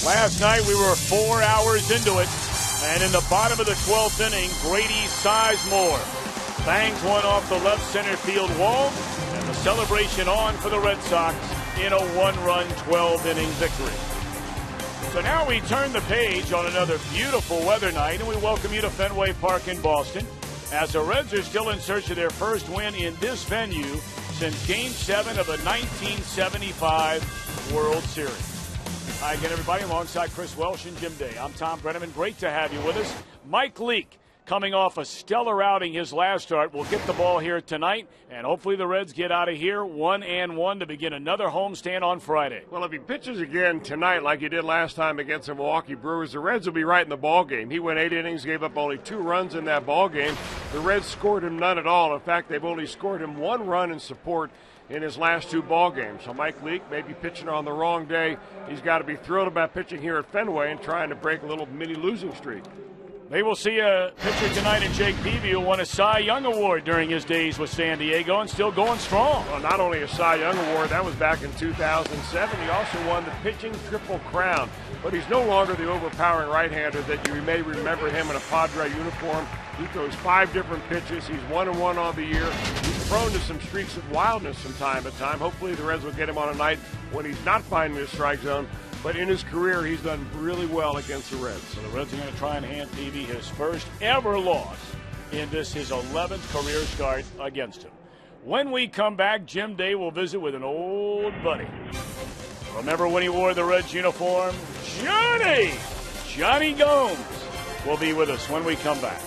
Last night we were 4 hours into it, and in the bottom of the 12th inning, Grady Sizemore bangs one off the left center field wall, and the celebration on for the Red Sox in a one-run 12-inning victory. So now we turn the page on another beautiful weather night, and we welcome you to Fenway Park in Boston, as the Reds are still in search of their first win in this venue since Game 7 of the 1975 World Series. Hi again, everybody, alongside Chris Welsh and Jim Day. I'm Tom Brenneman. Great to have you with us. Mike Leake, coming off a stellar outing his last start, will get the ball here tonight, and hopefully the Reds get out of here 1-1 to begin another homestand on Friday. Well, if he pitches again tonight like he did last time against the Milwaukee Brewers, the Reds will be right in the ball game. He went 8 innings, gave up only 2 runs in that ball game. The Reds scored him none at all. In fact, they've only scored him 1 run in support in his last 2 ball games. So Mike Leake may be pitching on the wrong day. He's got to be thrilled about pitching here at Fenway and trying to break a little mini losing streak. They will see a pitcher tonight in Jake Peavy, who won a Cy Young Award during his days with San Diego and still going strong. Well, not only a Cy Young Award, that was back in 2007. He also won the pitching Triple Crown. But he's no longer the overpowering right-hander that you may remember him in a Padre uniform. He throws 5 different pitches. He's 1-1 on the year. He's prone to some streaks of wildness from time to time. Hopefully the Reds will get him on a night when he's not finding his strike zone. But in his career, he's done really well against the Reds. So the Reds are going to try and hand Peavy his first ever loss in this, his 11th career start against him. When we come back, Jim Day will visit with an old buddy. Remember when he wore the Reds uniform? Johnny Gomes will be with us when we come back.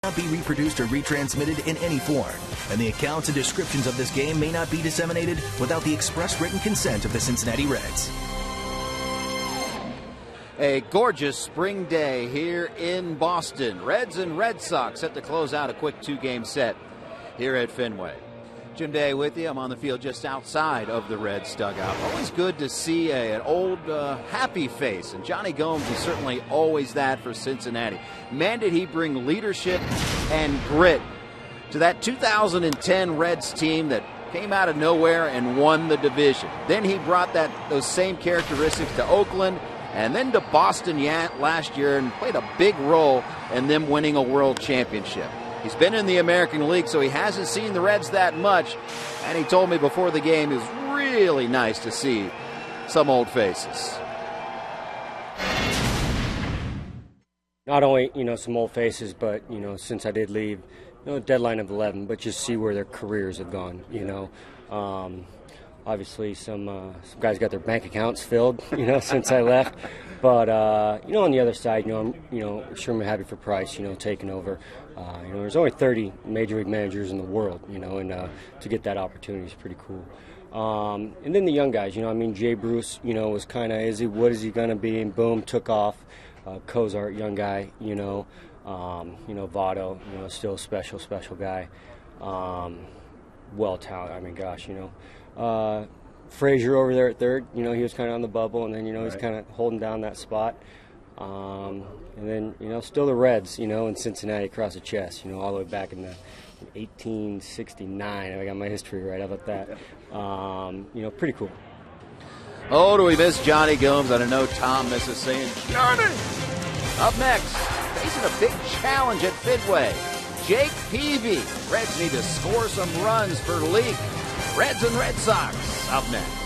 Not be reproduced or retransmitted in any form, and the accounts and descriptions of this game may not be disseminated without the express written consent of the Cincinnati Reds. A gorgeous spring day here in Boston. Reds and Red Sox set to close out a quick 2-game set here at Fenway. Jim Day with you. I'm on the field just outside of the Reds dugout. Always good to see an old happy face, and Johnny Gomes is certainly always that for Cincinnati. Man, did he bring leadership and grit to that 2010 Reds team that came out of nowhere and won the division. Then he brought those same characteristics to Oakland and then to Boston last year and played a big role in them winning a world championship. He's been in the American League, so he hasn't seen the Reds that much. And he told me before the game it was really nice to see some old faces. Not only, some old faces, but, since I did leave, deadline of 11, but just see where their careers have gone, Obviously, some guys got their bank accounts filled, since I left. But, on the other side, I'm extremely happy for Price, taking over. There's only 30 major league managers in the world, and to get that opportunity is pretty cool. And then the young guys, Jay Bruce, was kind of, what is he going to be? And boom, took off. Cozart, young guy, Votto, still a special guy. Well talented, Frazier over there at third, he was kind of on the bubble, and then, he's kind of holding down that spot. And then, still the Reds, in Cincinnati across the chest, all the way back in the 1869. I got my history right. How about that? Pretty cool. Oh, do we miss Johnny Gomes? I don't know Tom misses saying, Johnny! Up next, facing a big challenge at Fenway, Jake Peavy. Reds need to score some runs for Leake. Reds and Red Sox up next.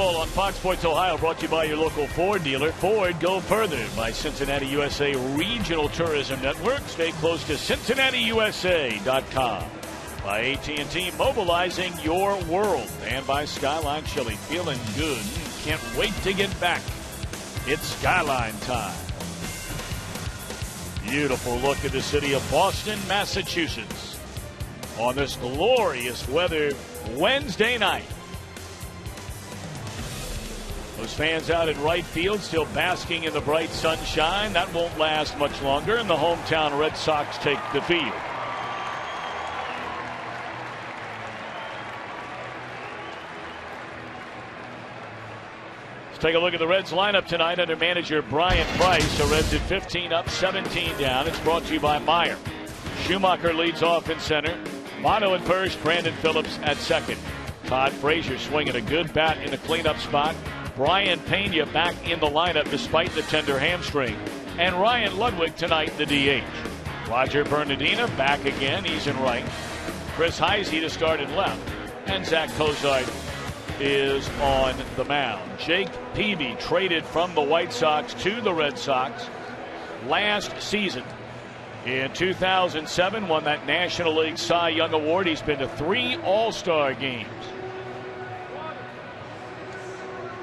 On Fox Sports Ohio, brought to you by your local Ford dealer. Ford, go further by Cincinnati USA Regional Tourism Network. Stay close to CincinnatiUSA.com. By AT&T, mobilizing your world. And by Skyline Chili, feeling good. Can't wait to get back. It's Skyline time. Beautiful look at the city of Boston, Massachusetts on this glorious weather Wednesday night. Those fans out in right field still basking in the bright sunshine. That won't last much longer, and the hometown Red Sox take the field. Let's take a look at the Reds lineup tonight under manager Brian Price. The Reds at 15 up, 17 down. It's brought to you by Meyer. Schumacher leads off in center. Votto at first, Brandon Phillips at second. Todd Frazier swinging a good bat in the cleanup spot. Brian Pena back in the lineup despite the tender hamstring. And Ryan Ludwig tonight the DH. Roger Bernardina back again. He's in right. Chris Heisey to start in left. And Zach Cozart is on the mound. Jake Peavy traded from the White Sox to the Red Sox last season. In 2007, won that National League Cy Young Award. He's been to 3 All-Star games.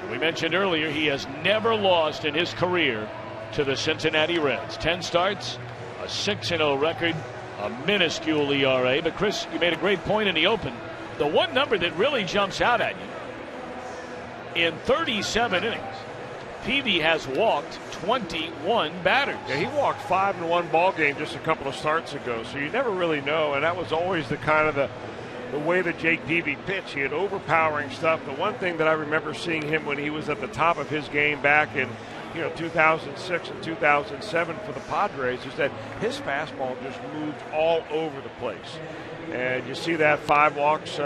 We mentioned earlier he has never lost in his career to the Cincinnati Reds. 10 starts, a 6-0 record, a minuscule ERA. But Chris, you made a great point in the open. The one number that really jumps out at you, in 37 innings, Peavy has walked 21 batters. Yeah, he walked 5 in one ball game just a couple of starts ago, so you never really know, and that was always the kind of the way that Jake Peavy pitched. He had overpowering stuff. The one thing that I remember seeing him when he was at the top of his game back in 2006 and 2007 for the Padres is that his fastball just moved all over the place. And you see that 5 walks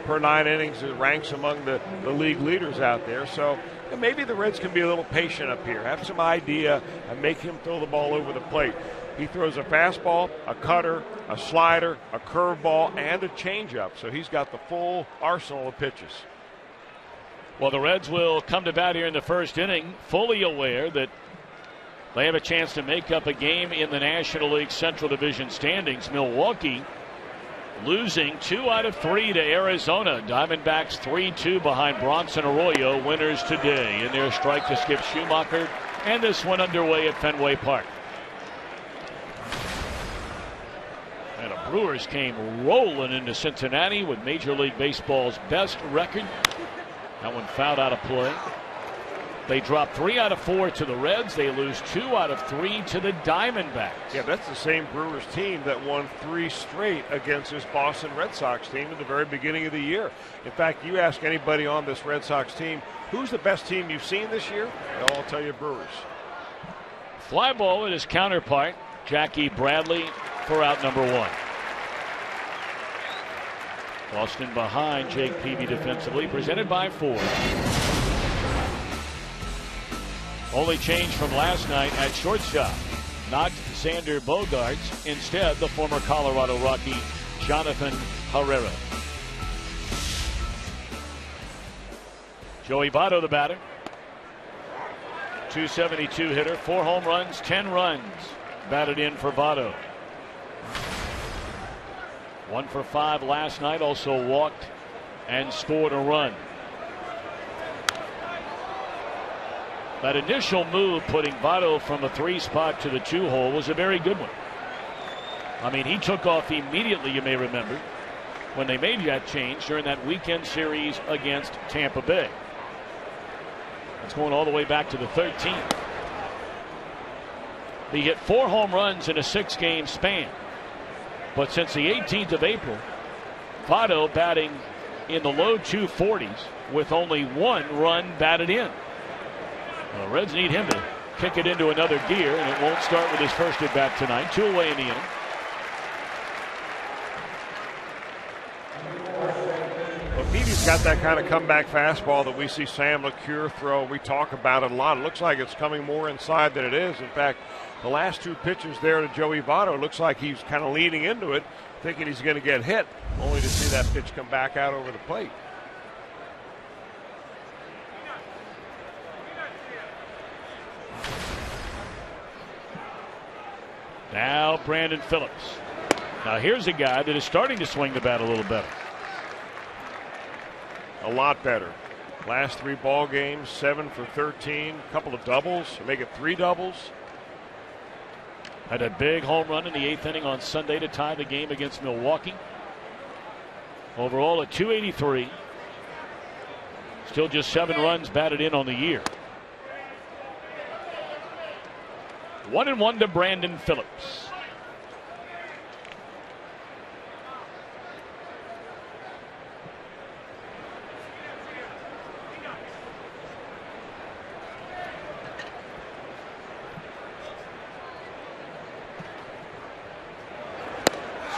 per 9 innings. It ranks among the league leaders out there. So maybe the Reds can be a little patient up here, have some idea, and make him throw the ball over the plate. He throws a fastball, a cutter, a slider, a curveball, and a changeup. So he's got the full arsenal of pitches. Well, the Reds will come to bat here in the first inning, fully aware that they have a chance to make up a game in the National League Central Division standings. Milwaukee losing 2 out of 3 to Arizona. Diamondbacks 3-2 behind Bronx and Arroyo. Winners today in their strike to Skip Schumacher. And this one underway at Fenway Park. And the Brewers came rolling into Cincinnati with Major League Baseball's best record. That one fouled out of play. They drop 3 out of 4 to the Reds. They lose 2 out of 3 to the Diamondbacks. Yeah, that's the same Brewers team that won 3 straight against this Boston Red Sox team at the very beginning of the year. In fact, you ask anybody on this Red Sox team, who's the best team you've seen this year? They'll all tell you Brewers. Fly ball with his counterpart, Jackie Bradley, for out number 1. Boston behind Jake Peavy defensively, presented by Ford. Only change from last night at shortstop. Not Xander Bogaerts. Instead, the former Colorado Rocky, Jonathan Herrera. Joey Votto, the batter. 272 hitter, 4 home runs, 10 runs batted in for Votto. 1 for 5 last night, also walked and scored a run. That initial move putting Votto from the 3 spot to the 2 hole was a very good one. I mean, he took off immediately, you may remember, when they made that change during that weekend series against Tampa Bay. It's going all the way back to the 13th. He hit 4 home runs in a 6-game span. But since the 18th of April, Votto batting in the low 240s with only 1 run batted in. The Reds need him to kick it into another gear, and it won't start with his first at bat tonight. 2 away in the inning. Well, Peavy's got that kind of comeback fastball that we see Sam LeCure throw. We talk about it a lot. It looks like it's coming more inside than it is. In fact, the last 2 pitches there to Joey Votto, looks like he's kind of leaning into it, thinking he's going to get hit, only to see that pitch come back out over the plate. Now Brandon Phillips. Now here's a guy that is starting to swing the bat a little better. A lot better. Last 3 ball games, 7 for 13, a couple of doubles, make it 3 doubles. Had a big home run in the 8th inning on Sunday to tie the game against Milwaukee. Overall, a 283. Still just 7 runs batted in on the year. 1-1 to Brandon Phillips.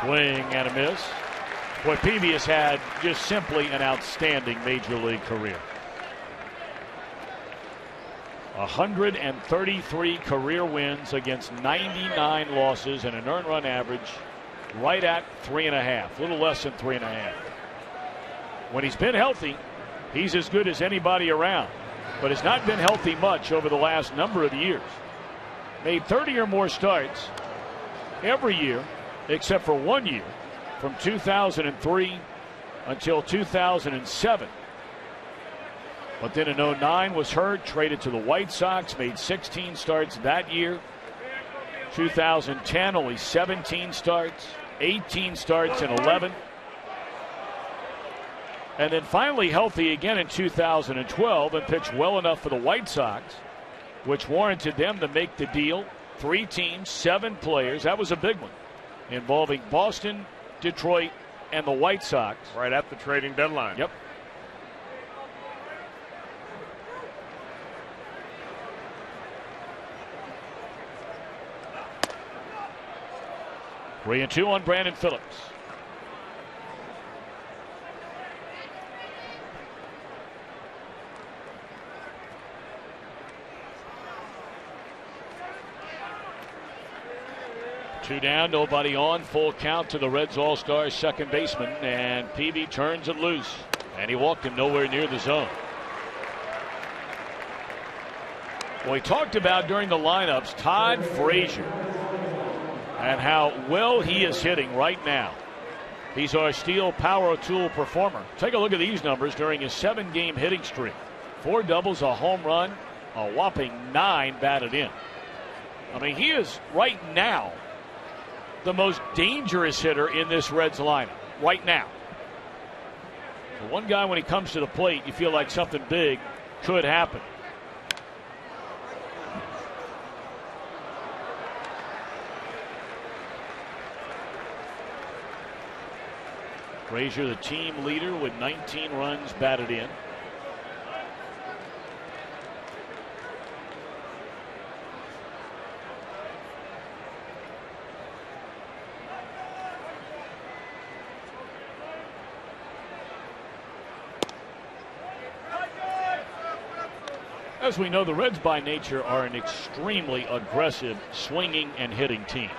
Swing and a miss. Boy, Peavy has had just simply an outstanding major league career. 133 career wins against 99 losses and an earned run average right at 3.5, a little less than 3.5. When he's been healthy, he's as good as anybody around, but has not been healthy much over the last number of years. Made 30 or more starts every year except for 1 year, from 2003 until 2007. But then in 2009 was hurt, traded to the White Sox, made 16 starts that year. 2010 only 17 starts, 18 starts in 11. And then finally healthy again in 2012 and pitched well enough for the White Sox, which warranted them to make the deal. 3 teams, 7 players. That was a big one, involving Boston, Detroit, and the White Sox. Right at the trading deadline. Yep. Three and 2 on Brandon Phillips. Two down, nobody on. Full count to the Reds All-Star second baseman, and Peavy turns it loose, and he walked him nowhere near the zone. Well, we talked about during the lineups Todd Frazier and how well he is hitting right now. He's our steel power tool performer. Take a look at these numbers during his 7-game hitting streak. 4 doubles, a home run, a whopping 9 batted in. I mean, he is right now the most dangerous hitter in this Reds lineup right now. The one guy, when he comes to the plate, you feel like something big could happen. Frazier, the team leader, with 19 runs batted in. As we know, the Reds by nature are an extremely aggressive swinging and hitting team.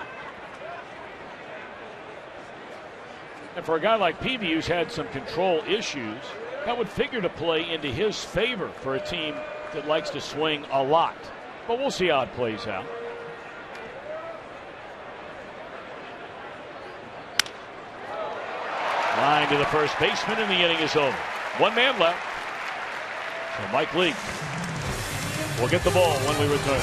And for a guy like Peavy, who's had some control issues, that would figure to play into his favor for a team that likes to swing a lot. But we'll see how it plays out. Line to the first baseman, and the inning is over. 1 man left. So Mike Leake will get the ball when we return.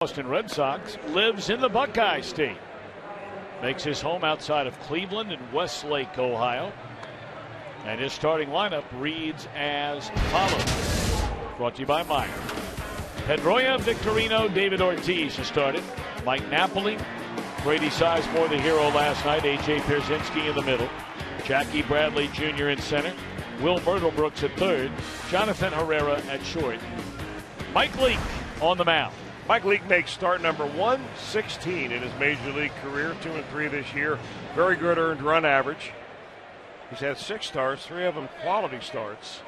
Boston Red Sox lives in the Buckeye State. Makes his home outside of Cleveland in Westlake, Ohio. And his starting lineup reads as follows. Brought to you by Meyer. Pedroia, Victorino, David Ortiz has started. Mike Napoli, Grady Sizemore, the hero last night. A.J. Pierzynski in the middle. Jackie Bradley Jr. in center. Will Myrtlebrooks at third. Jonathan Herrera at short. Mike Leake on the mound. Mike Leake makes start number 116 in his major league career, 2-3 this year. Very good earned run average. He's had 6 starts, 3 of them quality starts.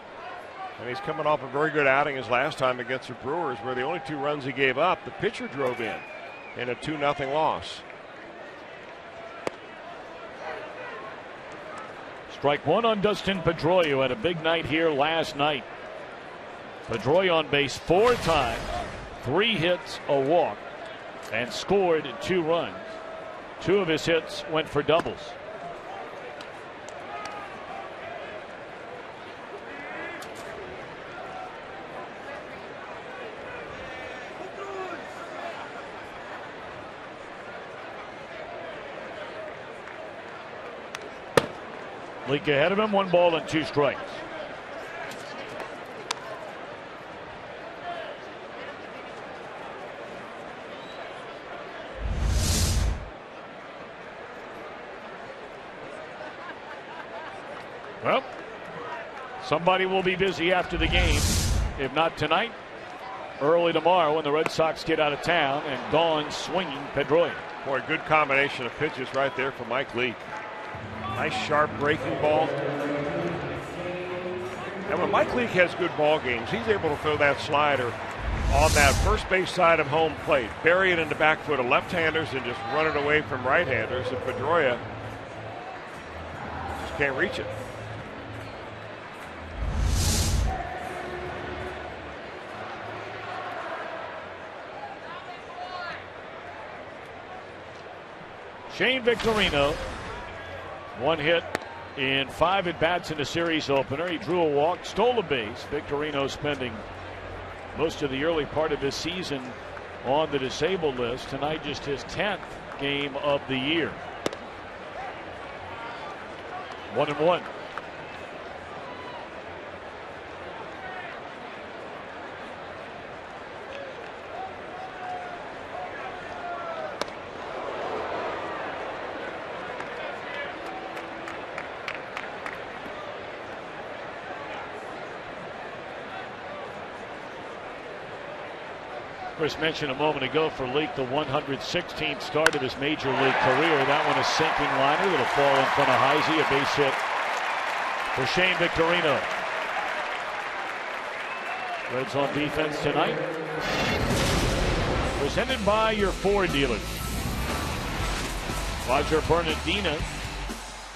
And he's coming off a very good outing his last time against the Brewers, where the only 2 runs he gave up, the pitcher drove in a 2-0 loss. Strike 1 on Dustin Pedroia, who had a big night here last night. Pedroia on base 4 times, 3 hits, a walk, and scored 2 runs. 2 of his hits went for doubles. Leake ahead of him, 1 ball and 2 strikes. Well, somebody will be busy after the game. If not tonight, early tomorrow when the Red Sox get out of town and gone swinging Pedroia. Boy, good combination of pitches right there for Mike Leake. Nice sharp breaking ball. And when Mike Leake has good ball games, he's able to throw that slider on that first base side of home plate, bury it in the back foot of left-handers and just run it away from right-handers. And Pedroia just can't reach it. Shane Victorino, 1 hit in 5 at-bats in the series opener. He drew a walk, stole a base. Victorino spending most of the early part of his season on the disabled list. Tonight just his 10th game of the year. 1-1. Chris mentioned a moment ago for Leake the 116th start of his major league career. That one a sinking liner that'll fall in front of Heisey. A base hit for Shane Victorino. Reds on defense tonight. Presented by your Ford dealers. Roger Bernardina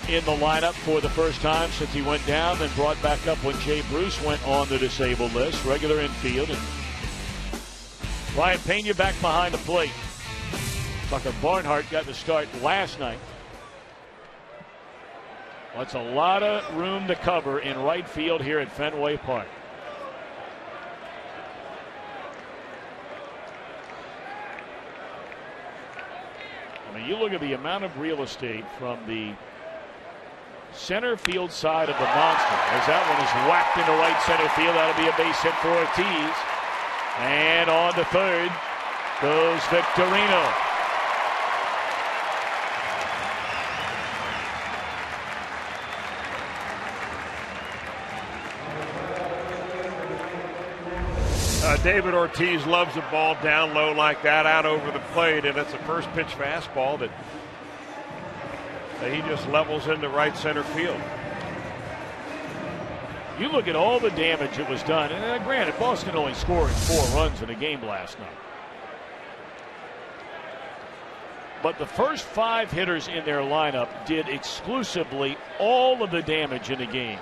in the lineup for the first time since he went down, then brought back up when Jay Bruce went on the disabled list. Regular infield. And Ryan Pena back behind the plate. Tucker Barnhart got the start last night. That's a lot of room to cover in right field here at Fenway Park. I mean, you look at the amount of real estate from the center field side of the monster. As that one is whacked into right center field, that'll be a base hit for Ortiz. And on to third goes Victorino. David Ortiz loves a ball down low like that, out over the plate, and it's a first pitch fastball that he just levels into right center field. You look at all the damage that was done, and granted, Boston only scored 4 runs in a game last night. But the first 5 hitters in their lineup did exclusively all of the damage in the game.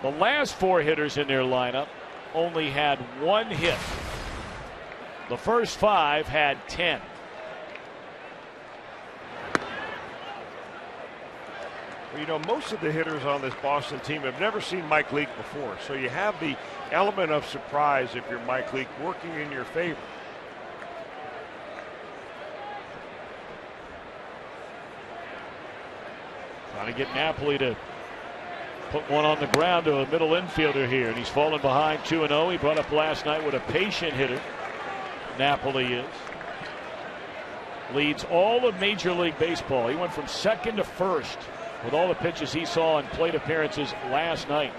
The last 4 hitters in their lineup only had 1 hit. The first 5 had 10. Well, you know, most of the hitters on this Boston team have never seen Mike Leake before, so you have the element of surprise if you're Mike Leake working in your favor. Trying to get Napoli to Put one on the ground to a middle infielder here, and he's fallen behind 2-0. He brought up last night with a patient hitter. Napoli is. Leads all of Major League Baseball. He went from second to first with all the pitches he saw in plate appearances last night.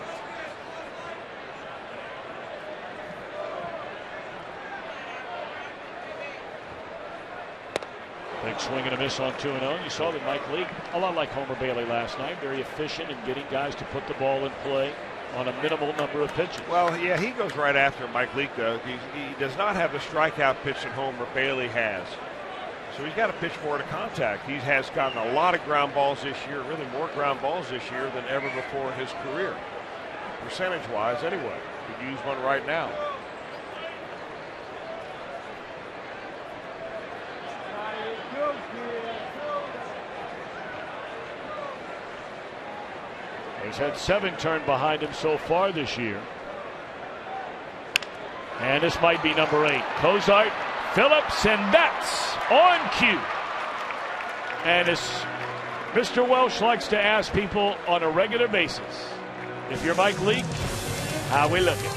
Big swing and a miss on 2-0. You saw that Mike Leake, a lot like Homer Bailey last night, very efficient in getting guys to put the ball in play on a minimal number of pitches. Well, yeah, he goes right after Mike Leake does. He does not have the strikeout pitch that Homer Bailey has. So he's got to pitch more to contact. He has gotten a lot of ground balls this year, really more ground balls this year than ever before in his career. Percentage-wise, anyway. Could use one right now. He's had 7 turn behind him so far this year. And this might be number 8. Cozart, Phillips, and that's on cue. And as Mr. Welsh likes to ask people on a regular basis, if you're Mike Leake, how we looking?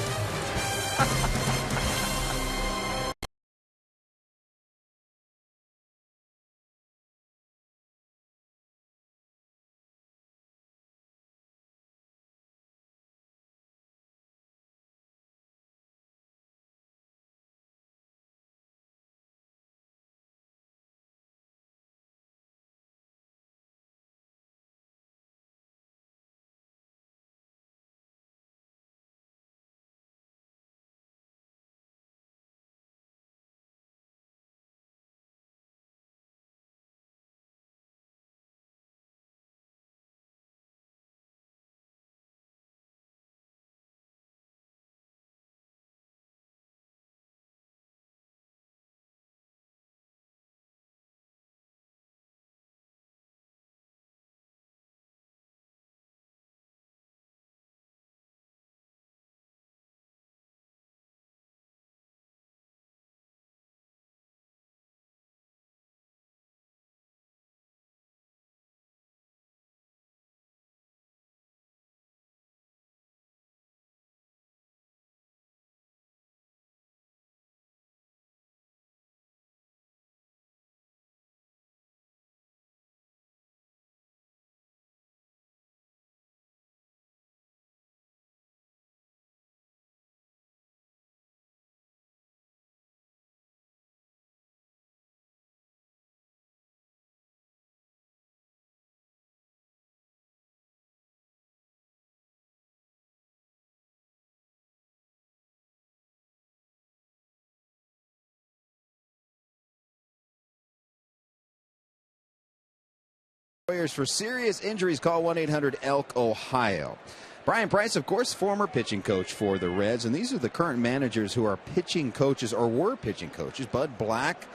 Warriors for serious injuries, call 1-800-ELK-OHIO. Brian Price, of course, former pitching coach for the Reds, and these are the current managers who are pitching coaches or were pitching coaches. Bud Black,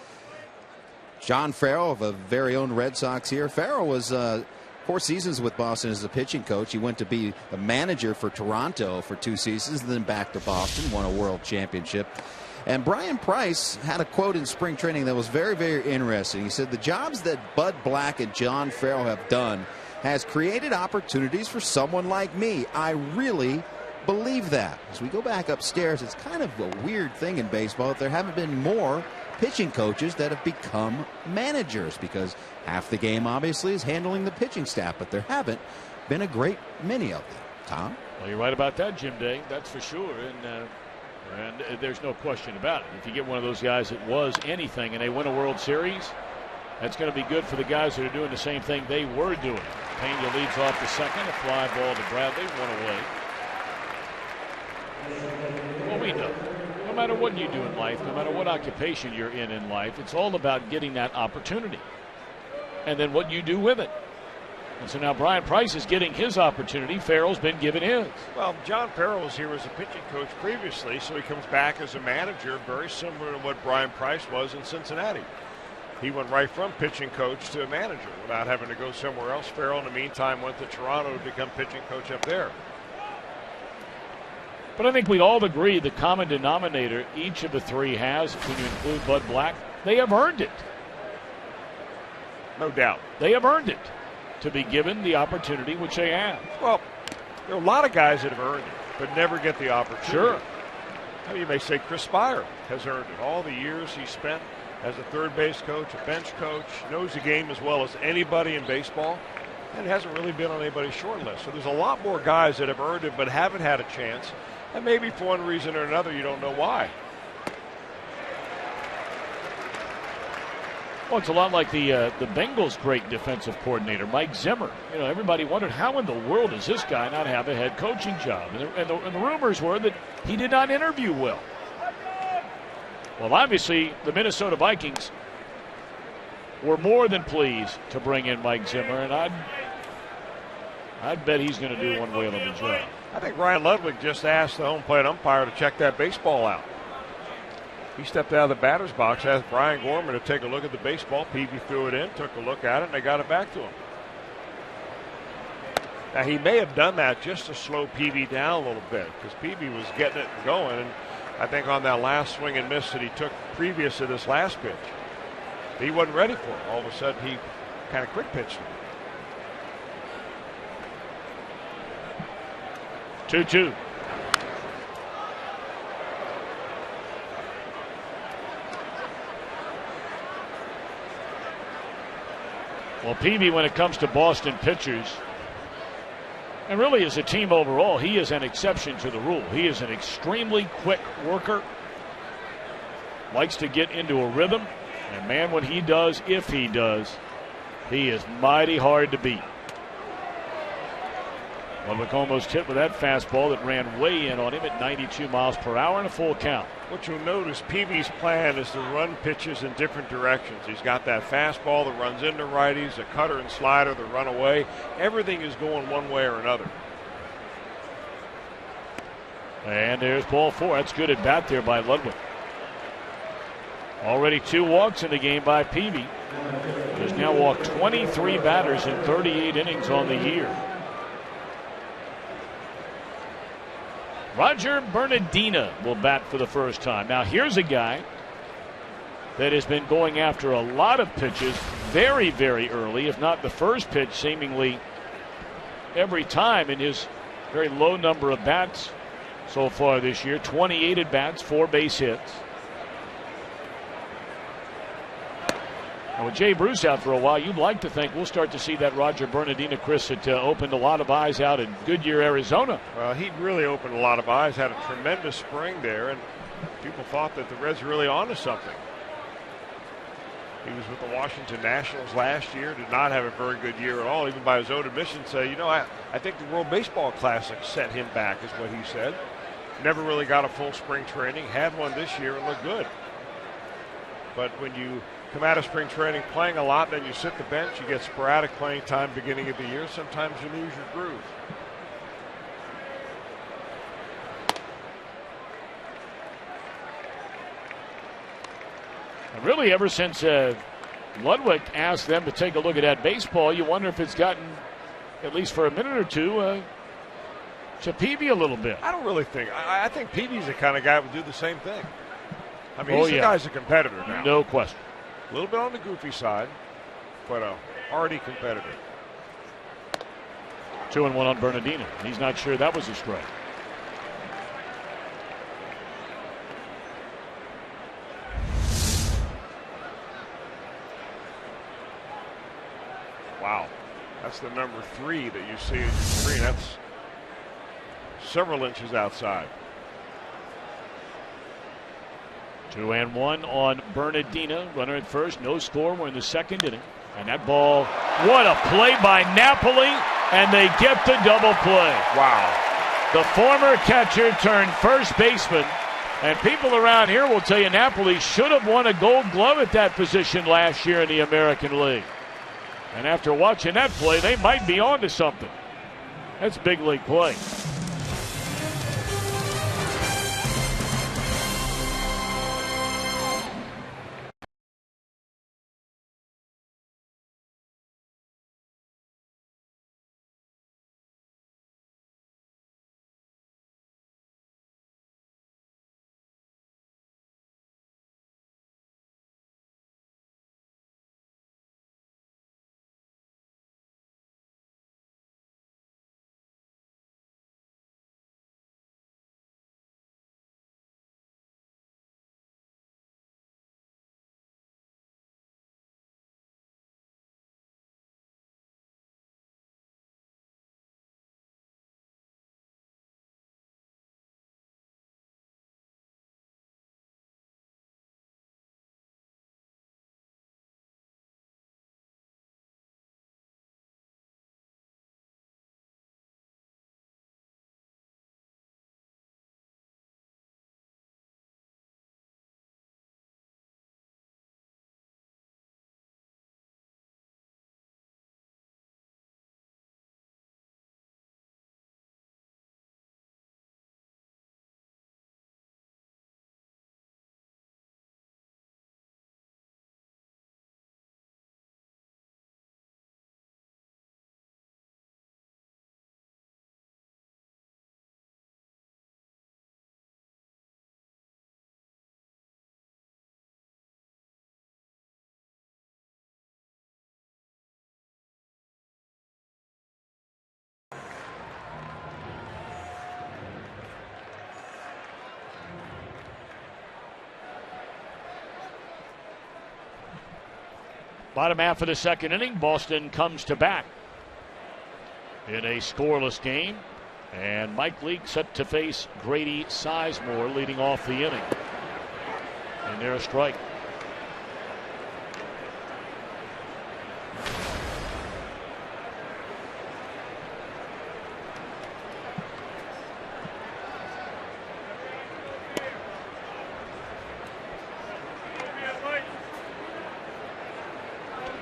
John Farrell of a very own Red Sox here. Farrell was 4 seasons with Boston as a pitching coach. He went to be a manager for Toronto for 2 seasons, then back to Boston, won a world championship. And Brian Price had a quote in spring training that was very, very interesting. He said, "The jobs that Bud Black and John Farrell have done has created opportunities for someone like me. I really believe that." As we go back upstairs, it's kind of a weird thing in baseball that there haven't been more pitching coaches that have become managers, because half the game obviously is handling the pitching staff, but there haven't been a great many of them. Tom? Well, you're right about that, Jim Day. That's for sure. And there's no question about it. If you get one of those guys that was anything and they win a World Series, that's going to be good for the guys that are doing the same thing they were doing. Pena leads off the second, a fly ball to Bradley, 1 away. Well, we know, no matter what you do in life, no matter what occupation you're in life, it's all about getting that opportunity and then what you do with it. And so now Brian Price is getting his opportunity. Farrell's been given his. Well, John Farrell was here as a pitching coach previously, so he comes back as a manager, very similar to what Brian Price was in Cincinnati. He went right from pitching coach to manager without having to go somewhere else. Farrell, in the meantime, went to Toronto to become pitching coach up there. But I think we all agree the common denominator each of the 3 has, when you include Bud Black, they have earned it. No doubt. They have earned it to be given the opportunity which they have. Well, There are a lot of guys that have earned it, but never get the opportunity. Sure. I mean, you may say Chris Spire has earned it. All the years he spent as a third base coach, a bench coach, knows the game as well as anybody in baseball, and hasn't really been on anybody's short list. So there's a lot more guys that have earned it but haven't had a chance, and maybe for one reason or another, you don't know why. Well, it's a lot like the Bengals' great defensive coordinator, Mike Zimmer. You know, everybody wondered, how in the world does this guy not have a head coaching job? And the rumors were that he did not interview well. Well, obviously, the Minnesota Vikings were more than pleased to bring in Mike Zimmer, and I'd bet he's going to do one whale of a job. I think Ryan Ludwig just asked the home plate umpire to check that baseball out. He stepped out of the batter's box, asked Brian Gorman to take a look at the baseball. Peavy threw it in, took a look at it, and they got it back to him. Now, he may have done that just to slow Peavy down a little bit, because Peavy was getting it and going, and I think on that last swing and miss that he took previous to this last pitch, he wasn't ready for it. All of a sudden, he kind of quick pitched him. 2-2. Well, Peavy, when it comes to Boston pitchers, and really as a team overall, he is an exception to the rule. He is an extremely quick worker, likes to get into a rhythm, and man, when he does, if he does, he is mighty hard to beat. Ludwig almost hit with that fastball that ran way in on him at 92 miles per hour and a full count. What you'll notice, Peavy's plan is to run pitches in different directions. He's got that fastball that runs into righties, a cutter and slider that run away. Everything is going one way or another. And there's ball 4. That's good at bat there by Ludwig. Already 2 walks in the game by Peavy. Has now walked 23 batters in 38 innings on the year. Roger Bernardina will bat for the first time. Now here's a guy that has been going after a lot of pitches very, very early, if not the first pitch seemingly every time in his very low number of bats so far this year. 28 at bats, 4 base hits. Now with Jay Bruce out for a while, you'd like to think we'll start to see that Roger Bernardina, Chris, that opened a lot of eyes out in Goodyear, Arizona. Well, he really opened a lot of eyes, had a tremendous spring there, and people thought that the Reds were really onto something. He was with the Washington Nationals last year, did not have a very good year at all, even by his own admission. Say, you know, I think the World Baseball Classic set him back, is what he said. Never really got a full spring training, had one this year and looked good. But when you come out of spring training playing a lot, then you sit the bench, you get sporadic playing time beginning of the year, sometimes you lose your groove. And really, ever since Ludwig asked them to take a look at that baseball, you wonder if it's gotten, at least for a minute or two, to Peavy a little bit. I don't really think. I think Peavy's the kind of guy who would do the same thing. I mean, the guy's a competitor now. No question. A little bit on the goofy side, but a hardy competitor. 2-1 on Bernardina. He's not sure that was a strike. Wow. That's the number 3 that you see in your screen. That's several inches outside. 2-1 on Bernardina. Runner at first. No score. We're in the second inning. And that ball, what a play by Napoli. And they get the double play. Wow. The former catcher turned first baseman. And people around here will tell you Napoli should have won a Gold Glove at that position last year in the American League. And after watching that play, they might be on to something. That's big league play. Bottom half of the second inning, Boston comes to bat in a scoreless game. And Mike Leake set to face Grady Sizemore leading off the inning. And there's a strike.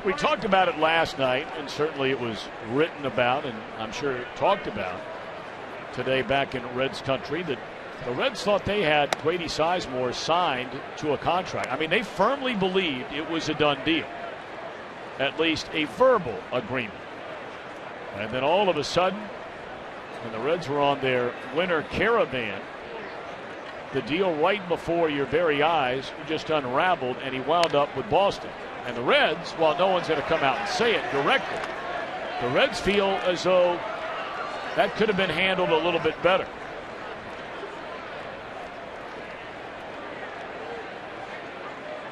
We talked about it last night, and certainly it was written about, and I'm sure talked about today back in Reds country, that the Reds thought they had Grady Sizemore signed to a contract. I mean, they firmly believed it was a done deal, at least a verbal agreement. And then all of a sudden, when the Reds were on their winter caravan, the deal right before your very eyes just unraveled, and he wound up with Boston. And the Reds, while no one's going to come out and say it directly, the Reds feel as though that could have been handled a little bit better.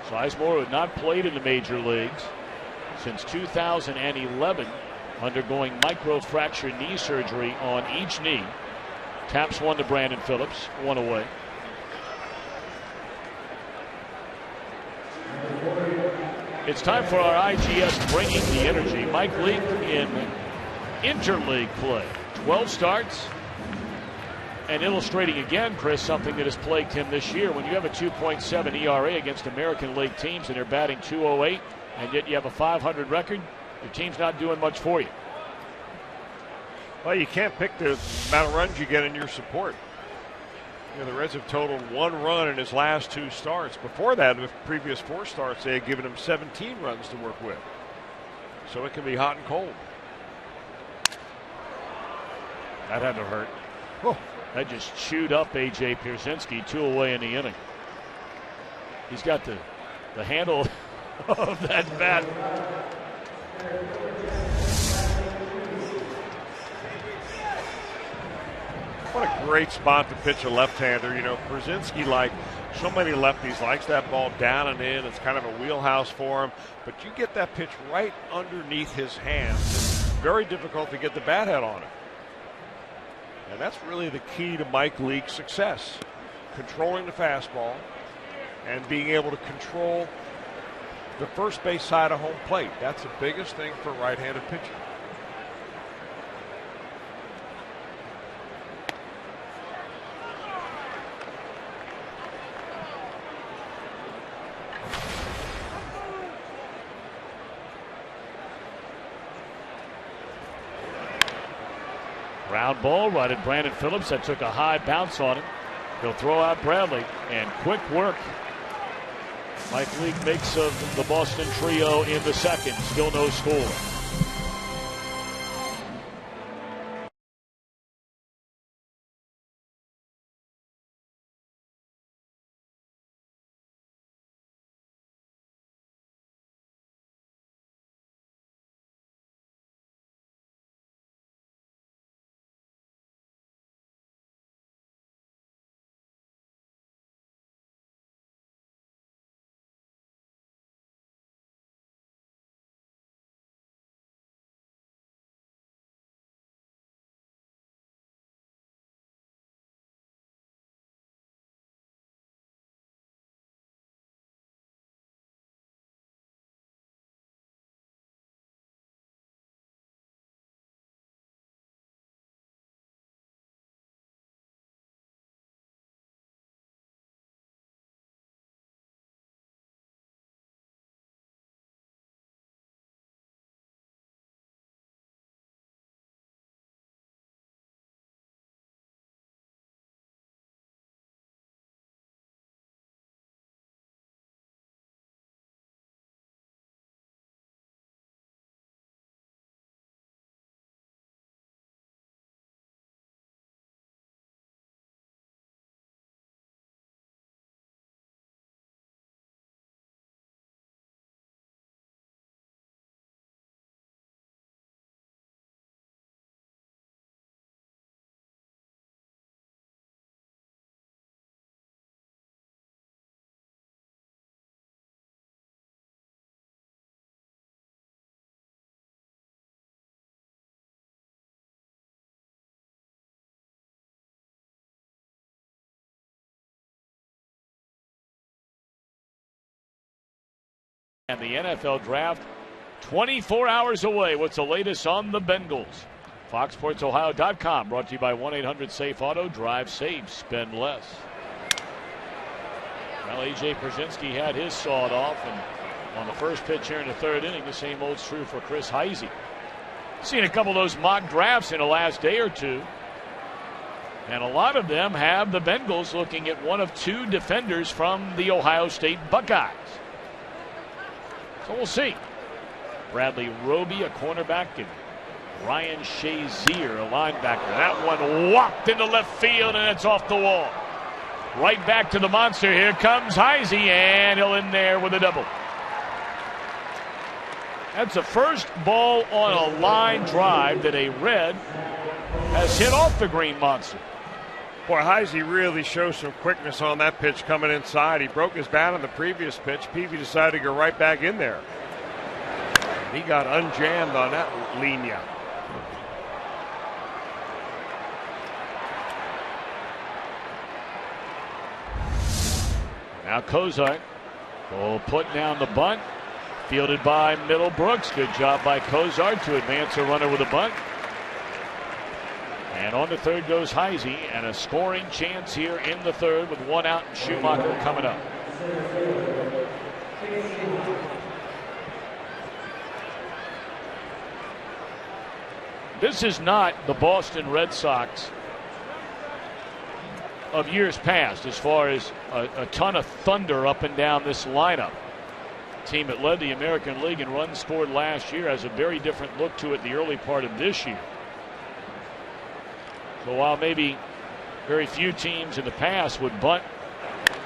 Sizemore had not played in the major leagues since 2011, undergoing microfracture knee surgery on each knee. Taps one to Brandon Phillips, one away. It's time for our IGS Bringing the Energy. Mike Leake in interleague play. 12 starts. And illustrating again, Chris, something that has plagued him this year. When you have a 2.7 ERA against American League teams and they're batting .208, and yet you have a .500 record, your team's not doing much for you. Well, you can't pick the amount of runs you get in your support. You know, the Reds have totaled 1 run in his last 2 starts. Before that, in the previous 4 starts, they had given him 17 runs to work with. So it can be hot and cold. That had to hurt. Oh, that just chewed up A.J. Pierzynski, 2 away in the inning. He's got the handle of that bat. What a great spot to pitch a left-hander. You know, Pierzynski, like so many lefties, likes that ball down and in. It's kind of a wheelhouse for him. But you get that pitch right underneath his hands. It's very difficult to get the bat head on it. And that's really the key to Mike Leake's success. Controlling the fastball and being able to control the first base side of home plate. That's the biggest thing for a right-handed pitcher. Ground ball right at Brandon Phillips. That took a high bounce on him. He'll throw out Bradley, and quick work. Mike Leake makes of the Boston trio in the second. Still no score. And the NFL draft 24 hours away. What's the latest on the Bengals? FoxSportsOhio.com, brought to you by 1-800-SAFE-AUTO. Drive safe, spend less. Well, A.J. Pierzynski had his sawed off, and on the first pitch here in the third inning, the same holds true for Chris Heisey. Seen a couple of those mock drafts in the last day or two, and a lot of them have the Bengals looking at one of two defenders from the Ohio State Buckeyes. So we'll see. Bradley Roby, a cornerback, and Ryan Shazier, a linebacker. That one whopped into left field, and it's off the wall. Right back to the monster. Here comes Heisey, and he'll in there with a double. That's the first ball on a line drive that a Red has hit off the Green Monster. Boy, Heisey really shows some quickness on that pitch coming inside. He broke his bat on the previous pitch. Peavy decided to go right back in there. He got unjammed on that linea. Now Cozart will put down the bunt. Fielded by Middlebrooks. Good job by Cozart to advance a runner with a bunt. And on to third goes Heisey, and a scoring chance here in the third with one out and Schumacher coming up. This is not the Boston Red Sox of years past as far as a ton of thunder up and down this lineup. Team that led the American League in runs scored last year has a very different look to it the early part of this year. So while maybe very few teams in the past would bunt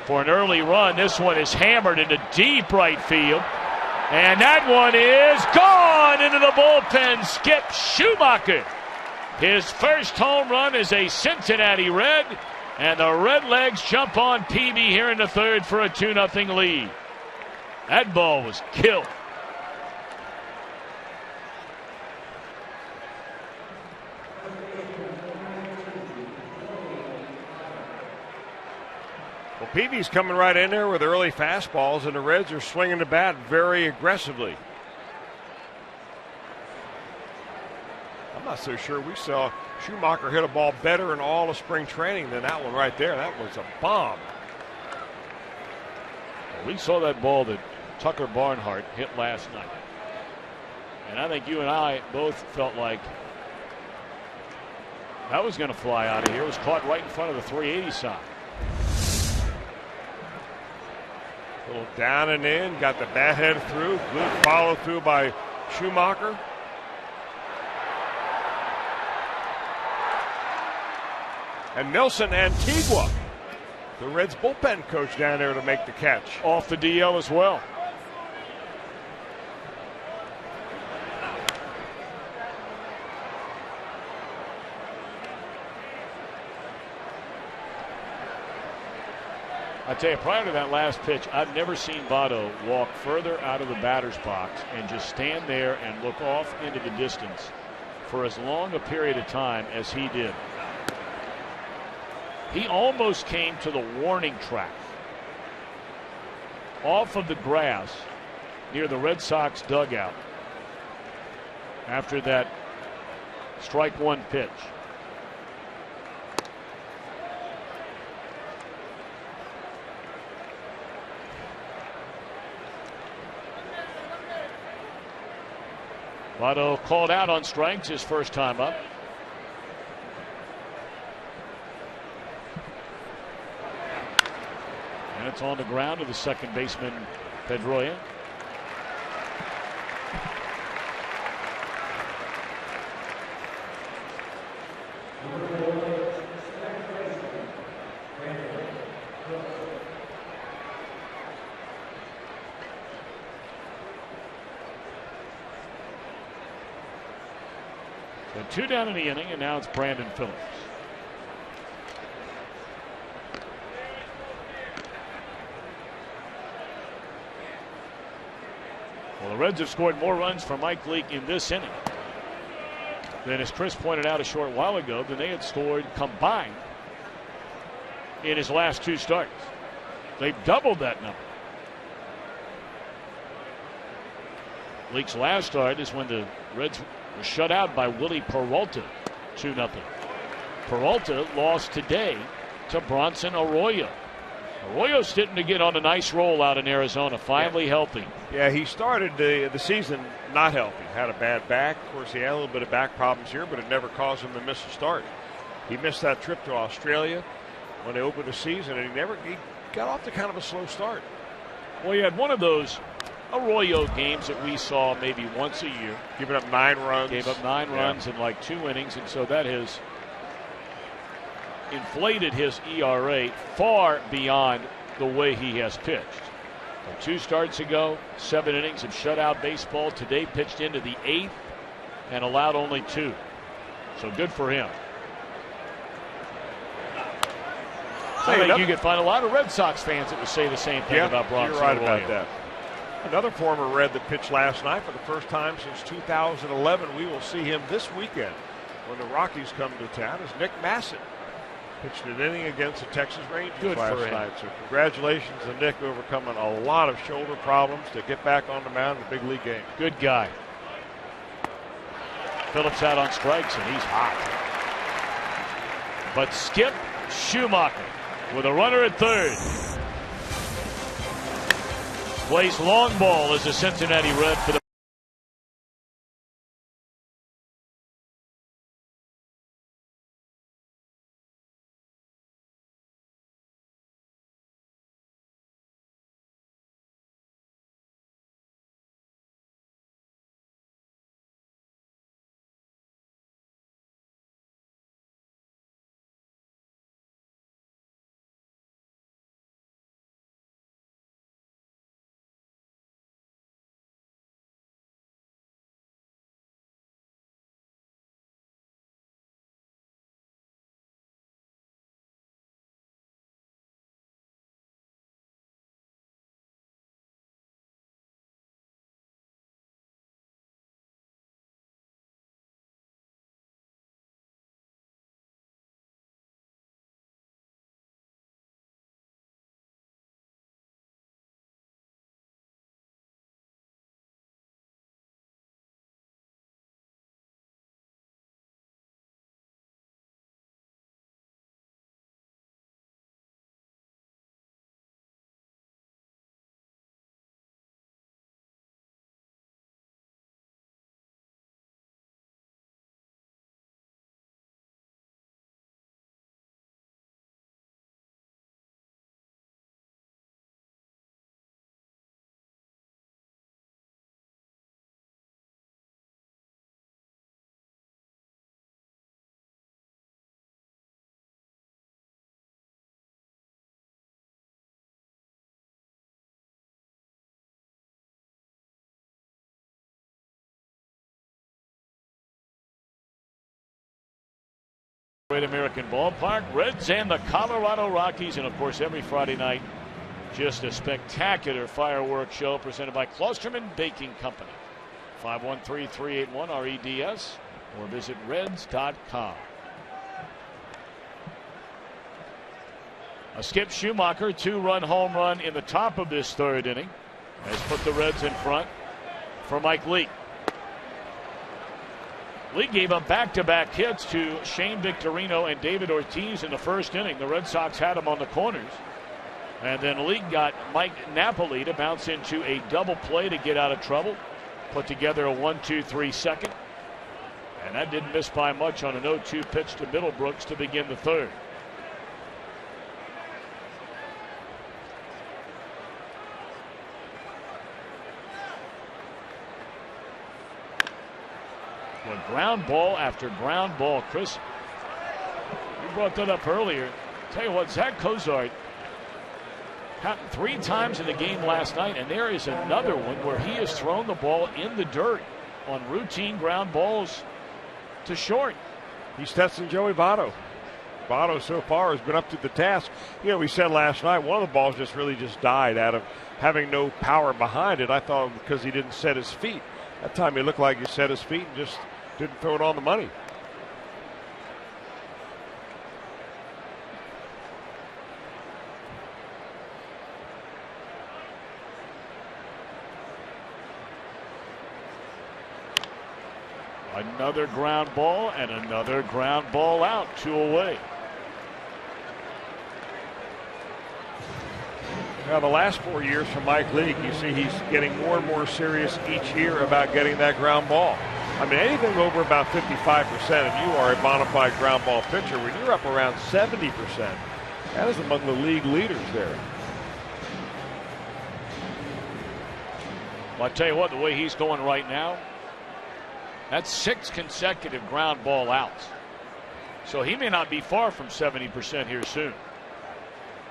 for an early run, this one is hammered into deep right field. And that one is gone into the bullpen. Skip Schumacher. His first home run is a Cincinnati Red. And the Redlegs jump on Peavy here in the third for a 2-0 lead. That ball was killed. Well, Peavy's coming right in there with early fastballs, and the Reds are swinging the bat very aggressively. I'm not so sure we saw Schumacher hit a ball better in all of spring training than that one right there. That was a bomb. We saw that ball that Tucker Barnhart hit last night. And I think you and I both felt like that was going to fly out of here. It was caught right in front of the 380 sign. A little down and in, got the bat head through. Good follow through by Schumacher. And Nelson Antigua, the Reds bullpen coach, down there to make the catch. Off the DL as well. I tell you, prior to that last pitch, I've never seen Votto walk further out of the batter's box and just stand there and look off into the distance for as long a period of time as he did. He almost came to the warning track off of the grass near the Red Sox dugout after that strike one pitch. Votto called out on strikes his first time up. And it's on the ground to the second baseman, Pedroia. So 2 down in the inning, and now it's Brandon Phillips. Well, the Reds have scored more runs for Mike Leake in this inning than, as Chris pointed out a short while ago, than they had scored combined in his last 2 starts. They've doubled that number. Leake's last start is when the Reds were shut out by Willie Peralta, 2-0. Peralta lost today to Bronson Arroyo. Arroyo's starting to get on a nice roll out in Arizona, finally healthy. Yeah, he started the season not healthy. Had a bad back. Of course, he had a little bit of back problems here, but it never caused him to miss a start. He missed that trip to Australia when they opened the season, and he got off to kind of a slow start. Well, he had one of those Arroyo games that we saw maybe once a year. Giving up 9 runs. Gave up 9 runs in like 2 innings, and so that has inflated his ERA far beyond the way he has pitched. But 2 starts ago, 7 innings of shutout baseball. Today pitched into the 8th and allowed only 2. So good for him. I think you could find a lot of Red Sox fans that would say the same thing about Bronson. You're right Arroyo. about that. Another former Red that pitched last night for the first time since 2011. We will see him this weekend when the Rockies come to town. Is Nick Massett. Pitched an inning against the Texas Rangers last night. So congratulations to Nick, overcoming a lot of shoulder problems to get back on the mound in a big league game. Good guy. Phillips out on strikes, and he's hot. But Skip Schumacher with a runner at third. Plays long ball as a Cincinnati Red for the Great American Ballpark. Reds and the Colorado Rockies, and of course every Friday night just a spectacular fireworks show presented by Klosterman Baking Company. 513-381-REDS or visit reds.com. A Skip Schumacher 2-run home run in the top of this third inning has put the Reds in front for Mike Leake. Leake gave up back-to-back hits to Shane Victorino and David Ortiz in the first inning. The Red Sox had him on the corners. And then Leake got Mike Napoli to bounce into a double play to get out of trouble. Put together a 1-2-3 second. And that didn't miss by much on an 0-2 pitch to Middlebrooks to begin the third. Well, ground ball after ground ball. Chris, you brought that up earlier. Tell you what, Zach Cozart happened 3 times in the game last night, and there is another one where he has thrown the ball in the dirt on routine ground balls to short. He's testing Joey Votto. Votto so far has been up to the task. You know, we said last night one of the balls just died out of having no power behind it. I thought because he didn't set his feet. That time he looked like he set his feet and just didn't throw it on the money. Another ground ball and another ground ball out. 2 away. Now, the last 4 years from Mike Leake, you see he's getting more and more serious each year about getting that ground ball. I mean, anything over about 55%, and you are a bona fide ground ball pitcher, when you're up around 70%, that is among the league leaders there. Well, I tell you what, the way he's going right now, that's 6 consecutive ground ball outs. So he may not be far from 70% here soon.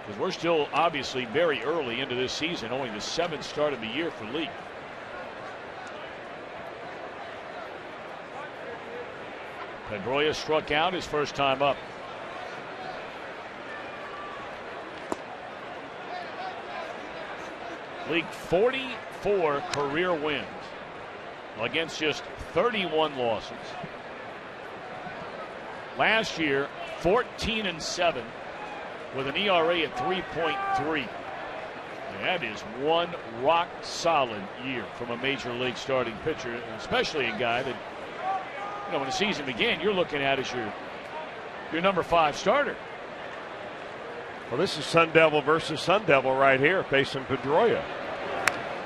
Because we're still obviously very early into this season, only the 7th start of the year for Leake. Pedroia struck out his first time up. Leake 44 career wins against just 31 losses. Last year, 14-7 with an ERA at 3.3. That is one rock solid year from a major league starting pitcher, and especially a guy that, you know, when the season began, you're looking at as your number 5 starter. Well, this is Sun Devil versus Sun Devil right here, facing Pedroia.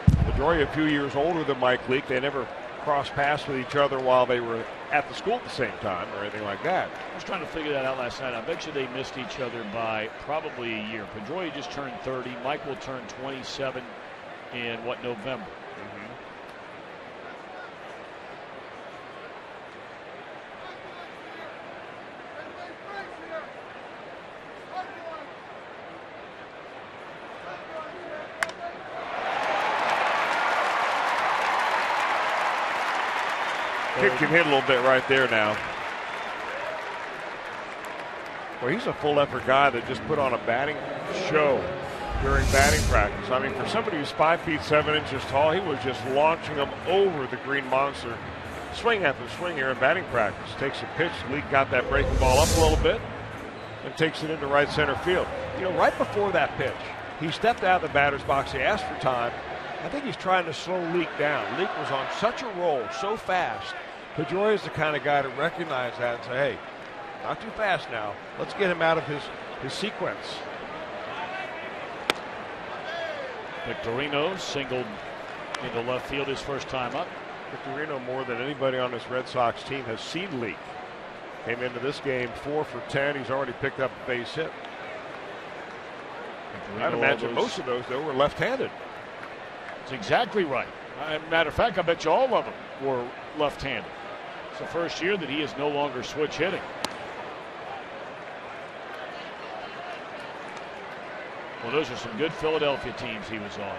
Pedroia a few years older than Mike Leake. They never crossed paths with each other while they were at the school at the same time or anything like that. I was trying to figure that out last night. I bet you they missed each other by probably a year. Pedroia just turned 30. Mike will turn 27 in November. Kick can hit a little bit right there now. Well, he's a full effort guy that just put on a batting show during batting practice. I mean, for somebody who's 5 feet 7 inches tall, he was just launching them over the green monster, swing after swing here in batting practice. Takes a pitch, Leake got that breaking ball up a little bit and takes it into right center field. You know, right before that pitch, he stepped out of the batter's box. He asked for time. I think he's trying to slow Leake down. Leake was on such a roll, so fast. Pedroia is the kind of guy to recognize that and say, hey, not too fast now. Let's get him out of his sequence. Victorino singled into left field his first time up. Victorino, more than anybody on this Red Sox team, has seen Leake. Came into this game 4 for 10. He's already picked up a base hit. Victorino, I'd imagine most of those, though, were left-handed. That's exactly right. Matter of fact, I bet you all of them were left-handed. It's the first year that he is no longer switch hitting. Well, those are some good Philadelphia teams he was on.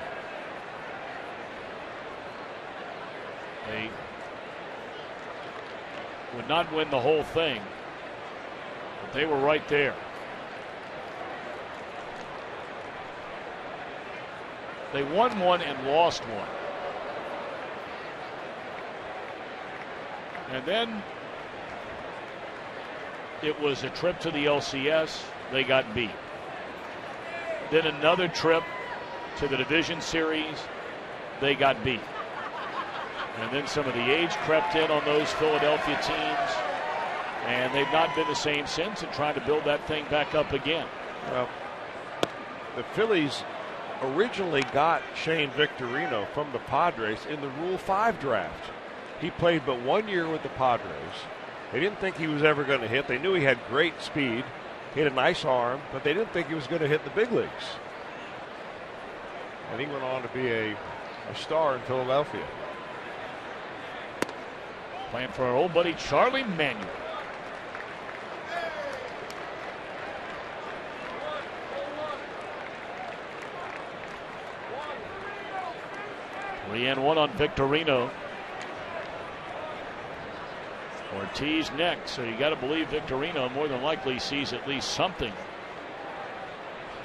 They would not win the whole thing, but they were right there. They won one and lost one. And then it was a trip to the LCS. They got beat. Then another trip to the division series. They got beat. And then some of the age crept in on those Philadelphia teams. And they've not been the same since, and trying to build that thing back up again. Well, the Phillies originally got Shane Victorino from the Padres in the Rule 5 draft. He played but 1 year with the Padres. They didn't think he was ever going to hit. They knew he had great speed. He had a nice arm, but they didn't think he was going to hit the big leagues. And he went on to be a star in Philadelphia. Playing for our old buddy Charlie Manuel. Three and one on Victorino. Ortiz next, so you got to believe Victorino more than likely sees at least something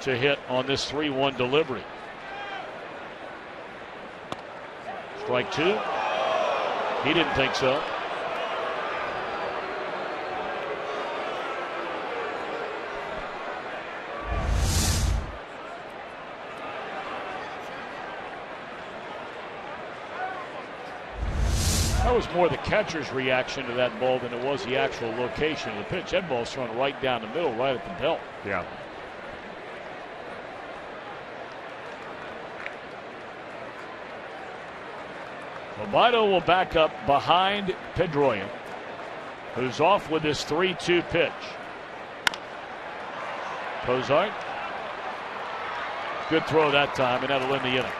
to hit on this 3-1 delivery. Strike 2. He didn't think so. That was more the catcher's reaction to that ball than it was the actual location of the pitch. That ball's thrown right down the middle, right at the belt. Yeah. Lobato will back up behind Pedroia, who's off with his 3-2 pitch. Cozart. Good throw that time, and that'll end the inning.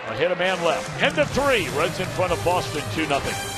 A hit, a man left. End of 3. Reds in front of Boston 2-0.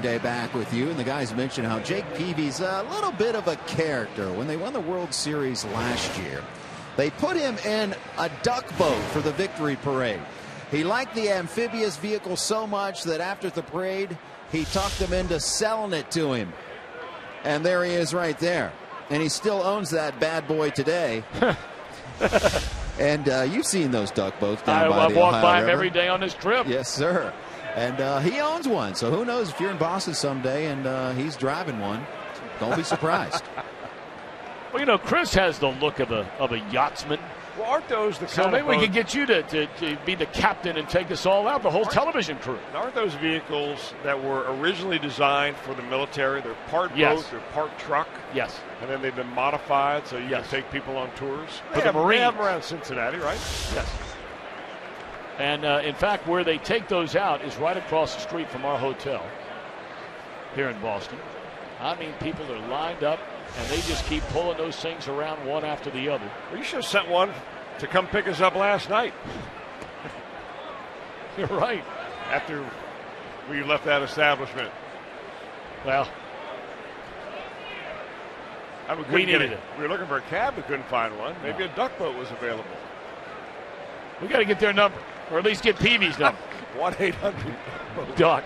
Day back with you, and the guys mentioned how Jake Peavy's a little bit of a character. When they won the World Series last year, they put him in a duck boat for the victory parade. He liked the amphibious vehicle so much that after the parade, he talked them into selling it to him. And there he is right there. And he still owns that bad boy today. And you've seen those duck boats down by the I walk Ohio by him River. every day on this trip. Yes, sir. And he owns one, so who knows if you're in Boston someday and he's driving one, don't be surprised. Well, you know, Chris has the look of a yachtsman. Well, aren't those the So kind maybe of we boat- could get you to be the captain and take us all out, the whole television crew. Aren't those vehicles that were originally designed for the military? They're part Yes. boat, they're part truck, Yes. and then they've been modified so you Yes. can take people on tours. For the They Marines. have them around Cincinnati, right? Yes. And in fact, where they take those out is right across the street from our hotel here in Boston. I mean, people are lined up, and they just keep pulling those things around one after the other. Well, you should have sent one to come pick us up last night You're right. after we left that establishment. Well, I mean, we needed it. We were looking for a cab, we couldn't find one. Maybe a duck boat was available. we got to get their number, or at least get Peavy's number. 1-800. Duck.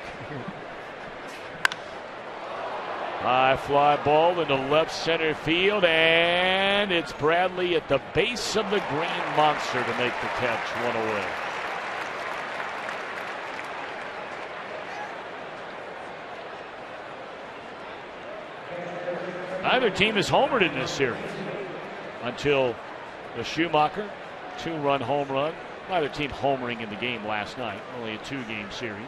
High fly ball into left center field, and it's Bradley at the base of the green monster to make the catch, one away. Neither team has homered in this series until the Schumacher 2-run home run. Neither team homering in the game last night, only a 2-game series.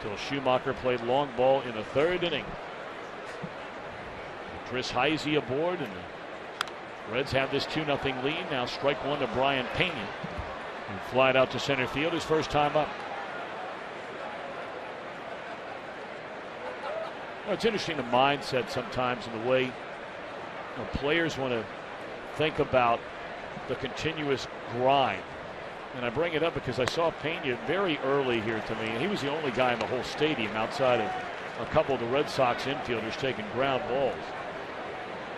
Till Schumacher played long ball in the third inning. Chris Heisey aboard, and the Reds have this 2-0 lead. Now strike one to Brian Pena, and fly it out to center field, his first time up. Well, it's interesting, the mindset sometimes, and the way players want to think about the continuous grind. And I bring it up because I saw Pena very early here to me, and he was the only guy in the whole stadium outside of a couple of the Red Sox infielders taking ground balls.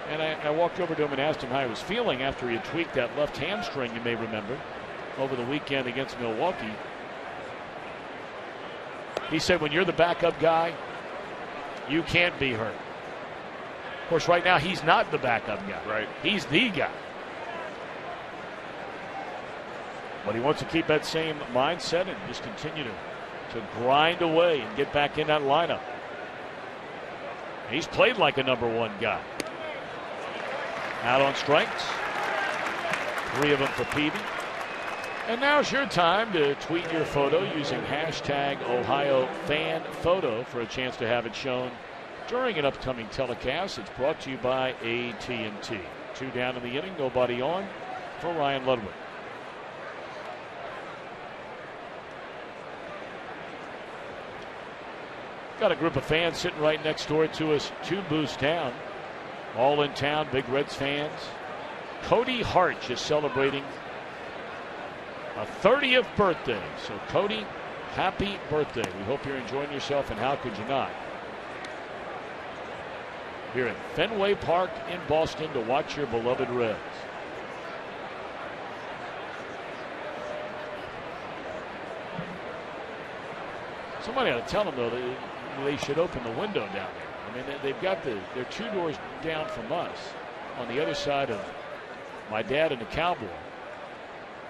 And I walked over to him and asked him how he was feeling after he had tweaked that left hamstring, you may remember, over the weekend against Milwaukee. He said, when you're the backup guy, you can't be hurt. Of course, right now, he's not the backup guy. Right. He's the guy. But he wants to keep that same mindset and just continue to grind away and get back in that lineup. He's played like a number one guy. Out on strikes. 3 of them for Peavy. And now's your time to tweet your photo using hashtag OhioFanPhoto for a chance to have it shown during an upcoming telecast. It's brought to you by AT&T. 2 down in the inning, nobody on for Ryan Ludwig. Got a group of fans sitting right next door to us, 2 booths down. All in town, big Reds fans. Cody Hart just celebrating a 30th birthday. So Cody, happy birthday. We hope you're enjoying yourself, and how could you not? Here at Fenway Park in Boston to watch your beloved Reds. Somebody ought to tell them, though, that they should open the window down there. I mean, they've got they're 2 doors down from us on the other side of my dad and the cowboy.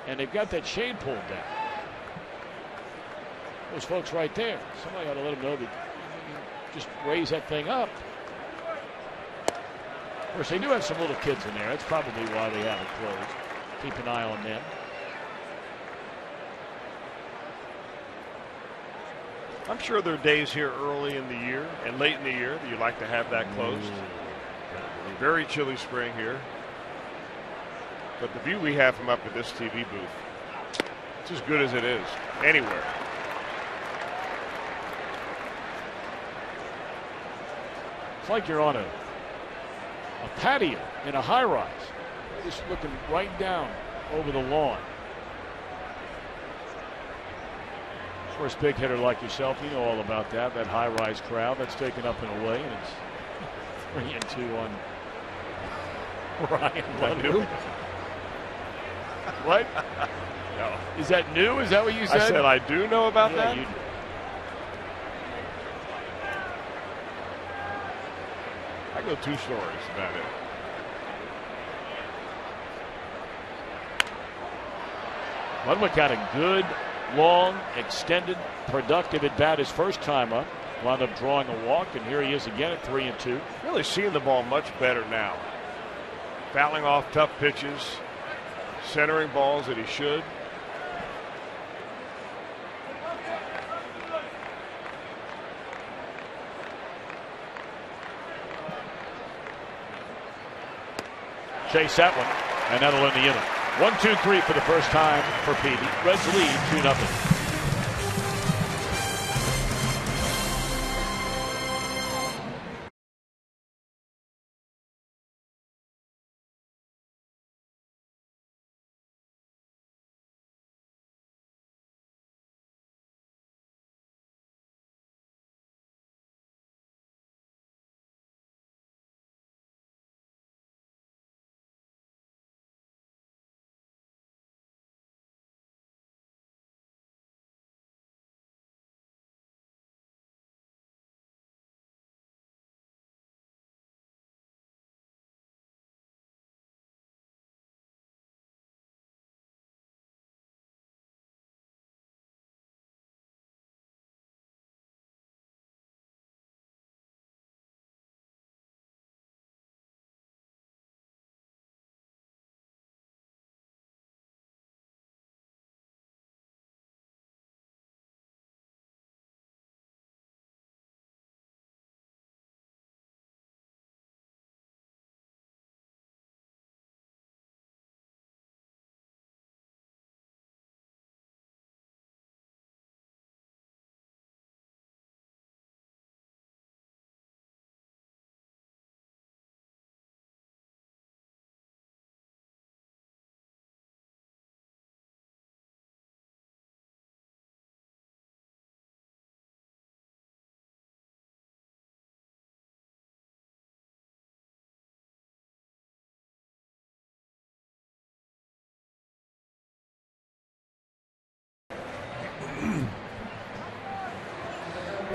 And they've got that shade pulled down. Those folks right there. Somebody ought to let them know that you just raise that thing up. Of course, they do have some little kids in there. That's probably why they have it closed. Keep an eye on them. I'm sure there are days here early in the year and late in the year that you like to have that closed. Very chilly spring here. But the view we have from up at this TV booth, it's as good as it is anywhere. It's like you're on a patio in a high-rise, just looking right down over the lawn. Of course, big hitter like yourself, you know all about that high-rise crowd that's taken up and away, and it's 3-2 on Ryan Ludwig. What? No. Is that new? Is that what you said? I said I do know about that. You do. I go 2 stories about it. Ludwig got a good, long, extended, productive at bat his first time up. Wound up drawing a walk, and here he is again at 3-2. Really seeing the ball much better now. Fouling off tough pitches, centering balls that he should. Chase that one, and that'll end the inning. 1-2-3 for the first time for Peavy. Reds lead 2-0.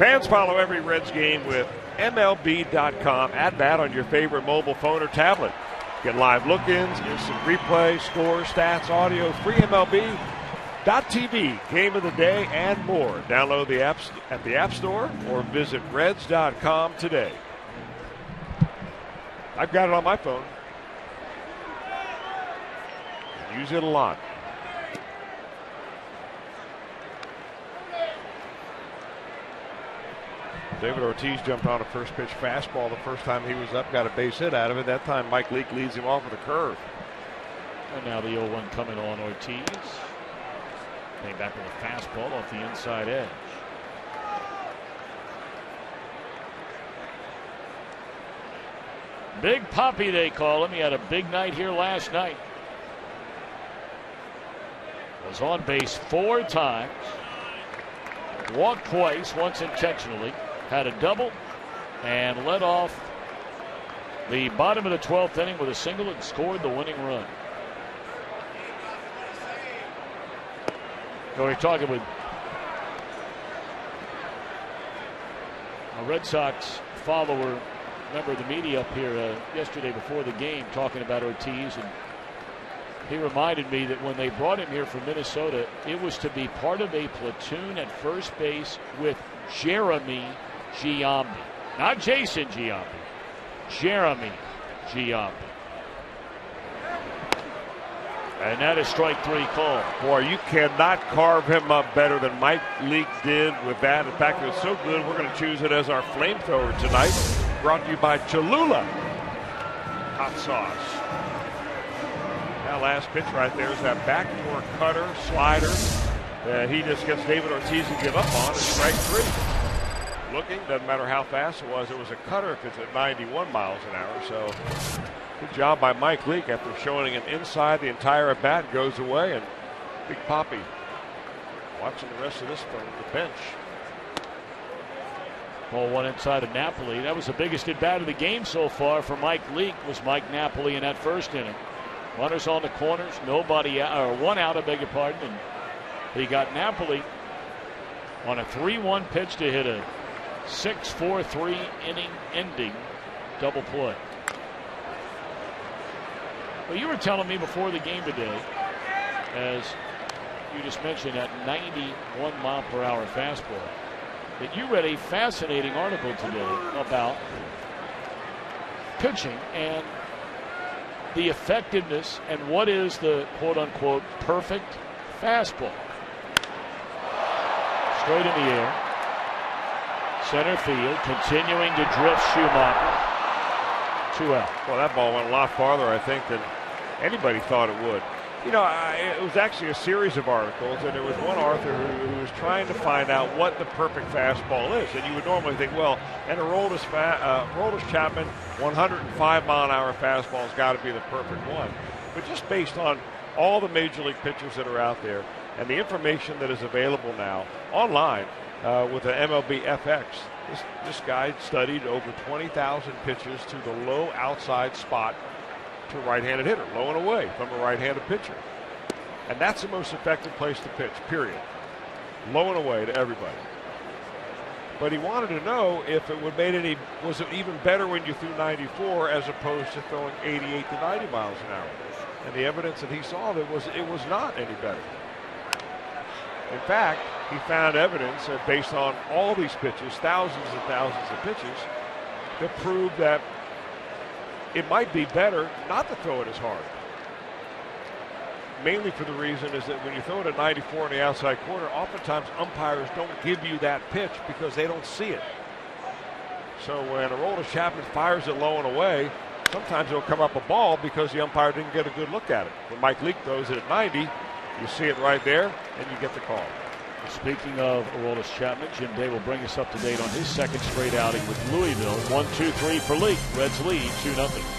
Fans follow every Reds game with MLB.com. At bat on your favorite mobile phone or tablet. Get live look-ins, instant replay, scores, stats, audio, free MLB.TV, game of the day, and more. Download the apps at the App Store or visit Reds.com today. I've got it on my phone. Use it a lot. David Ortiz jumped on a first pitch fastball the first time he was up, got a base hit out of it. That time Mike Leake leads him off with a curve. And now the 0-1 coming on Ortiz. Came back with a fastball off the inside edge. Big Poppy, they call him. He had a big night here last night. Was on base 4 times. Walked twice, once intentionally. Had a double and led off the bottom of the 12th inning with a single and scored the winning run. We're talking with a Red Sox follower, member of the media up here yesterday before the game, talking about Ortiz, and he reminded me that when they brought him here from Minnesota, it was to be part of a platoon at first base with Jeremy Giambi. Not Jason Giambi. Jeremy Giambi. And that is strike 3 call. Boy, you cannot carve him up better than Mike Leake did with that. In fact, it was so good, we're going to choose it as our flamethrower tonight. Brought to you by Cholula Hot Sauce. That last pitch right there is that backdoor cutter, slider. He just gets David Ortiz to give up on. It's strike 3. Looking, doesn't matter how fast it was a cutter if it's at 91 miles an hour. So good job by Mike Leake after showing him inside the entire at bat, goes away, and Big Poppy watching the rest of this from the bench. Ball 1 inside of Napoli. That was the biggest at bat of the game so far for Mike Leake, was Mike Napoli in that first inning. Runners on the corners, nobody out, or 1 out, I beg your pardon, and he got Napoli on a 3-1 pitch to hit a 6-4-3 inning ending double play. Well, you were telling me before the game today, as you just mentioned, that 91 mile per hour fastball, that you read a fascinating article today about pitching and the effectiveness and what is the quote-unquote perfect fastball. Straight in the air. Center field, continuing to drift Schumacher. 2 out. Well, that ball went a lot farther, I think, than anybody thought it would. You know, it was actually a series of articles, and there was one author who was trying to find out what the perfect fastball is. And you would normally think, well, and Aroldis Chapman, 105-mile-an-hour fastball has got to be the perfect one. But just based on all the major league pitchers that are out there and the information that is available now online with the MLB FX, this guy studied over 20,000 pitches to the low outside spot to a right-handed hitter, low and away from a right-handed pitcher. And that's the most effective place to pitch, period. Low and away to everybody. But he wanted to know if it would was it even better when you threw 94 as opposed to throwing 88 to 90 miles an hour. And the evidence that he saw that it was not any better. In fact, he found evidence that based on all these pitches, thousands and thousands of pitches, that proved that it might be better not to throw it as hard. Mainly for the reason is that when you throw it at 94 in the outside corner, oftentimes umpires don't give you that pitch because they don't see it. So when Aroldis Chapman fires it low and away, sometimes it'll come up a ball because the umpire didn't get a good look at it. When Mike Leake throws it at 90, you see it right there, and you get the call. Speaking of Aroldis Chapman, Jim Day will bring us up to date on his second straight outing with Louisville. 1-2-3 for Leake. Reds lead 2-0.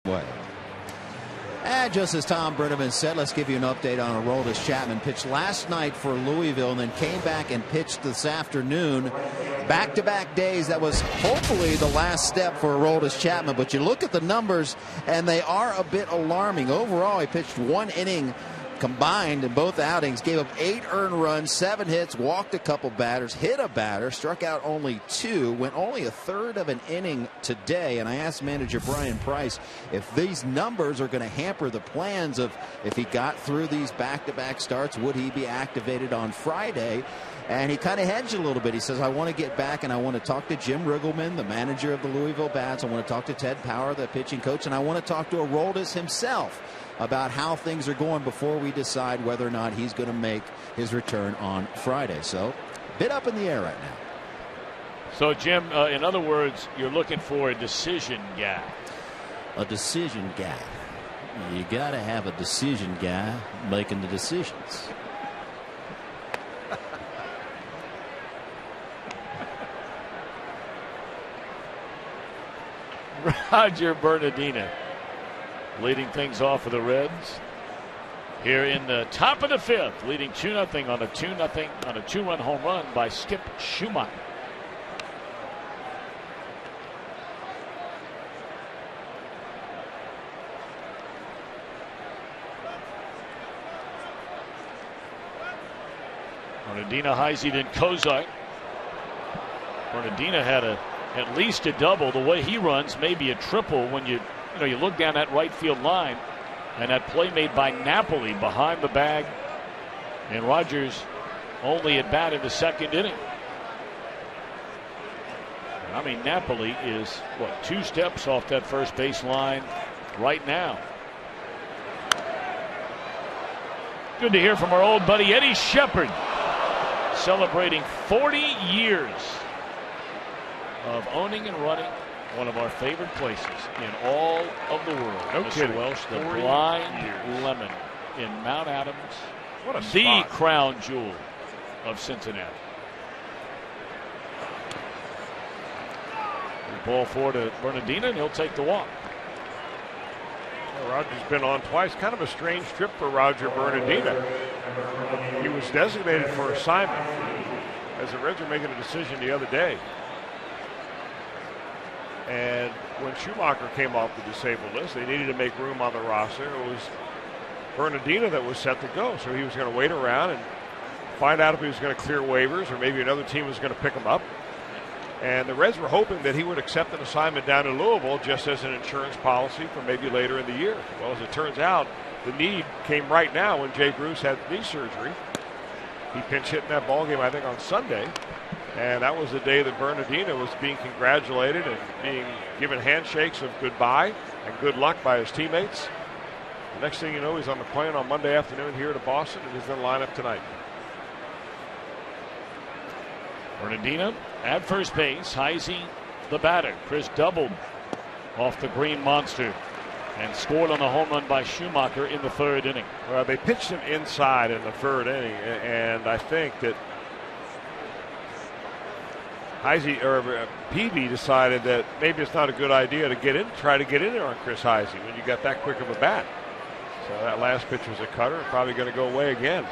way. And just as Tom Brenneman said, let's give you an update on Aroldis Chapman. Pitched last night for Louisville and then came back and pitched this afternoon. Back-to-back days. That was hopefully the last step for Aroldis Chapman. But you look at the numbers, and they are a bit alarming. Overall, he pitched 1 inning combined in both outings, gave up 8 earned runs, 7 hits, walked a couple batters, hit a batter, struck out only 2, went only a third of an inning today. And I asked manager Brian Price if these numbers are going to hamper the plans of if he got through these back-to-back starts, would he be activated on Friday? And he kind of hedged a little bit. He says, I want to get back and I want to talk to Jim Riggleman, the manager of the Louisville Bats. I want to talk to Ted Power, the pitching coach, and I want to talk to Aroldis himself about how things are going before we decide whether or not he's going to make his return on Friday. So, a bit up in the air right now. So, Jim, in other words, you're looking for a decision guy. A decision guy. You got to have a decision guy making the decisions. Roger Bernardina leading things off for the Reds here in the top of the 5th, leading 2-0 on a 2-run home run by Skip Schumacher. Bernardina, Heisey, then Kozak. Bernardina had at least a double. The way he runs, maybe a triple when you look down that right field line, and that play made by Napoli behind the bag, and Rogers only at bat in the 2nd inning. I mean, Napoli is, 2 steps off that first base line right now. Good to hear from our old buddy Eddie Shepard, celebrating 40 years of owning and running one of our favorite places in all of the world. No Mr. kidding. Welsh, the Blind Lemon in Mount Adams. What a the spot. crown jewel of Cincinnati. Ball 4 to Bernardina, and he'll take the walk. Well, Roger's been on twice. Kind of a strange trip for Roger Bernardina. He was designated for assignment as the Reds were making a decision the other day. And when Schumacher came off the disabled list, they needed to make room on the roster. It was Bernardina that was set to go. So he was going to wait around and find out if he was going to clear waivers or maybe another team was going to pick him up. And the Reds were hoping that he would accept an assignment down in Louisville just as an insurance policy for maybe later in the year. Well, as it turns out, the need came right now when Jay Bruce had knee surgery. He pinch hit in that ballgame, I think, on Sunday. And that was the day that Bernardina was being congratulated and being given handshakes of goodbye and good luck by his teammates. The next thing you know, he's on the plane on Monday afternoon here to Boston and he's in the lineup tonight. Bernardina at first base. Heisey, the batter. Chris doubled off the Green Monster and scored on a home run by Schumacher in the 3rd inning. Well, they pitched him inside in the 3rd inning, and I think that Peavy decided that maybe it's not a good idea to try to get in there on Chris Heisey when you got that quick of a bat. So that last pitch was a cutter, probably going to go away again.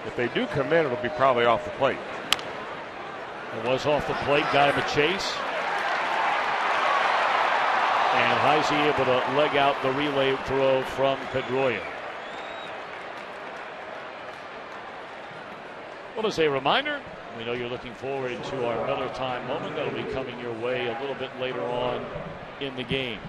If they do come in, it'll be probably off the plate. It was off the plate, got him a chase. And Heisey able to leg out the relay throw from Pedroia. Well, as a reminder, we know you're looking forward to our Miller Time moment. That'll be coming your way a little bit later on in the game.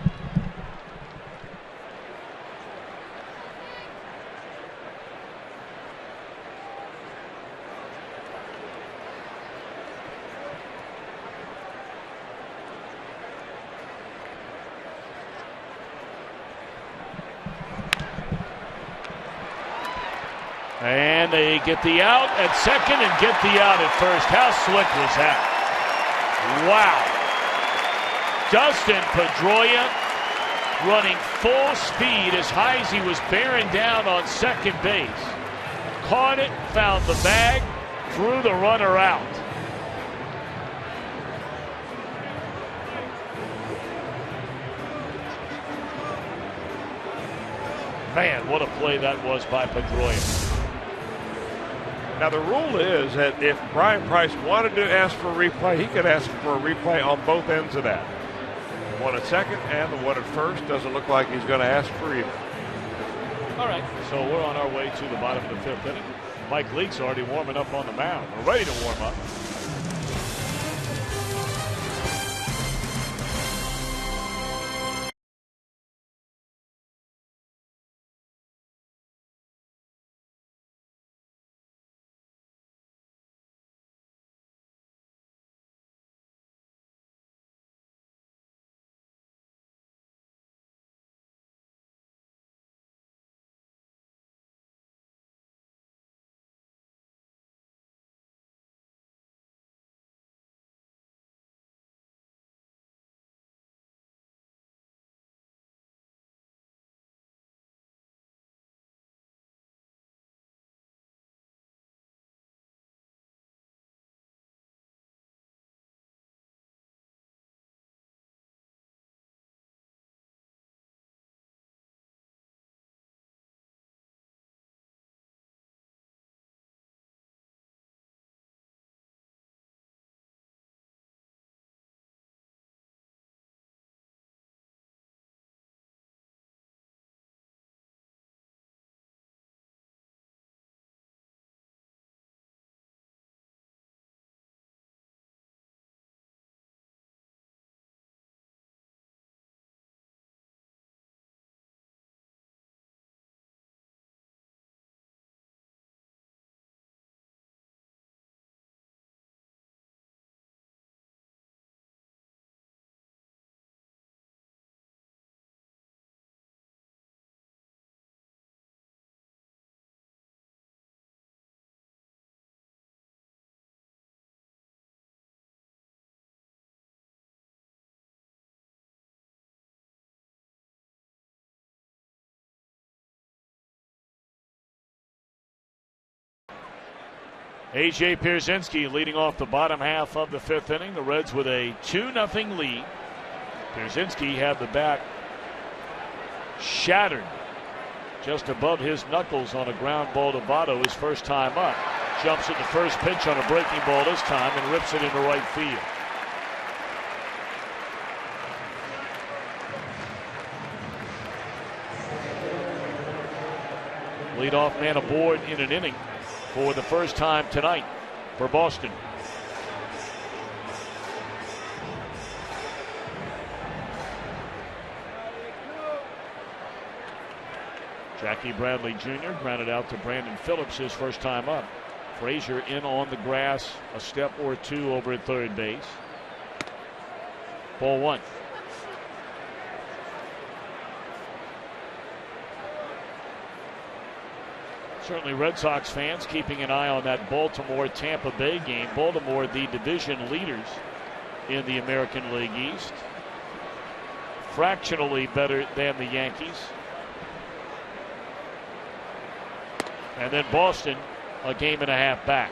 And they get the out at second and get the out at first. How slick was that? Wow. Dustin Pedroia running full speed as Heisey was bearing down on second base. Caught it, found the bag, threw the runner out. Man, what a play that was by Pedroia. Now the rule is that if Brian Price wanted to ask for a replay, he could ask for a replay on both ends of that. The one at second and the one at first. Doesn't look like he's going to ask for either. All right, so we're on our way to the bottom of the fifth inning. Mike Leake's already warming up on the mound. We're ready to warm up. A.J. Pierzynski leading off the bottom half of the fifth inning. The Reds with a 2-0 lead. Pierzynski had the bat shattered just above his knuckles on a ground ball to Votto his first time up. Jumps at the first pitch on a breaking ball this time and rips it into right field. Leadoff man aboard in an inning for the first time tonight for Boston. Jackie Bradley Jr. grounded out to Brandon Phillips his first time up. Frazier in on the grass a step or two over at third base. Ball one. Certainly Red Sox fans keeping an eye on that Baltimore-Tampa Bay game. Baltimore, the division leaders in the American League East. Fractionally better than the Yankees. And then Boston, a game and a half back.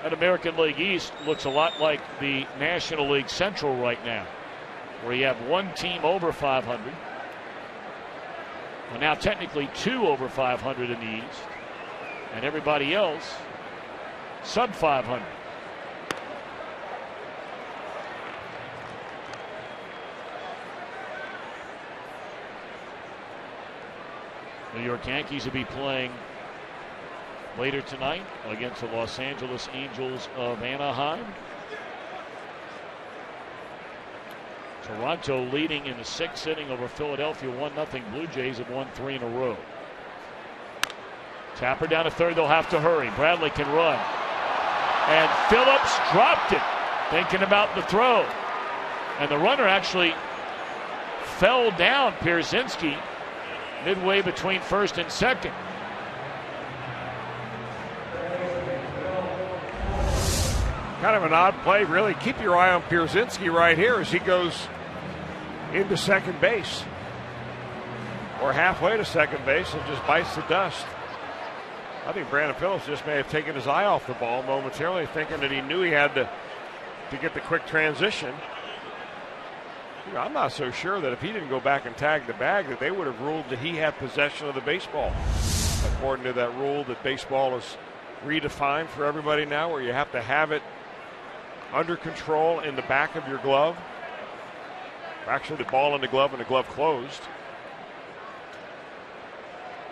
That American League East looks a lot like the National League Central right now, where you have one team over 500. Well, now technically two over 500 in the East, and everybody else sub 500. New York Yankees will be playing later tonight against the Los Angeles Angels of Anaheim. Toronto leading in the sixth inning over Philadelphia 1-0. Blue Jays have won 3 in a row. Tapper down to third. They'll have to hurry. Bradley can run. And Phillips dropped it, thinking about the throw. And the runner actually fell down, Pierzynski, midway between first and second. Kind of an odd play, really. Keep your eye on Pierzynski right here as he goes into second base, or halfway to second base, and just bites the dust. I think Brandon Phillips just may have taken his eye off the ball momentarily, thinking that he knew he had to get the quick transition. I'm not so sure that if he didn't go back and tag the bag that they would have ruled that he had possession of the baseball. According to that rule that baseball is redefined for everybody now, where you have to have it under control in the back of your glove. Actually, the ball in the glove and the glove closed.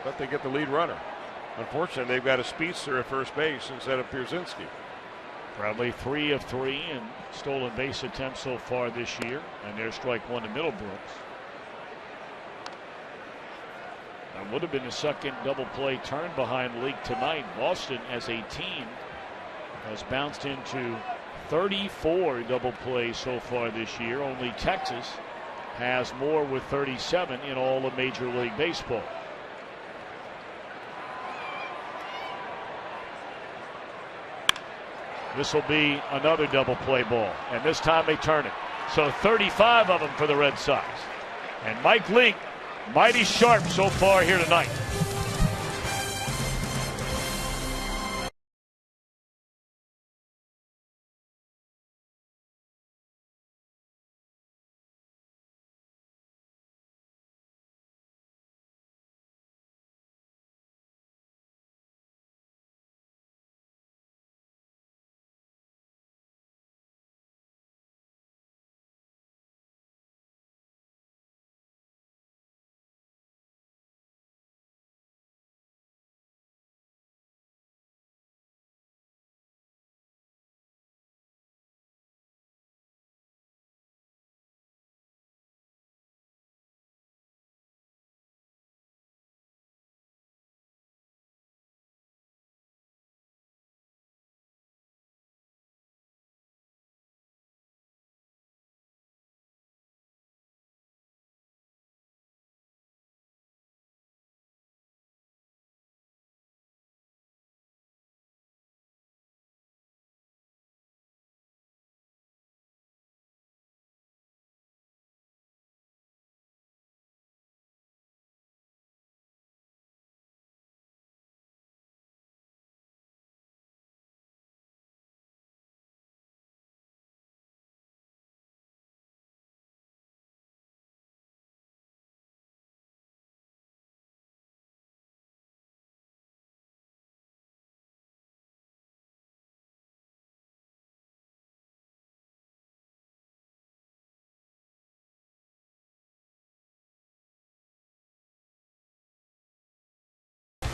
But they get the lead runner. Unfortunately, they've got a speedster at first base instead of Pierzynski. Bradley 3 of 3 in stolen base attempts so far this year, and there's strike one to Middlebrooks. That would have been the second double play turn behind league tonight. Boston, as a team, has bounced into 34 double plays so far this year. Only Texas has more with 37 in all of Major League Baseball. This will be another double play ball, and this time they turn it. So 35 of them for the Red Sox. And Mike Link, mighty sharp so far here tonight.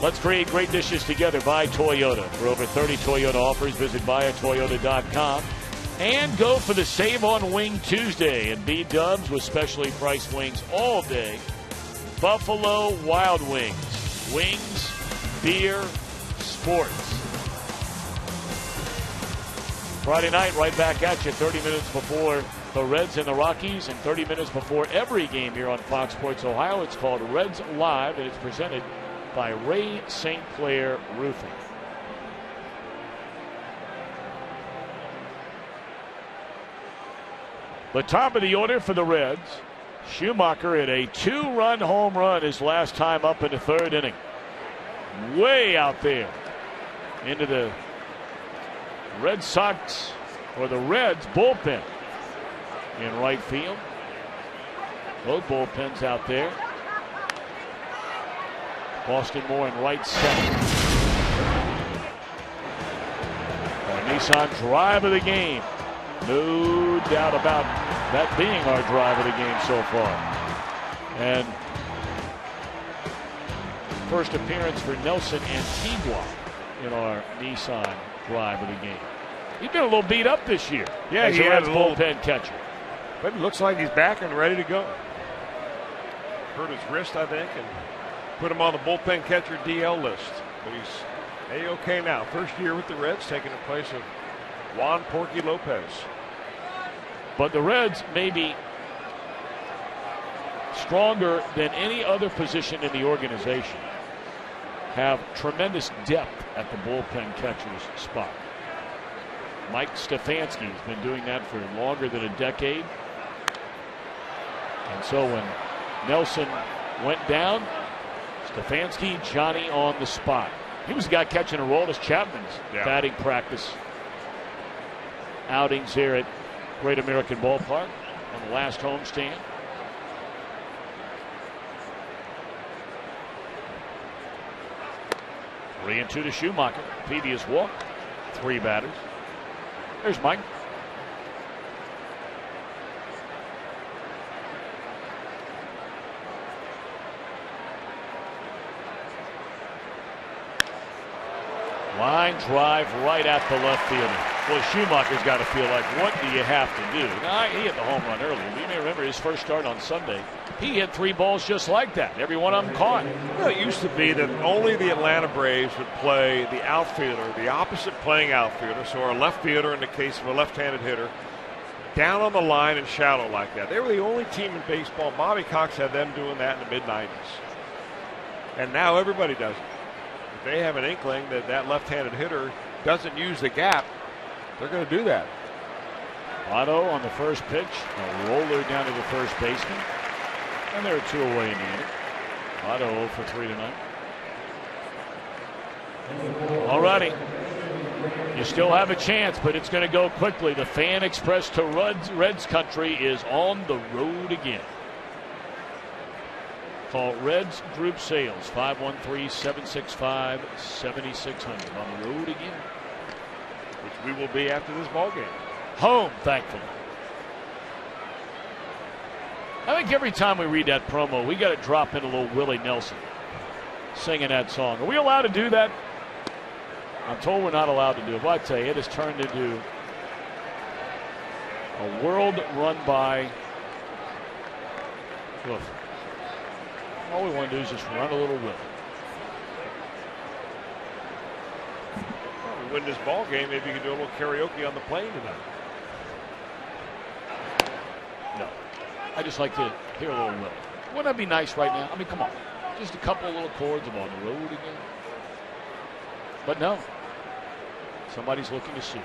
Let's create great dishes together by Toyota. For over 30 Toyota offers, visit buyatoyota.com. And go for the Save on Wing Tuesday and be Dubs with specially priced wings all day. Buffalo Wild Wings. Wings, beer, sports. Friday night, right back at you, 30 minutes before the Reds and the Rockies and 30 minutes before every game here on Fox Sports Ohio. It's called Reds Live, and it's presented by Ray St. Clair Roofing. The top of the order for the Reds. Schumacher hit a 2-run home run his last time up in the third inning. Way out there into the Red Sox, or the Reds bullpen in right field. Both bullpens out there. Boston Moore in right center. Our Nissan drive of the game. No doubt about that being our drive of the game so far. And first appearance for Nelson Antigua in our Nissan drive of the game. He's been a little beat up this year. Yeah, he had a little bullpen catcher. But it looks like he's back and ready to go. Hurt his wrist, I think, and put him on the bullpen catcher DL list. But he's A-OK now. First year with the Reds, taking the place of Juan Porky Lopez. But the Reds may be stronger than any other position in the organization. Have tremendous depth at the bullpen catcher's spot. Mike Stefanski has been doing that for longer than a decade. And so when Nelson went down, Stefanski, Johnny on the spot. He was the guy catching Aroldis Chapman's batting practice outings here at Great American Ballpark. on the last homestand. Three and two to Schumacher. Previous walk. 3 batters. There's Mike. Line drive right at the left fielder. Well, Schumacher's got to feel like, what do you have to do? Now, he hit the home run earlier. You may remember his first start on Sunday. He hit 3 balls just like that. Every one of them caught. Well, it used to be that only the Atlanta Braves would play the outfielder, the opposite playing outfielder, so our left fielder in the case of a left-handed hitter, down on the line and shallow like that. They were the only team in baseball. Bobby Cox had them doing that in the mid-90s. And now everybody does it. If they have an inkling that that left-handed hitter doesn't use the gap, they're going to do that. Otto on the first pitch. A roller down to the first baseman. And there are 2 away in the inning. Otto 0 for 3 tonight. All righty. You still have a chance, but it's going to go quickly. The Fan Express to Reds country is on the road again. Call Reds Group Sales 513-765-7600. On the road again. Which we will be after this ball game. Home, thankfully. I think every time we read that promo, we got to drop in a little Willie Nelson singing that song. Are we allowed to do that? I'm told we're not allowed to do it. But I tell you, it has turned into a world run by. Look, all we want to do is just run a little Willie. Well, we win this ball game, maybe you can do a little karaoke on the plane tonight. No. I just like to hear a little Willie. Wouldn't that be nice right now? I mean, come on. Just a couple of little chords of On the Road again. But no. Somebody's looking to see.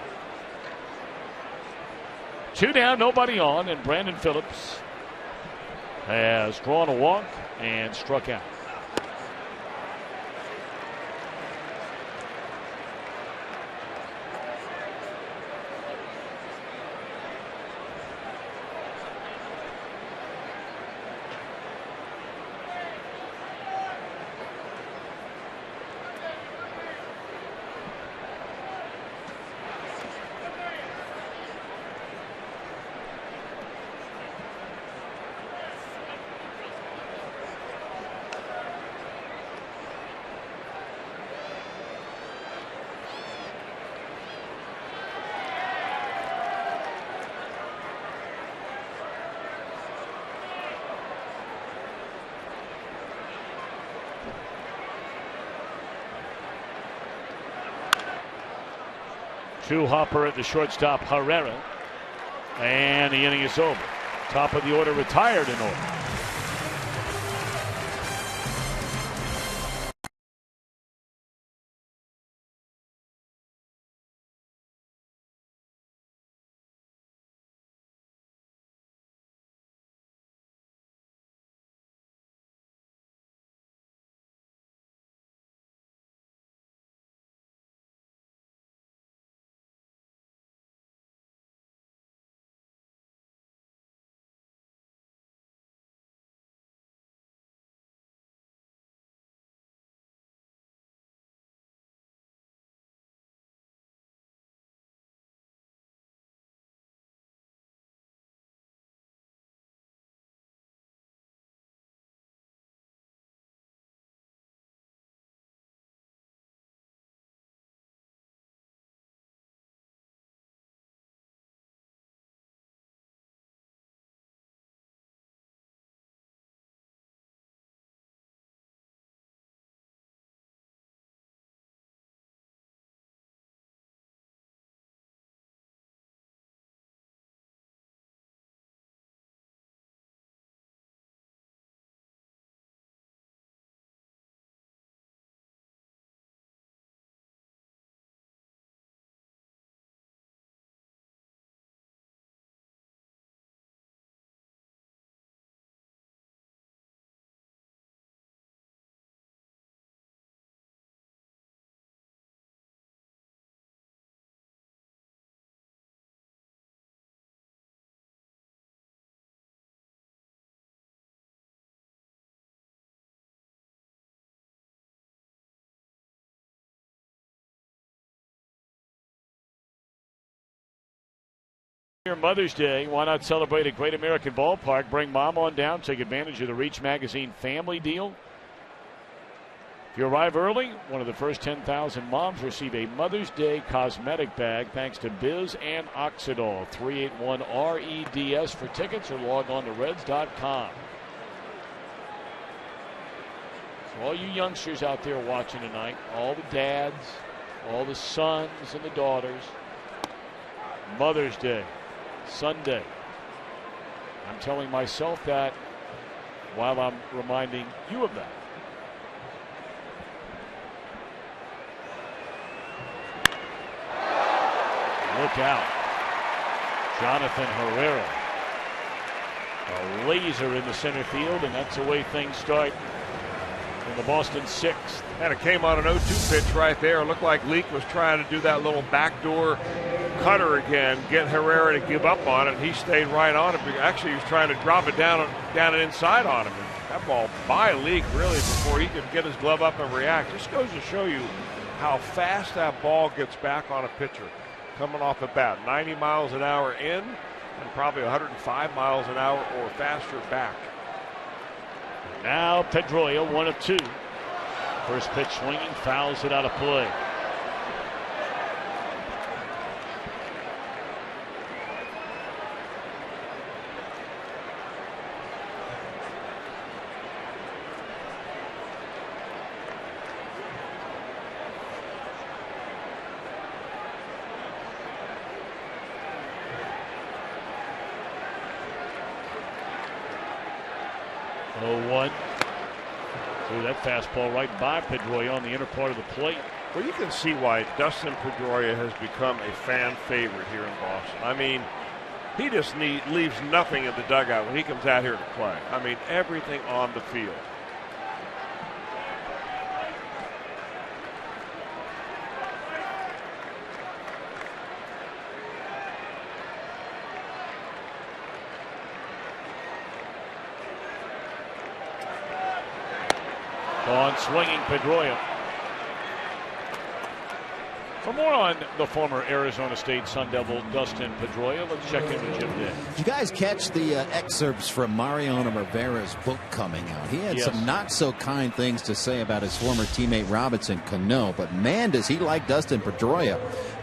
2 down, nobody on, and Brandon Phillips has drawn a walk and struck out. Two hopper at the shortstop, Herrera. And the inning is over. Top of the order retired in order. Mother's Day, why not celebrate at Great American Ballpark? Bring mom on down, take advantage of the Reach Magazine family deal. If you arrive early, one of the first 10,000 moms receive a Mother's Day cosmetic bag thanks to Biz and Oxidol. 381-REDS for tickets or log on to Reds.com. So all you youngsters out there watching tonight, all the dads, all the sons and the daughters, Mother's Day, Sunday. I'm telling myself that while I'm reminding you of that. Look out. Jonathan Herrera. A laser in the center field, and that's the way things start in the Boston sixth. And it came on an 0-2 pitch right there. It looked like Leake was trying to do that little backdoor cutter again, get Herrera to give up on it. He stayed right on it. Actually, he was trying to drop it down and inside on him. And that ball by Leake really before he could get his glove up and react. Just goes to show you how fast that ball gets back on a pitcher. Coming off the bat, 90 miles an hour in and probably 105 miles an hour or faster back. Now Pedroia, 1 of 2. First pitch swinging, fouls it out of play. Threw that fastball right by Pedroia on the inner part of the plate. Well, you can see why Dustin Pedroia has become a fan favorite here in Boston. I mean, he just leaves nothing in the dugout when he comes out here to play. I mean, everything on the field. On swinging Pedroia. For more on the former Arizona State Sun Devil Dustin Pedroia, let's check in with Jim Day. Did you guys catch the excerpts from Mariano Rivera's book coming out? He had some not so kind things to say about his former teammate Robinson Cano, but man, does he like Dustin Pedroia.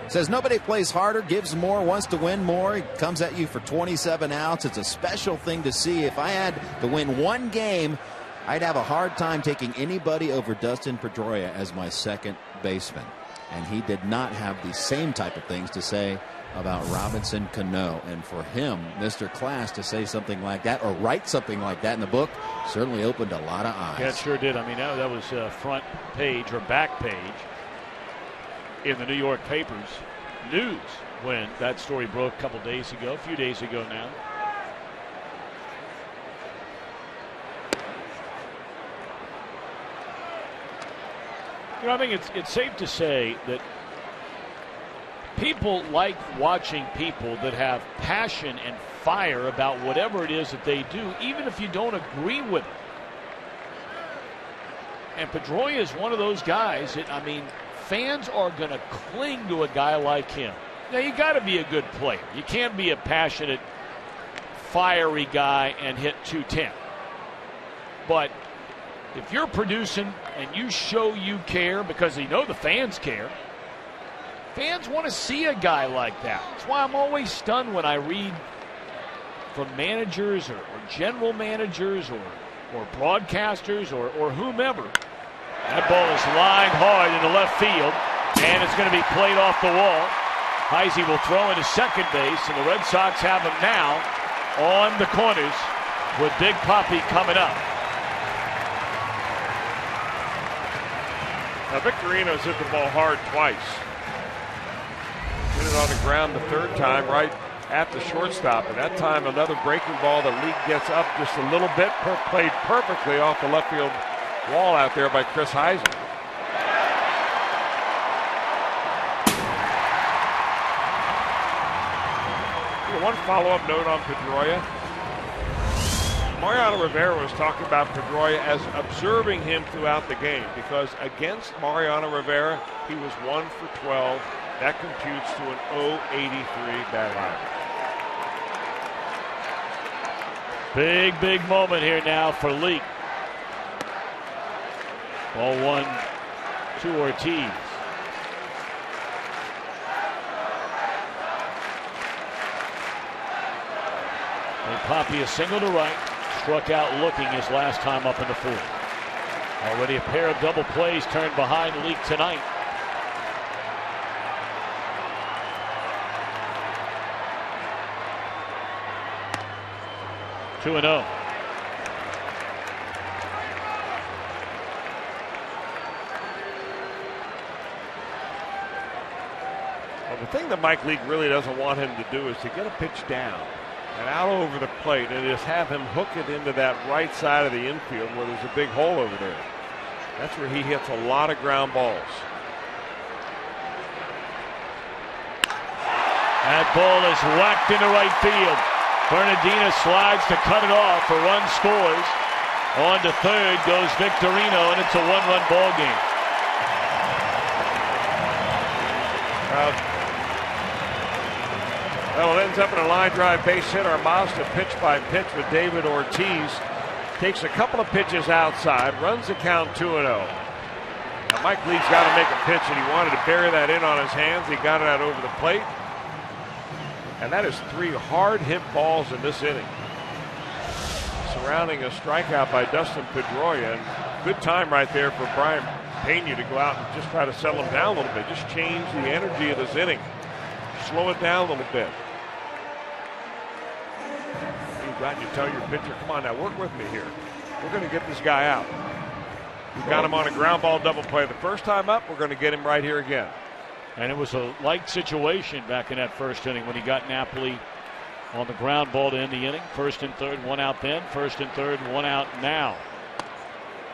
Says nobody plays harder, gives more, wants to win more. He comes at you for 27 outs. It's a special thing to see. If I had to win one game, I'd have a hard time taking anybody over Dustin Pedroia as my second baseman. And he did not have the same type of things to say about Robinson Cano. And for him, Mr. Class, to say something like that or write something like that in the book certainly opened a lot of eyes. Yeah, it sure did. I mean, that was front page or back page in the New York papers news when that story broke a few days ago now. You know, I think it's safe to say that people like watching people that have passion and fire about whatever it is that they do, even if you don't agree with it. And Pedroia is one of those guys that, I mean, fans are going to cling to a guy like him. Now, you got to be a good player. You can't be a passionate, fiery guy and hit 210. But if you're producing and you show you care, because you know the fans care, fans want to see a guy like that. That's why I'm always stunned when I read from managers or general managers or broadcasters or whomever. That ball is lined hard into left field, and it's going to be played off the wall. Heisey will throw into second base, and the Red Sox have him now on the corners with Big Papi coming up. Now, Victorino's hit the ball hard twice. Hit it on the ground the third time right at the shortstop. And that time, another breaking ball. The league gets up just a little bit. Played perfectly off the left field wall out there by Chris Heisey. One follow-up note on Pedroia. Mariano Rivera was talking about Pedroia as observing him throughout the game, because against Mariano Rivera, he was 1 for 12. That computes to an .083 batting average. Big moment here now for Leake. Ball 1 to Ortiz. And Poppy a single to right. Struck out looking his last time up in the fourth. Already a pair of double plays turned behind Leake tonight. Two and 0. Well, the thing that Mike Leake really doesn't want him to do is to get a pitch down and out over the plate and just have him hook it into that right side of the infield where there's a big hole over there. That's where he hits a lot of ground balls. That ball is whacked into right field. Bernardino slides to cut it off. A run scores. On to third goes Victorino, and it's a one-run ball game. Well, it ends up in a line drive base hit. Armas to pitch by pitch with David Ortiz. Takes a couple of pitches outside, runs the count 2-0. Now Mike Leake's got to make a pitch, and he wanted to bury that in on his hands. He got it out over the plate. And that is 3 hard-hit balls in this inning. Surrounding a strikeout by Dustin Pedroia. And good time right there for Brian Pena to go out and just try to settle him down a little bit. Just change the energy of this inning. Slow it down a little bit. You got you tell your pitcher, come on now, work with me here. We're going to get this guy out. We got him on a ground ball double play the first time up. We're going to get him right here again. And it was a like situation back in that first inning when he got Napoli on the ground ball to end the inning. First and third, one out then. First and third, one out now.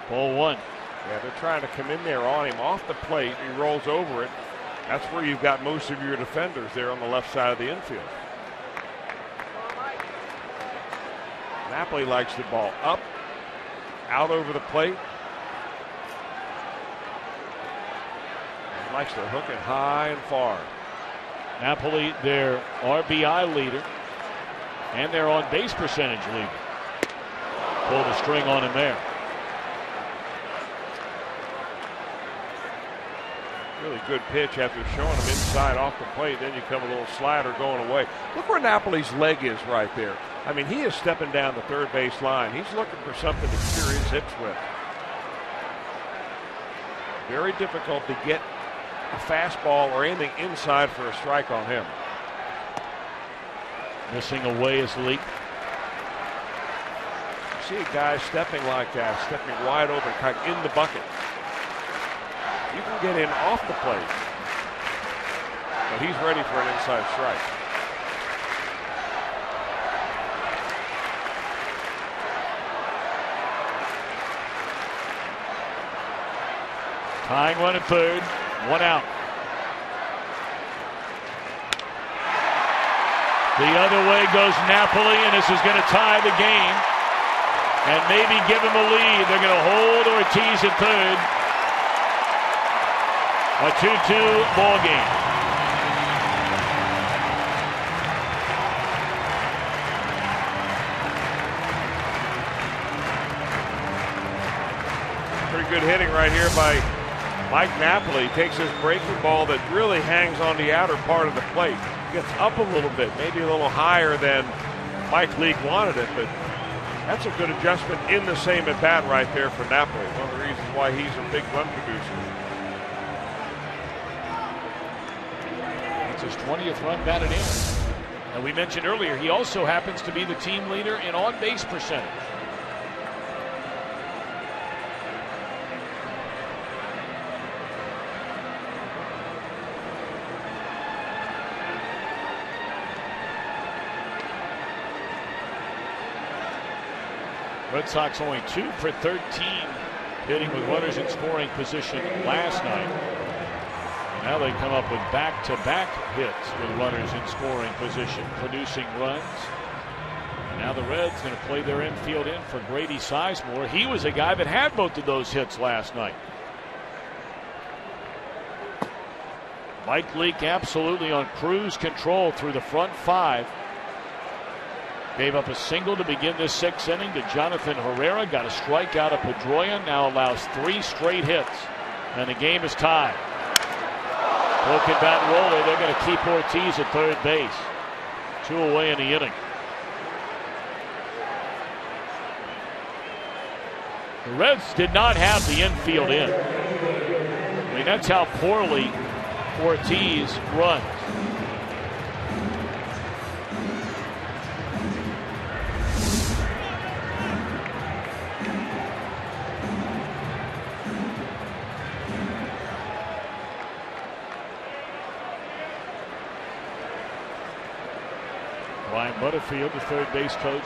Ball 1. Yeah, they're trying to come in there on him off the plate. He rolls over it. That's where you've got most of your defenders there on the left side of the infield. Napoli likes the ball up, out over the plate. He likes to hook it high and far. Napoli, their RBI leader, and their on base percentage leader. Pulled a string on him there. Really good pitch after showing him inside off the plate. Then you come a little slider going away. Look where Napoli's leg is right there. I mean, he is stepping down the third base line. He's looking for something to cure his hips with. Very difficult to get a fastball or anything inside for a strike on him. Missing away is Leake. You see a guy stepping like that, stepping wide open, kind of in the bucket. You can get in off the plate, but he's ready for an inside strike. Tying run at third, one out. The other way goes Napoli, and this is going to tie the game and maybe give him a lead. They're going to hold Ortiz at third. A 2-2 ball game. Pretty good hitting right here by Mike Napoli. Takes his breaking ball that really hangs on the outer part of the plate. Gets up a little bit, maybe a little higher than Mike Leake wanted it, but that's a good adjustment in the same at bat right there for Napoli. One of the reasons why he's a big run producer. His 20th run batted in. And we mentioned earlier, he also happens to be the team leader in on-base percentage. Red Sox only 2 for 13 hitting with runners in scoring position last night. Now they come up with back-to-back hits with runners in scoring position, producing runs. And now the Reds going to play their infield in for Grady Sizemore. He was a guy that had both of those hits last night. Mike Leake absolutely on cruise control through the front 5. Gave up a single to begin this 6th inning to Jonathan Herrera. Got a strikeout of Pedroia. Now allows 3 straight hits. And the game is tied. Broken bat roller. They're going to keep Ortiz at third base. 2 away in the inning. The Reds did not have the infield in. I mean, that's how poorly Ortiz runs. Ryan Butterfield, the third base coach,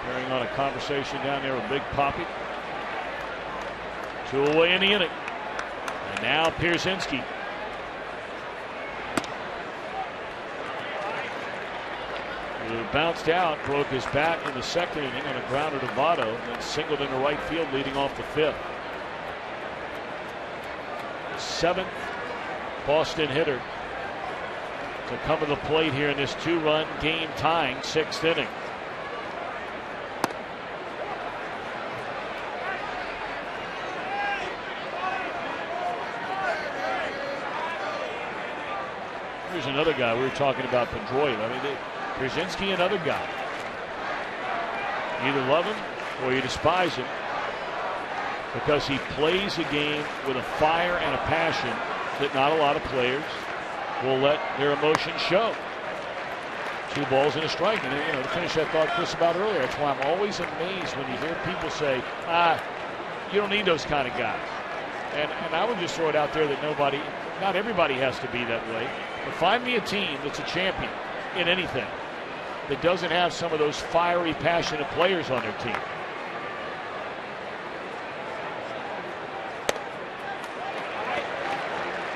carrying on a conversation down there with Big Poppy. 2 away in the inning. And now Pierzynski. He bounced out, broke his bat in the 2nd inning on a grounder to Votto, and then singled into right field leading off the 5th. 7th Boston hitter to come to the plate here in this 2-run game tying 6th inning. Here's another guy. We were talking about Pedroia. I mean, Pierzynski, another guy. You either love him or you despise him because he plays a game with a fire and a passion that not a lot of players will let their emotions show. 2 balls and a strike. And to finish that thought Chris about earlier, that's why I'm always amazed when you hear people say, you don't need those kind of guys. And I would just throw it out there that not everybody has to be that way. But find me a team that's a champion in anything that doesn't have some of those fiery, passionate players on their team.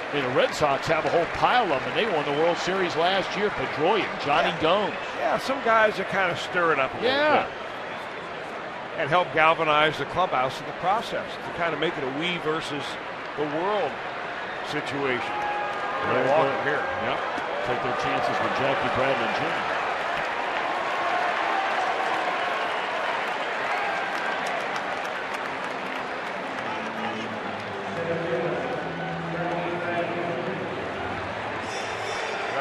I mean, the Red Sox have a whole pile of them. They won the World Series last year. Pedroia, Johnny Gomes. Yeah, some guys that kind of stir it up a little bit. And help galvanize the clubhouse in the process to kind of make it a we versus the world situation. Milwaukee here. Yep. Take their chances with Jackie Bradley Jr.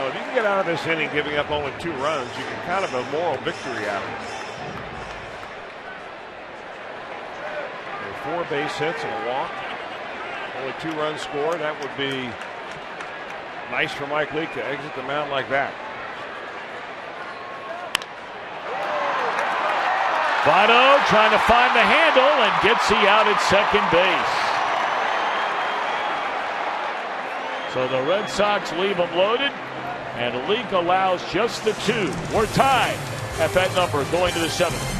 If you can get out of this inning giving up only 2 runs, you can count a moral victory out of it. 4 base hits and a walk. Only 2 runs scored. That would be nice for Mike Leake to exit the mound like that. Votto trying to find the handle and gets he out at second base. So the Red Sox leave him loaded, and Leake allows just the 2. We're tied at that number going to the 7th.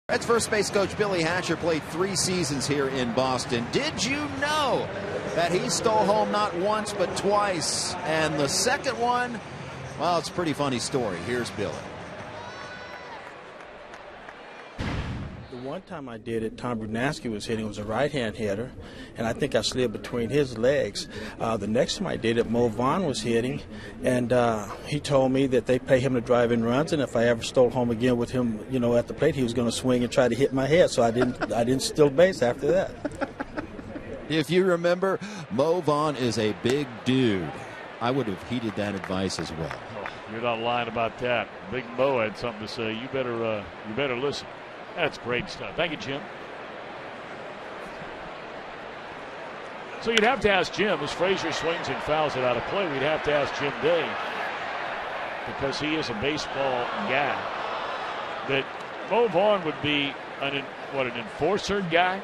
Reds first base coach Billy Hatcher played 3 seasons here in Boston. Did you know that he stole home not once but twice? And the second one, well, it's a pretty funny story. Here's Billy. The one time I did it, Tom Brunansky was hitting. It was a right-hand hitter, and I think I slid between his legs. The next time I did it, Mo Vaughn was hitting, and he told me that they pay him to drive in runs, and if I ever stole home again with him, you know, at the plate, he was going to swing and try to hit my head. So I didn't steal base after that. If you remember, Mo Vaughn is a big dude. I would have heeded that advice as well. Oh, you're not lying about that. Big Mo had something to say. You better listen. That's great stuff. Thank you, Jim. So you'd have to ask Jim, as Frazier swings and fouls it out of play, we'd have to ask Jim Day, because he is a baseball guy, that Mo Vaughn would be an enforcer guy?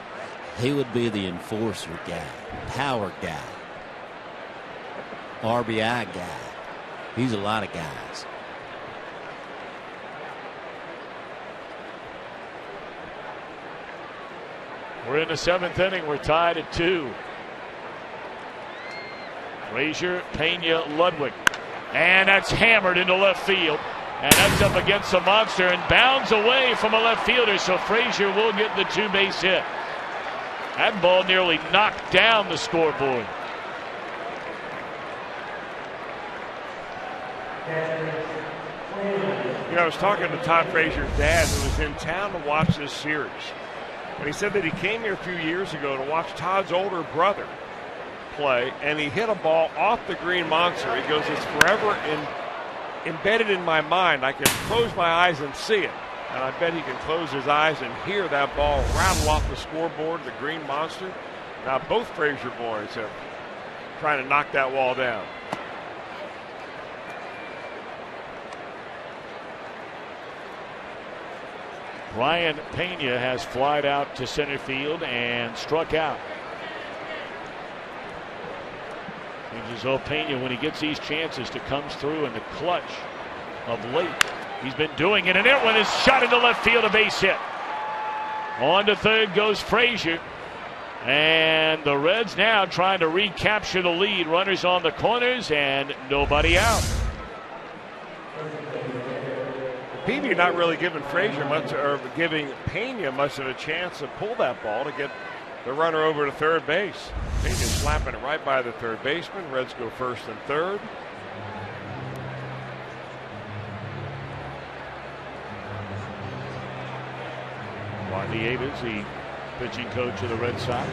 He would be the enforcer guy, power guy, RBI guy. He's a lot of guys. We're in the 7th inning. We're tied at 2. Frazier, Pena, Ludwig. And that's hammered into left field. And that's up against the monster and bounds away from a left fielder. So Frazier will get the 2-base hit. That ball nearly knocked down the scoreboard. You know, I was talking to Todd Frazier's dad, who was in town to watch this series. And he said that he came here a few years ago to watch Todd's older brother play, and he hit a ball off the green monster. He goes, it's forever embedded in my mind. I can close my eyes and see it. And I bet he can close his eyes and hear that ball rattle off the scoreboard, the green monster. Now both Frazier boys are trying to knock that wall down. Brian Pena has flied out to center field and struck out. Seems as though Pena, when he gets these chances, to comes through in the clutch of late. He's been doing it, and that one is shot into left field, a base hit. On to third goes Frazier. And the Reds now trying to recapture the lead. Runners on the corners and nobody out. Peavy not really giving Frazier much, or giving Pena much of a chance to pull that ball to get the runner over to third base. Pena slapping it right by the third baseman. Reds go first and third. Juan Nieves, the pitching coach of the Red Sox.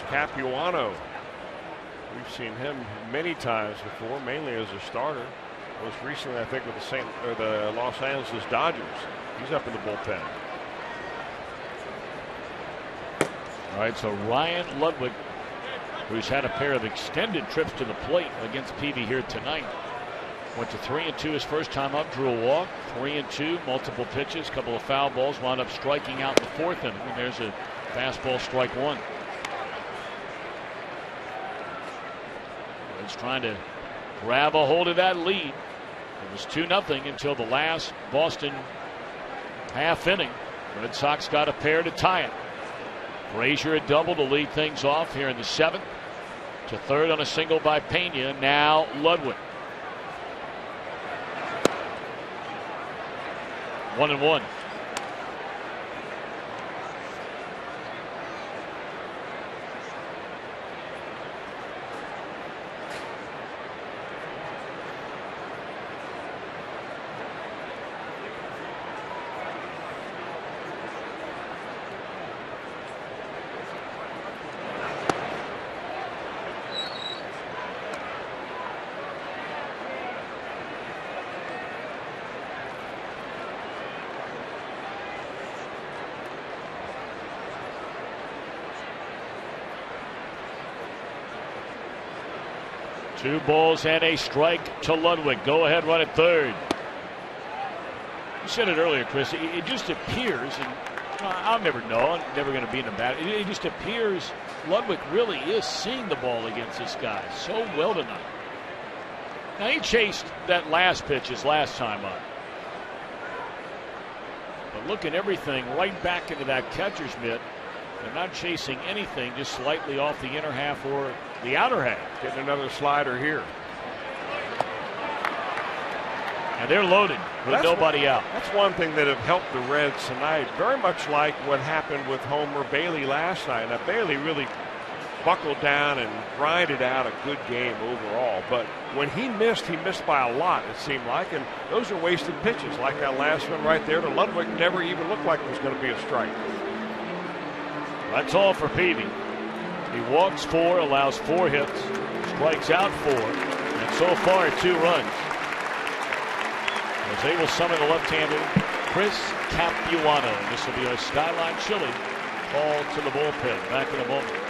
Capuano. We've seen him many times before, mainly as a starter. Most recently, I think, with the Los Angeles Dodgers. He's up in the bullpen. All right, so Ryan Ludwig, who's had a pair of extended trips to the plate against Peavy here tonight, went to 3-2 his first time up, drew a walk. 3-2, multiple pitches, couple of foul balls, wound up striking out in the 4th inning. And there's a fastball, strike one. Trying to grab a hold of that lead. It was 2-0 until the last Boston half inning. Red Sox got a pair to tie it. Frazier a double to lead things off here in the 7th. To third on a single by Pena. Now Ludwig. 1-1. Two balls and a strike to Ludwig. Go ahead, run at third. You said it earlier, Chris. It just appears, and I'll never know. I'm never going to be in the bat. It just appears Ludwig really is seeing the ball against this guy so well tonight. Now, he chased that last pitch his last time up. But look at everything right back into that catcher's mitt. They're not chasing anything, just slightly off the inner half or the outer half. Getting another slider here. And they're loaded with nobody out. That's one thing that have helped the Reds tonight. Very much like what happened with Homer Bailey last night. Now, Bailey really buckled down and grinded out a good game overall. But when he missed by a lot, it seemed like. And those are wasted pitches, like that last one right there to Ludwig. Never even looked like it was going to be a strike. That's all for Peavy. He walks 4, allows 4 hits, strikes out 4, and so far 2 runs. As they will summon the left-hander Chris Capuano. This will be our Skyline Chili call to the bullpen. Back in a moment.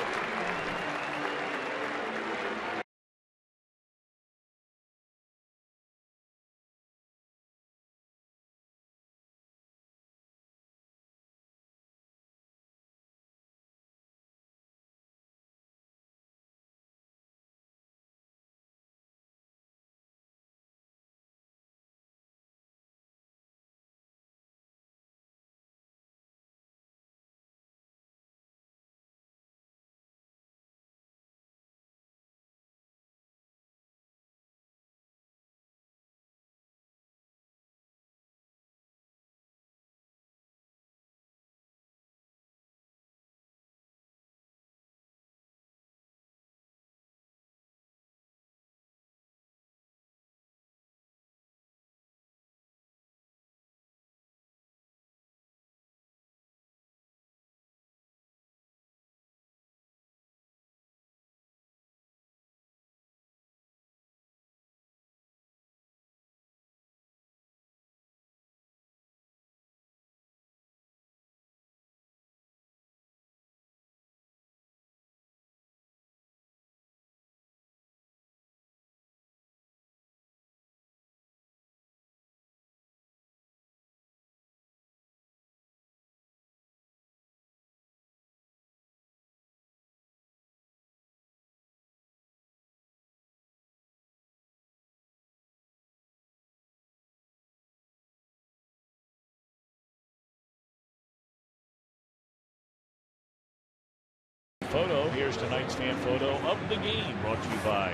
Photo. Here's tonight's fan photo of the game, brought to you by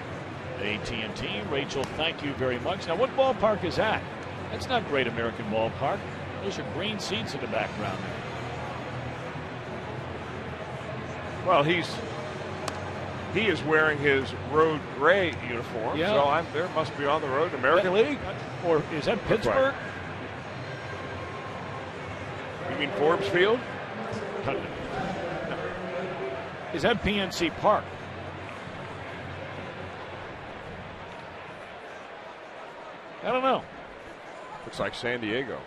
AT&T. Rachel, thank you very much. Now, what ballpark is that? That's not Great American Ballpark. Those are green seats in the background there. Well, he is wearing his road gray uniform, yeah. So there must be on the road American League. Or is that Pittsburgh? You mean Forbes Field? Is that PNC Park? I don't know. Looks like San Diego.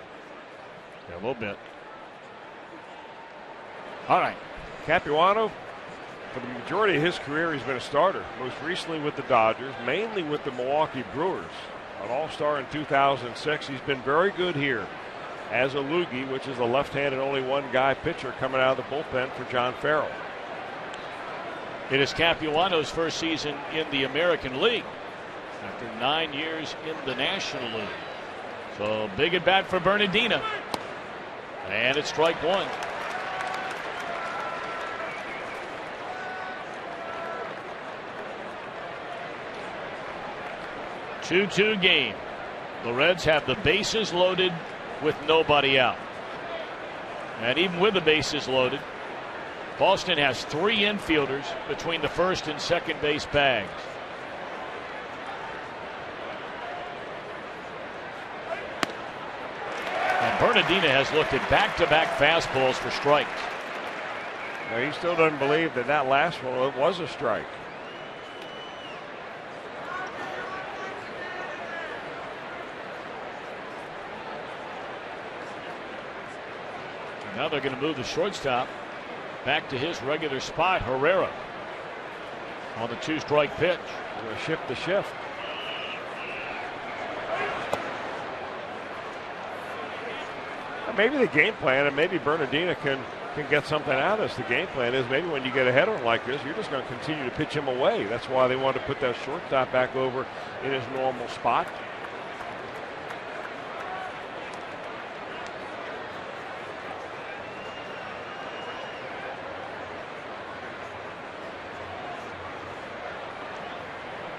Yeah, a little bit. All right. Capuano, for the majority of his career, he's been a starter. Most recently with the Dodgers, mainly with the Milwaukee Brewers. An all-star in 2006. He's been very good here as a loogie, which is a left-handed only one-guy pitcher coming out of the bullpen for John Farrell. It is Capuano's first season in the American League after 9 years in the National League. So big at bat for Bernardina. And it's strike 1. Two-2 game. The Reds have the bases loaded with nobody out. And even with the bases loaded, Boston has 3 infielders between the first and second base bags. And Bernardina has looked at back-to-back fastballs for strikes. Now, he still doesn't believe that last one was a strike. And now they're going to move the shortstop back to his regular spot, Herrera, on the 2-strike pitch. They're going to shift the shift. maybe the game plan, and maybe Bernardino can get something out of this. The game plan is maybe when you get ahead of him like this, you're just going to continue to pitch him away. That's why they wanted to put that shortstop back over in his normal spot.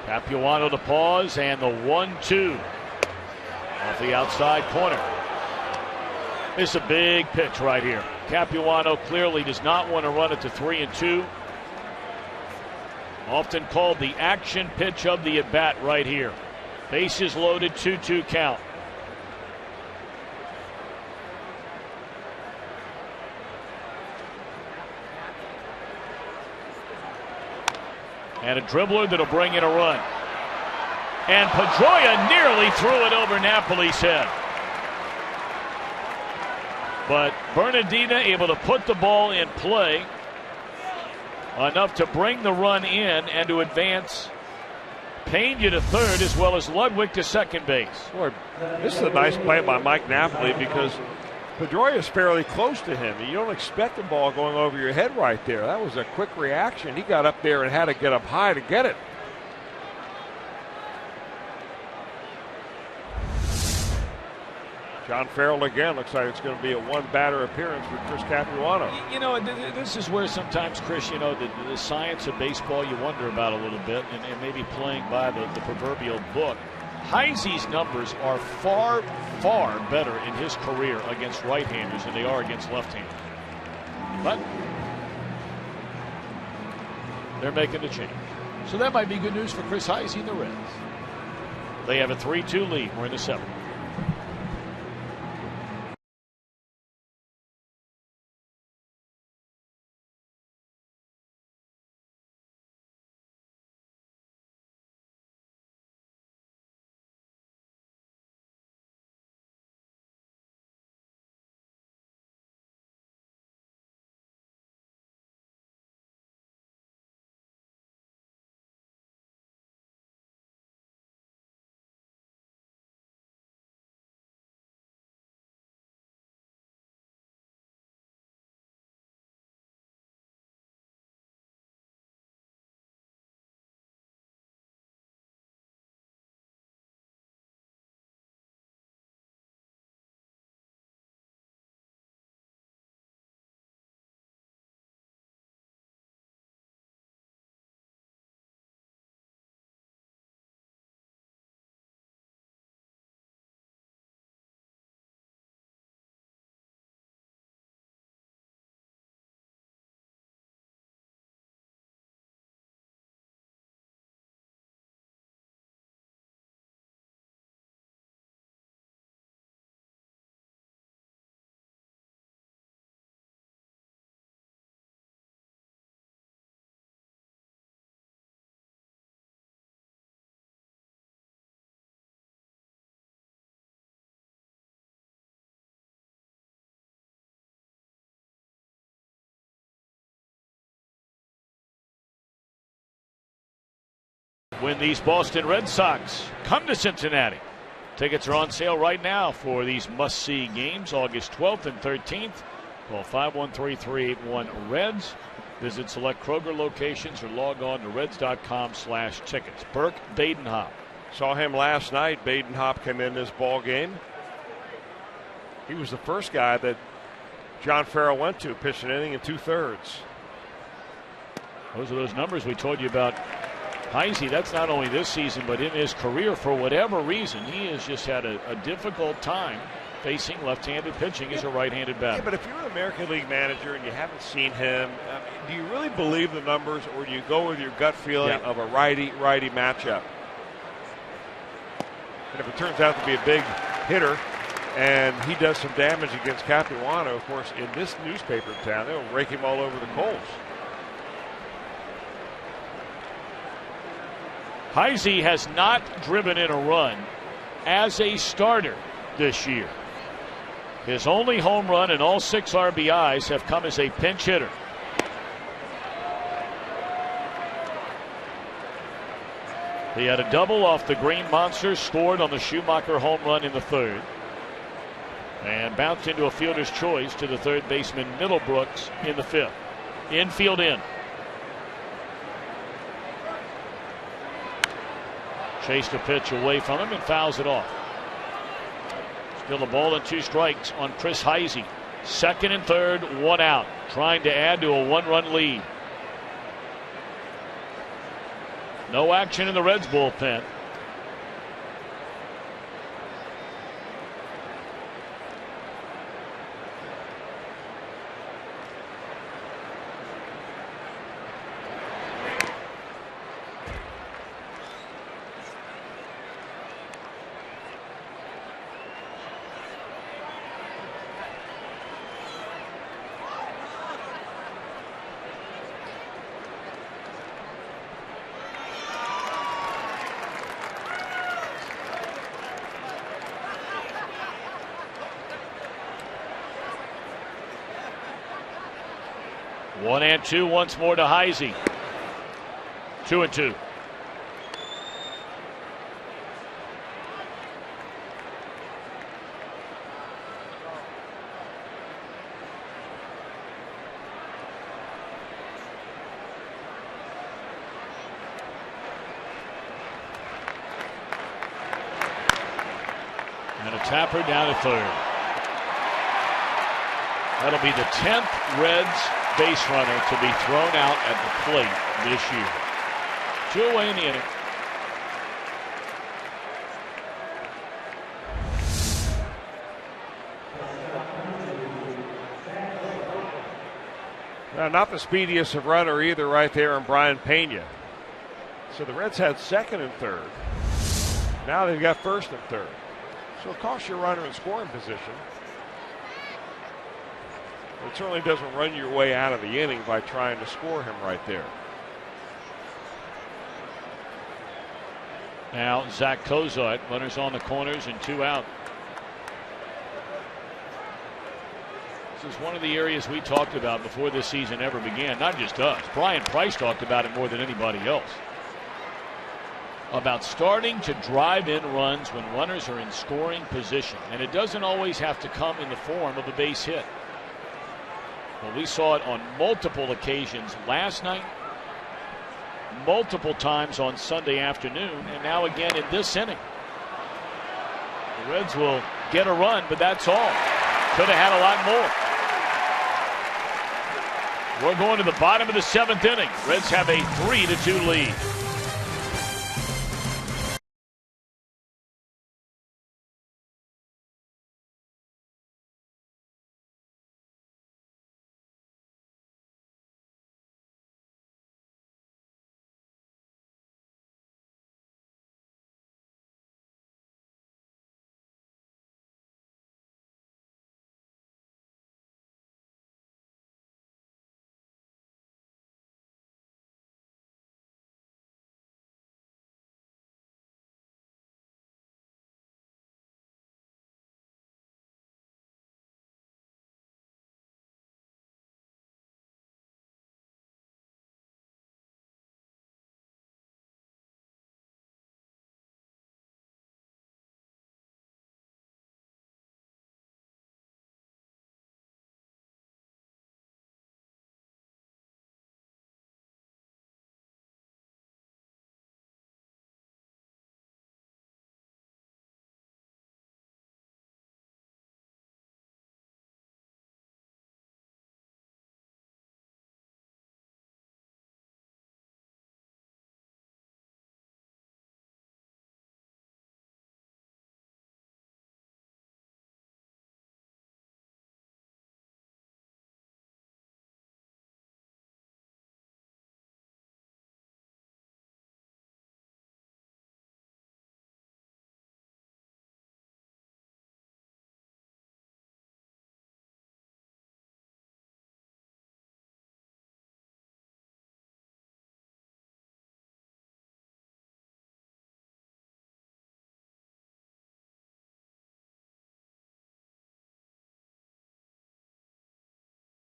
Capuano to pause, and the 1-2 off the outside corner. This is a big pitch right here. Capuano clearly does not want to run it to 3-2. Often called the action pitch of the at-bat right here. Bases loaded, 2-2 count. And a dribbler that'll bring in a run. And Pedroia nearly threw it over Napoli's head. But Bernardino able to put the ball in play enough to bring the run in and to advance Pena to third as well as Ludwig to second base. Boy, this is a nice play by Mike Napoli because Pedroia is fairly close to him. You don't expect the ball going over your head right there. That was a quick reaction. He got up there and had to get up high to get it. John Farrell again. Looks like it's going to be a one-batter appearance for Chris Capuano. You know, this is where sometimes, Chris, you know, the science of baseball you wonder about a little bit, and maybe playing by the proverbial book. Heisey's numbers are far, far better in his career against right-handers than they are against left-handers. But they're making the change. So that might be good news for Chris Heisey and the Reds. They have a 3-2 lead. We're in the seventh. When these Boston Red Sox come to Cincinnati. Tickets are on sale right now for these must-see games, August 12th and 13th. Call 513-381-REDS. Visit select Kroger locations or log on to reds.com/tickets. Burke Badenhop. Saw him last night. Badenhop came in this ball game. He was the first guy that John Farrell went to, pitched an inning in 2/3. Those are those numbers we told you about. Heisey, that's not only this season, but in his career, for whatever reason, he has just had a difficult time facing left-handed pitching as a right-handed batter. Yeah, but if you're an American League manager and you haven't seen him, do you really believe the numbers, or do you go with your gut feeling of a righty-righty matchup? And if it turns out to be a big hitter and he does some damage against Capuano, of course, in this newspaper town, they'll rake him all over the coals. Heisey has not driven in a run as a starter this year. His only home run and all 6 RBIs have come as a pinch hitter. He had a double off the Green Monsters, scored on the Schumacher home run in the 3rd. And bounced into a fielder's choice to the third baseman Middlebrooks in the fifth. Infield in. Chased a pitch away from him and fouls it off. Still a ball and 2 strikes on Chris Heisey. Second and third, 1 out. Trying to add to a 1-run lead. No action in the Reds bullpen. One and two once more to Heisey. 2-2. And a tapper down to third. That'll be the 10th Reds base runner to be thrown out at the plate this year. 2 away in the inning. Now, not the speediest of runner either right there in Brian Pena. So the Reds had second and third. Now they've got first and third. So it costs your runner in scoring position. It certainly doesn't run your way out of the inning by trying to score him right there. Now Zach Cozart, runners on the corners and 2 out. This is one of the areas we talked about before this season ever began. Not just us. Brian Price talked about it more than anybody else. About starting to drive in runs when runners are in scoring position. And it doesn't always have to come in the form of a base hit. Well, we saw it on multiple occasions last night, multiple times on Sunday afternoon, and now again in this inning. The Reds will get a run, but that's all. Could have had a lot more. We're going to the bottom of the 7th inning. Reds have a 3-2 lead.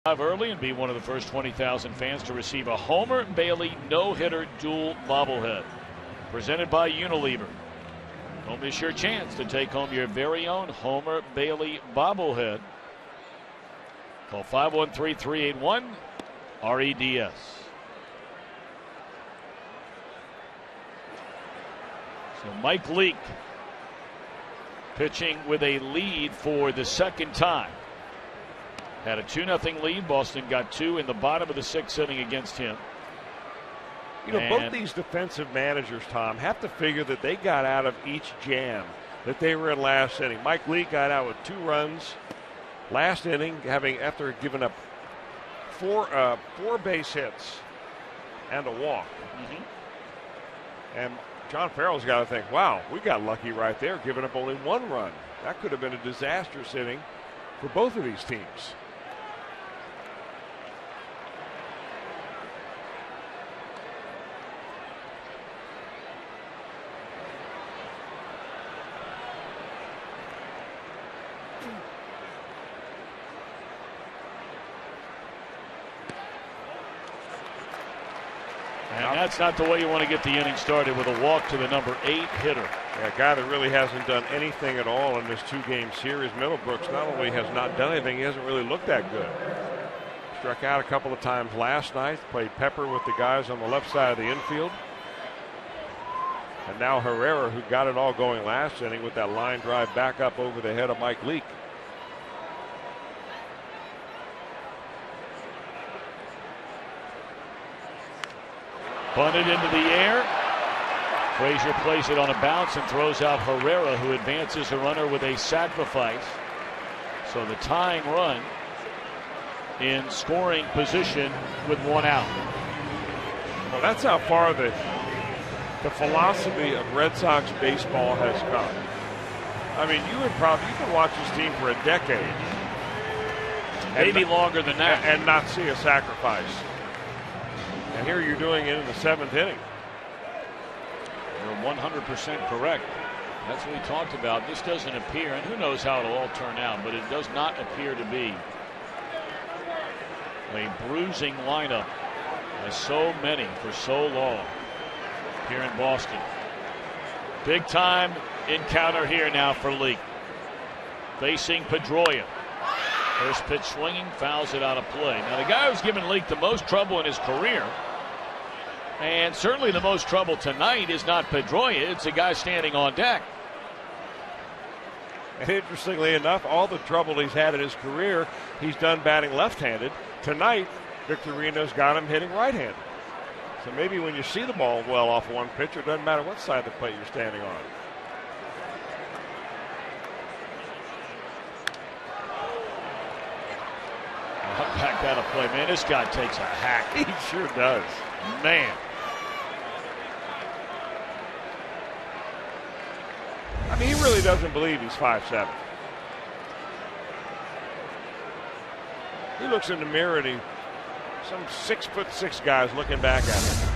Early and be one of the first 20,000 fans to receive a Homer Bailey no-hitter dual bobblehead presented by Unilever. Don't miss your chance to take home your very own Homer Bailey bobblehead. Call 513-381-REDS. So Mike Leake pitching with a lead for the second time. Had a 2-0 lead. Boston got 2 in the bottom of the 6th inning against him. You know, both these defensive managers, Tom, have to figure that they got out of each jam that they were in last inning. Mike Leake got out with 2 runs last inning, after giving up 4 base hits and a walk. And John Farrell's got to think, wow, we got lucky right there, giving up only 1 run. That could have been a disastrous inning for both of these teams. And that's not the way you want to get the inning started, with a walk to the number 8 hitter. Yeah, a guy that really hasn't done anything at all in this 2-game series. Middlebrooks not only has not done anything, he hasn't really looked that good. Struck out a couple of times last night, played pepper with the guys on the left side of the infield. And now Herrera, who got it all going last inning with that line drive back up over the head of Mike Leake. Bunted into the air. Frazier plays it on a bounce and throws out Herrera, who advances a runner with a sacrifice. So the tying run in scoring position with 1 out. Well, that's how far the philosophy of Red Sox baseball has come. I mean, you can watch this team for a decade. Maybe longer than that. And not see a sacrifice. And here you're doing it in the 7th inning. You're 100% correct. That's what we talked about. This doesn't appear, and who knows how it'll all turn out, but it does not appear to be a bruising lineup, as so many for so long here in Boston. Big time encounter here now for Leake. Facing Pedroia. First pitch swinging, fouls it out of play. Now, the guy who's given Leake the most trouble in his career, and certainly the most trouble tonight, is not Pedroia. It's a guy standing on deck. And interestingly enough, all the trouble he's had in his career, he's done batting left-handed. Tonight, Victorino's got him hitting right-handed. So maybe when you see the ball well off one pitcher, it doesn't matter what side of the plate you're standing on. Back out of play, man. This guy takes a hack. He sure does. Man. I mean, he really doesn't believe he's 5'7". He looks in the mirror and some 6'6" guys looking back at him.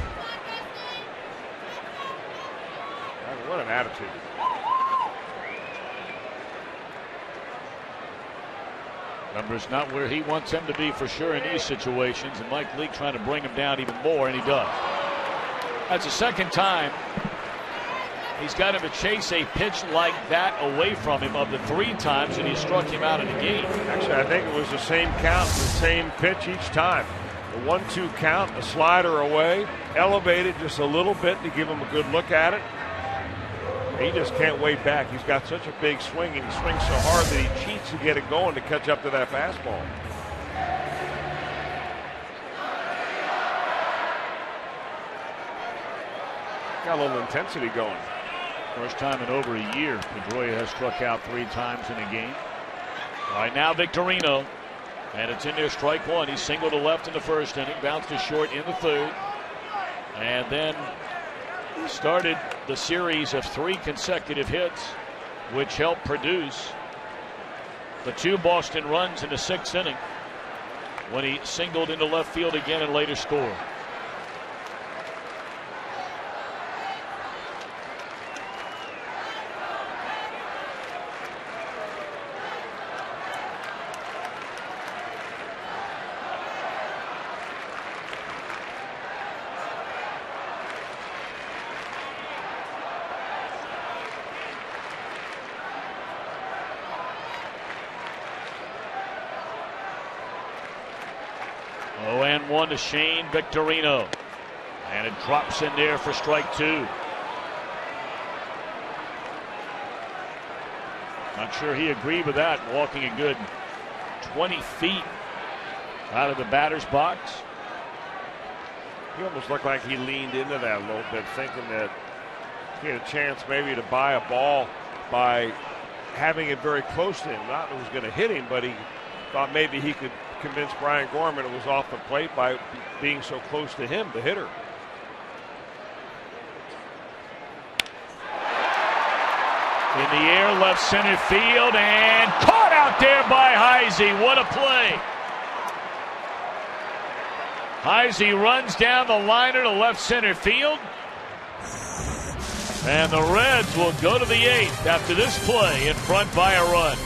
I mean, what an attitude. Numbers not where he wants them to be for sure in these situations, and Mike Leake trying to bring him down even more, and he does. That's the second time he's got him to chase a pitch like that away from him of the 3 times that he struck him out of the game. Actually, I think it was the same count, the same pitch each time. The 1-2 count, a slider away, elevated just a little bit to give him a good look at it. He just can't wait back. He's got such a big swing, and he swings so hard that he cheats to get it going to catch up to that fastball. Got a little intensity going. First time in over a year Pedroia has struck out 3 times in a game. All right, now Victorino, and it's in there, strike 1. He singled to left in the first inning, bounced to short in the 3rd, and then started the series of 3 consecutive hits, which helped produce the 2 Boston runs in the 6th inning when he singled into left field again and later scored. 1-1 to Shane Victorino. And it drops in there for strike 2. Not sure he agreed with that. Walking a good 20 feet out of the batter's box. He almost looked like he leaned into that a little bit, thinking that he had a chance maybe to buy a ball by having it very close to him. Not that it was going to hit him, but he thought maybe he could convince Brian Gorman it was off the plate by being so close to him, the hitter. In the air, left center field, and caught out there by Heisey. What a play. Heisey runs down the liner to left center field. And the Reds will go to the 8th after this play, in front by a run.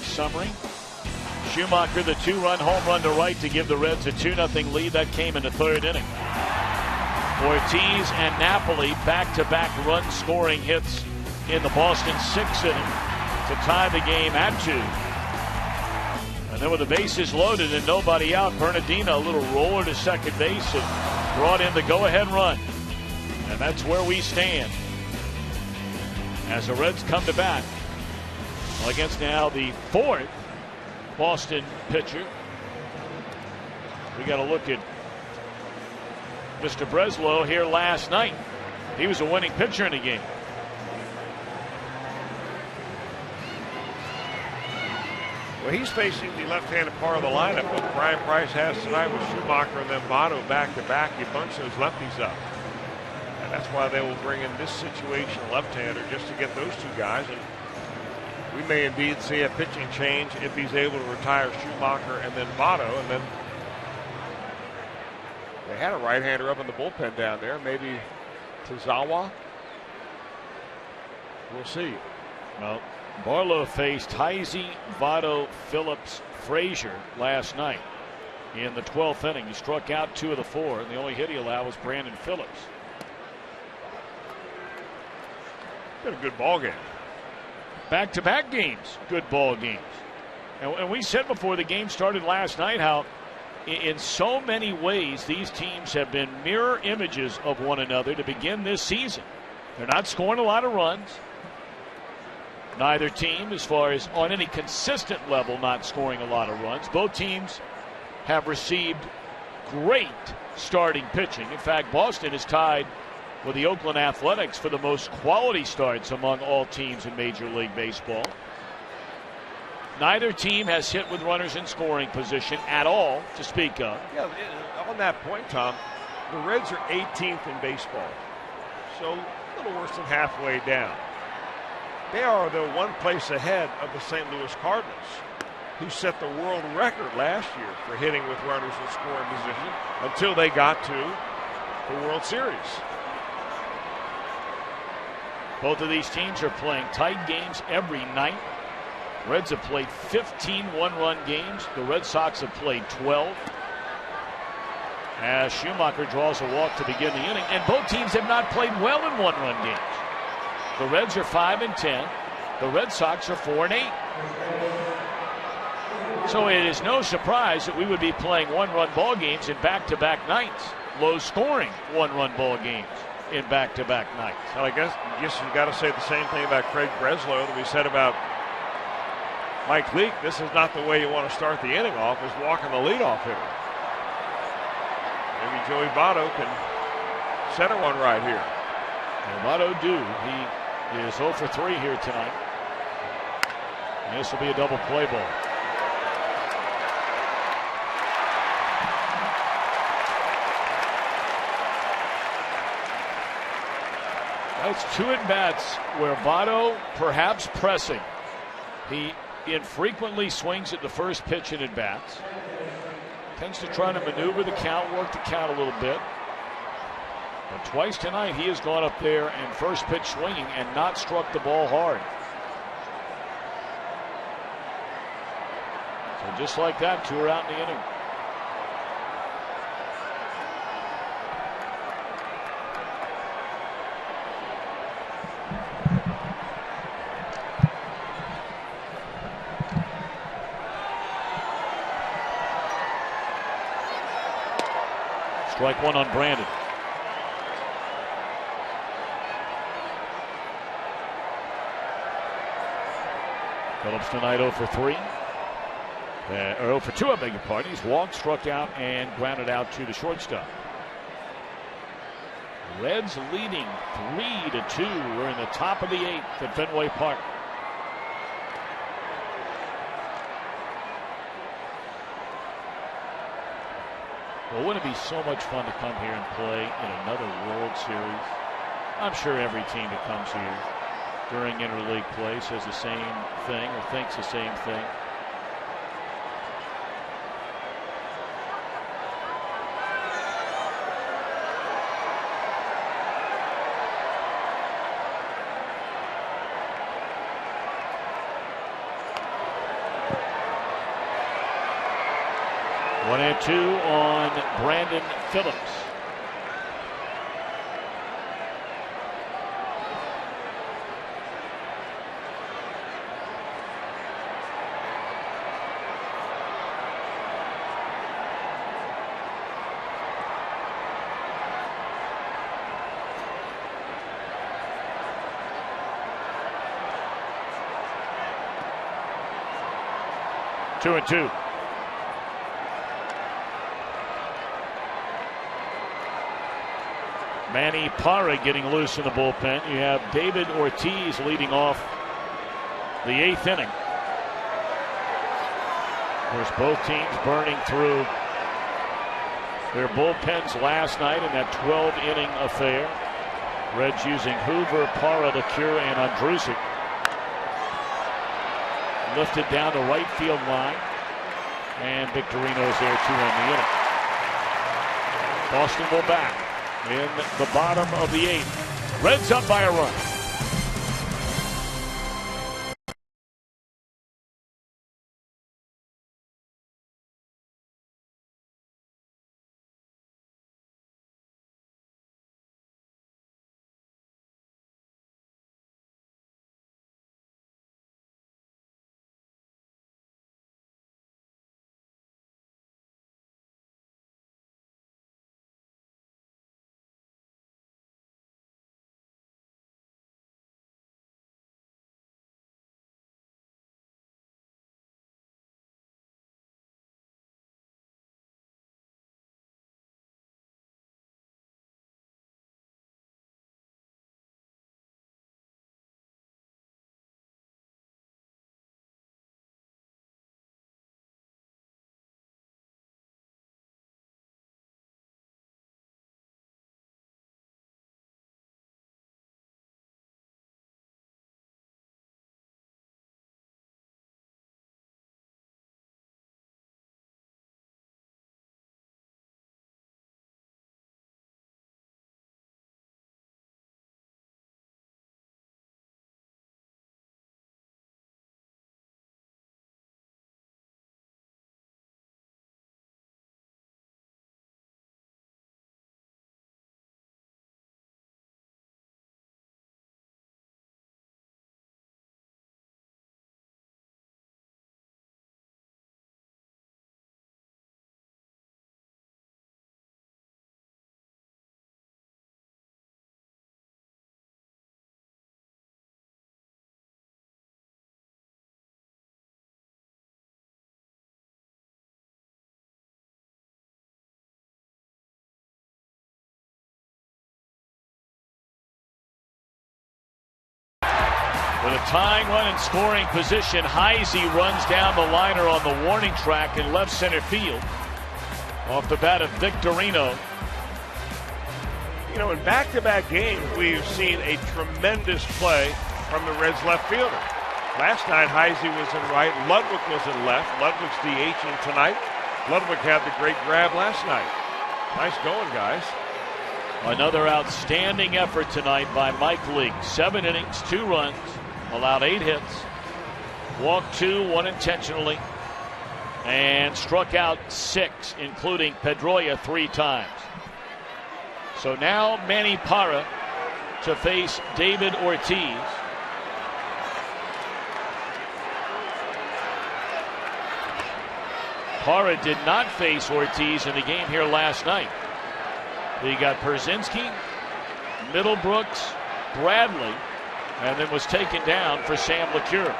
Summary. Schumacher, the 2-run home run to right to give the Reds a 2-0 lead. That came in the 3rd inning. Ortiz and Napoli back-to-back run-scoring hits in the Boston 6th inning to tie the game at 2. And then with the bases loaded and nobody out, Bernardino, a little roller to second base and brought in the go-ahead run. And that's where we stand as the Reds come to bat against now the 4th Boston pitcher. We got to look at Mr. Breslow here last night. He was a winning pitcher in the game. Well, he's facing the left-handed part of the lineup that Brian Price has tonight with Schumacher and then Votto back-to-back. You bunch those lefties up. And that's why they will bring in this situation left-hander just to get those 2 guys. And we may indeed see a pitching change if he's able to retire Schumacher and then Votto. And then they had a right-hander up in the bullpen down there. Maybe Tazawa. We'll see. Well, Barlow faced Heisey, Votto, Phillips, Frazier last night in the 12th inning. He struck out 2 of the 4, and the only hit he allowed was Brandon Phillips. Been a good ball game. Back-to-back games, good ball games. And we said before the game started last night how in so many ways these teams have been mirror images of one another to begin this season. They're not scoring a lot of runs. Neither team, as far as on any consistent level, not scoring a lot of runs. Both teams have received great starting pitching. In fact, Boston is tied with the Oakland Athletics for the most quality starts among all teams in Major League Baseball. Neither team has hit with runners in scoring position at all to speak of. Yeah, on that point, Tom, the Reds are 18th in baseball, so a little worse than halfway down. They are the 1 place ahead of the St. Louis Cardinals, who set the world record last year for hitting with runners in scoring position until they got to the World Series. Both of these teams are playing tight games every night. Reds have played 15 one-run games. The Red Sox have played 12. As Schumacher draws a walk to begin the inning, and both teams have not played well in one-run games. The Reds are 5-10. The Red Sox are 4-8. So it is no surprise that we would be playing one-run ball games in back-to-back nights. Low-scoring one-run ball games in back-to-back nights. Well, I guess you got to say the same thing about Craig Breslow that we said about Mike Leake. This is not the way you want to start the inning off, is walking the leadoff hitter. Maybe Joey Votto can center one right here. And Votto do. He is 0 for 3 here tonight. And this will be a double play ball. That's 2 at-bats where Votto, perhaps pressing. He infrequently swings at the first pitch in at-bats. Tends to try to maneuver the count, work the count a little bit. But twice tonight he has gone up there and first pitch swinging and not struck the ball hard. So just like that, 2 are out in the inning. Strike 1 on Brandon. Phillips tonight 0 for 3. Or 0 for 2, I beg your pardon. He's walked, struck out, and grounded out to the shortstop. Reds leading 3-2. We're in the top of the 8th at Fenway Park. Well, wouldn't it be so much fun to come here and play in another World Series? I'm sure every team that comes here during interleague play says the same thing or thinks the same thing. One and 2 on Brandon Phillips. Two and 2. Manny Parra getting loose in the bullpen. You have David Ortiz leading off the 8th inning. Of course, both teams burning through their bullpens last night in that 12-inning affair. Reds using Hoover, Parra, LeCure, and Andrusik. Lifted down the right field line. And Victorino's there to end the inning. Boston will bat in the bottom of the 8th. Reds up by a run. With a tying run in scoring position, Heisey runs down the liner on the warning track in left center field. Off the bat of Victorino. You know, in back-to-back games, we've seen a tremendous play from the Reds left fielder. Last night, Heisey was in right. Ludwig was in left. Ludwig's DHing tonight. Ludwig had the great grab last night. Nice going, guys. Another outstanding effort tonight by Mike Leake. 7 innings, 2 runs, allowed 8 hits, walked 2, 1 intentionally, and struck out 6, including Pedroia 3 times. So now Manny Parra to face David Ortiz. Parra did not face Ortiz in the game here last night. He got Perzinski, Middlebrooks, Bradley, and then was taken down for Sam LeCure.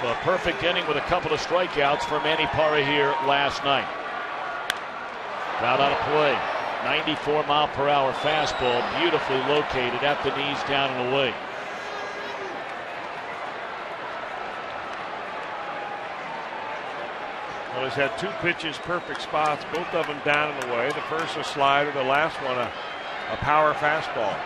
So a perfect inning with a couple of strikeouts for Manny Parra here last night. Got out of play. 94-mile-per-hour fastball, beautifully located at the knees, down and away. Well, he's had 2 pitches, perfect spots, both of them down and away. The first a slider, the last one a power fastball.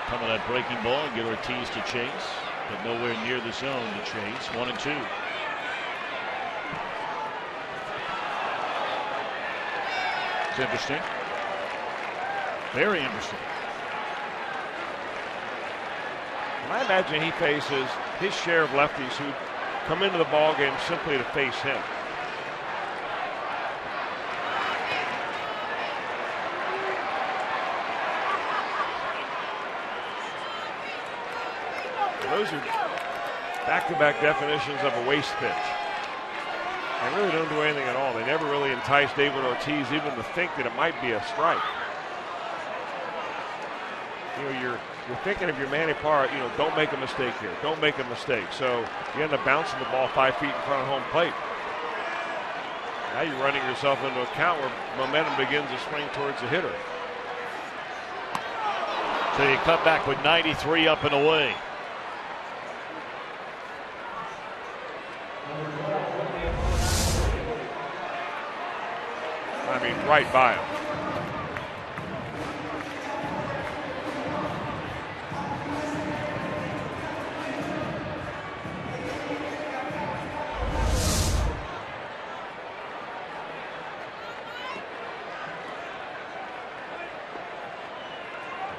Come on, that breaking ball and get Ortiz to chase, but nowhere near the zone to chase. 1 and 2. It's interesting. Very interesting. And I imagine he faces his share of lefties who come into the ball game simply to face him. Those are back-to-back definitions of a waste pitch. They really don't do anything at all. They never really entice David Ortiz even to think that it might be a strike. You know, you're thinking of your Manny Parra, you know, don't make a mistake here. Don't make a mistake. So you end up bouncing the ball 5 feet in front of home plate. Now you're running yourself into a count where momentum begins to swing towards the hitter. So you cut back with 93 up and away. I mean, right by him.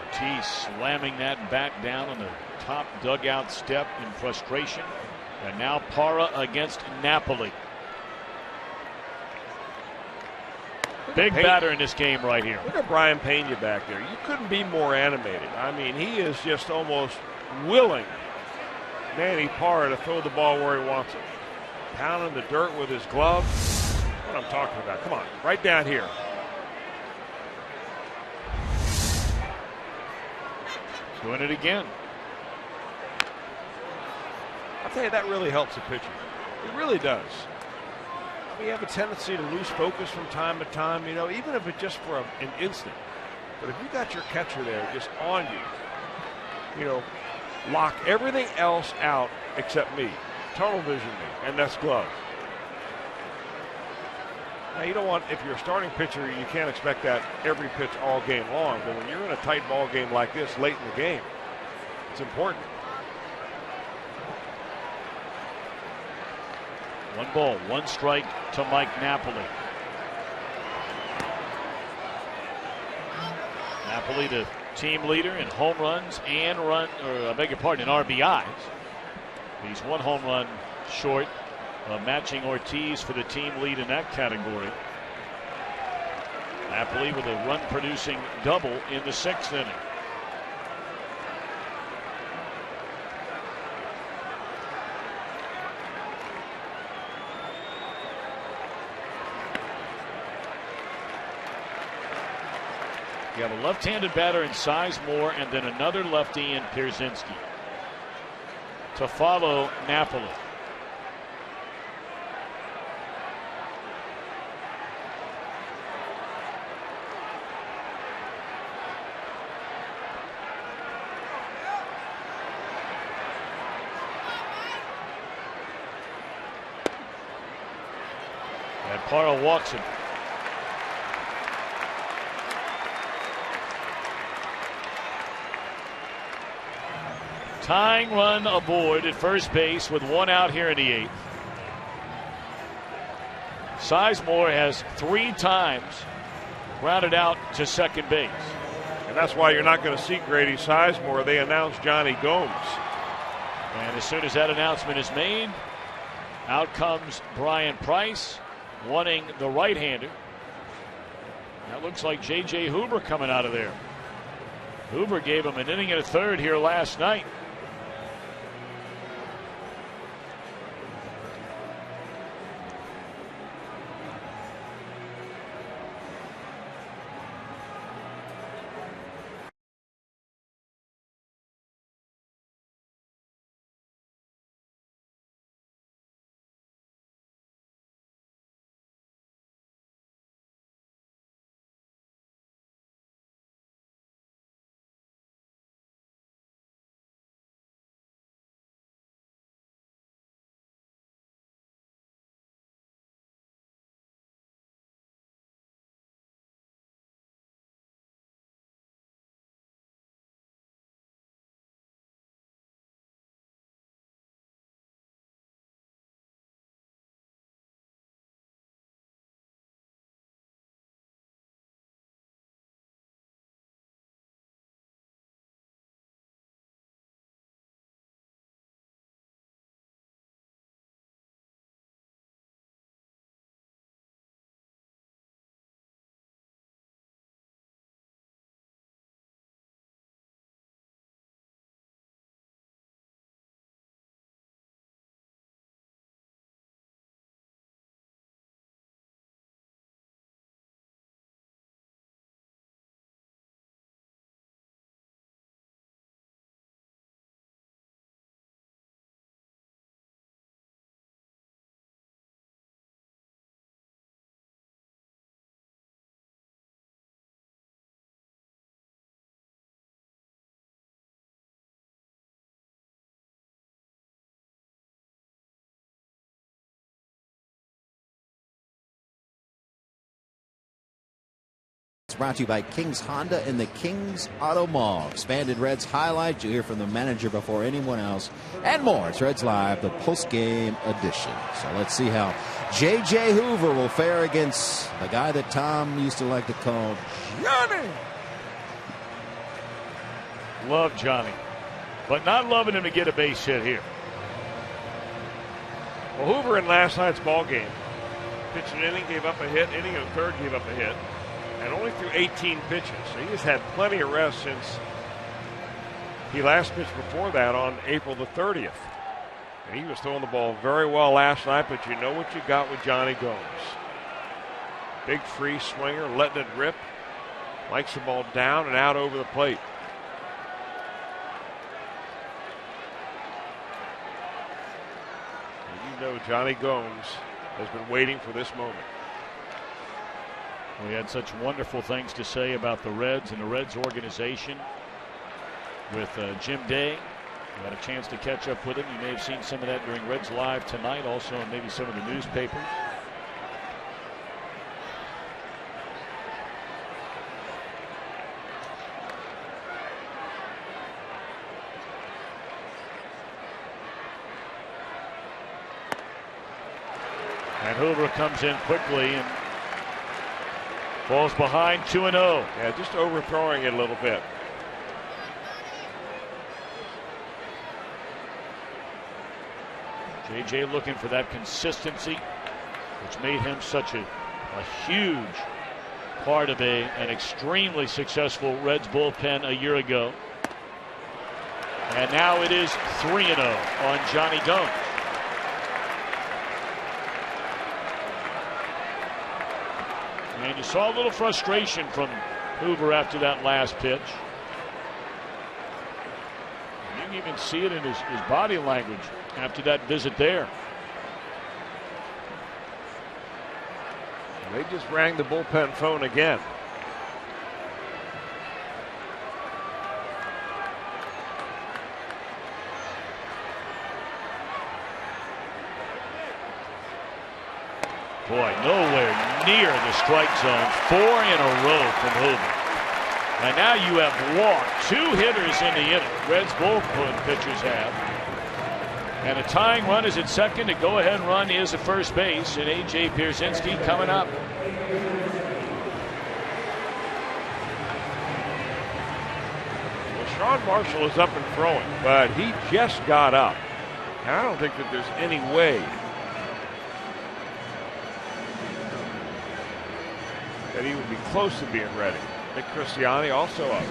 Ortiz slamming that bat down on the top dugout step in frustration. And now Parra against Napoli. Big batter in this game right here. Look at Brian Pena back there. You couldn't be more animated. I mean, he is just almost willing Manny Parra to throw the ball where he wants it. Pounding the dirt with his glove. What I'm talking about. Come on, right down here. Doing it again. I'll tell you, that really helps a pitcher. It really does. We have a tendency to lose focus from time to time, you know, even if it's just for an instant. But if you got your catcher there just on you, you know, lock everything else out except me. Tunnel vision me, and that's glove. Now, you don't want, if you're a starting pitcher, you can't expect that every pitch all game long. But when you're in a tight ball game like this late in the game, it's important. 1 ball, 1 strike to Mike Napoli. Napoli, the team leader in home runs and in RBIs. He's 1 home run short of matching Ortiz for the team lead in that category. Napoli with a run-producing double in the 6th inning. You have a left-handed batter in Sizemore and then another lefty in Pierzynski to follow Napoli. Carl walks him. Tying run aboard at first base with 1 out here in the 8th. Sizemore has 3 times grounded out to second base. And that's why you're not going to see Grady Sizemore. They announced Johnny Gomes. And as soon as that announcement is made, out comes Brian Price, wanting the right-hander. That looks like J.J. Hoover coming out of there. Hoover gave him an inning and a third here last night. It's brought to you by King's Honda and the King's Auto Mall. Expanded Reds highlights. You hear from the manager before anyone else. And more. It's Reds Live, the post-game edition. So let's see how J.J. Hoover will fare against the guy that Tom used to like to call Johnny. Love Johnny, but not loving him to get a base hit here. Well, Hoover in last night's ball game pitched an inning, gave up a hit, inning and a third, gave up a hit, and only threw 18 pitches. So he has had plenty of rest since he last pitched before that on April the 30th. And he was throwing the ball very well last night, but you know what you got with Johnny Gomes. Big free swinger, letting it rip, likes the ball down and out over the plate. And you know Johnny Gomes has been waiting for this moment. We had such wonderful things to say about the Reds and the Reds organization with Jim Day. We had a chance to catch up with him. You may have seen some of that during Reds Live tonight, also in maybe some of the newspapers. And Hoover comes in quickly and falls behind 2-0. Yeah, just overthrowing it a little bit. J.J. looking for that consistency, which made him such a huge part of an extremely successful Reds bullpen a year ago. And now it is 3-0 on Johnny Gomes. And you saw a little frustration from Hoover after that last pitch. You can even see it in his body language after that visit there. They just rang the bullpen phone again. Boy, nowhere near the strike zone. 4 in a row from Hoover. And now you have walked 2 hitters in the inning. Reds bullpen pitchers have. And a tying run is at second. The go-ahead run is at first base. And A.J. Pierzynski coming up. Well, Sean Marshall is up and throwing, but he just got up. And I don't think that there's any way that he would be close to being ready. Nick Cristiani also up.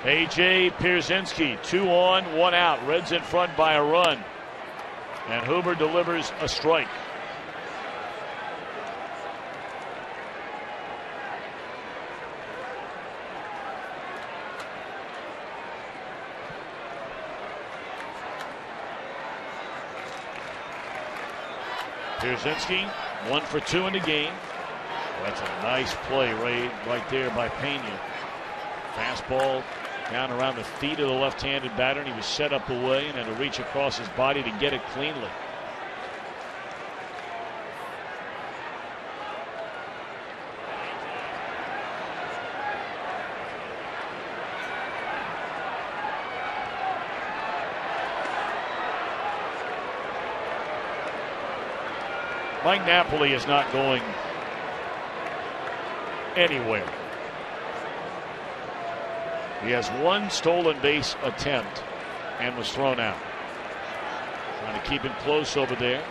A.J. Pierzynski, 2 on, 1 out. Reds in front by a run. And Hoover delivers a strike. Pierzynski, 1 for 2 in the game. That's a nice play right there by Pena. Fastball down around the feet of the left-handed batter, and he was set up away and had to reach across his body to get it cleanly. Mike Napoli is not going anywhere. He has 1 stolen base attempt and was thrown out. Trying to keep him close over there.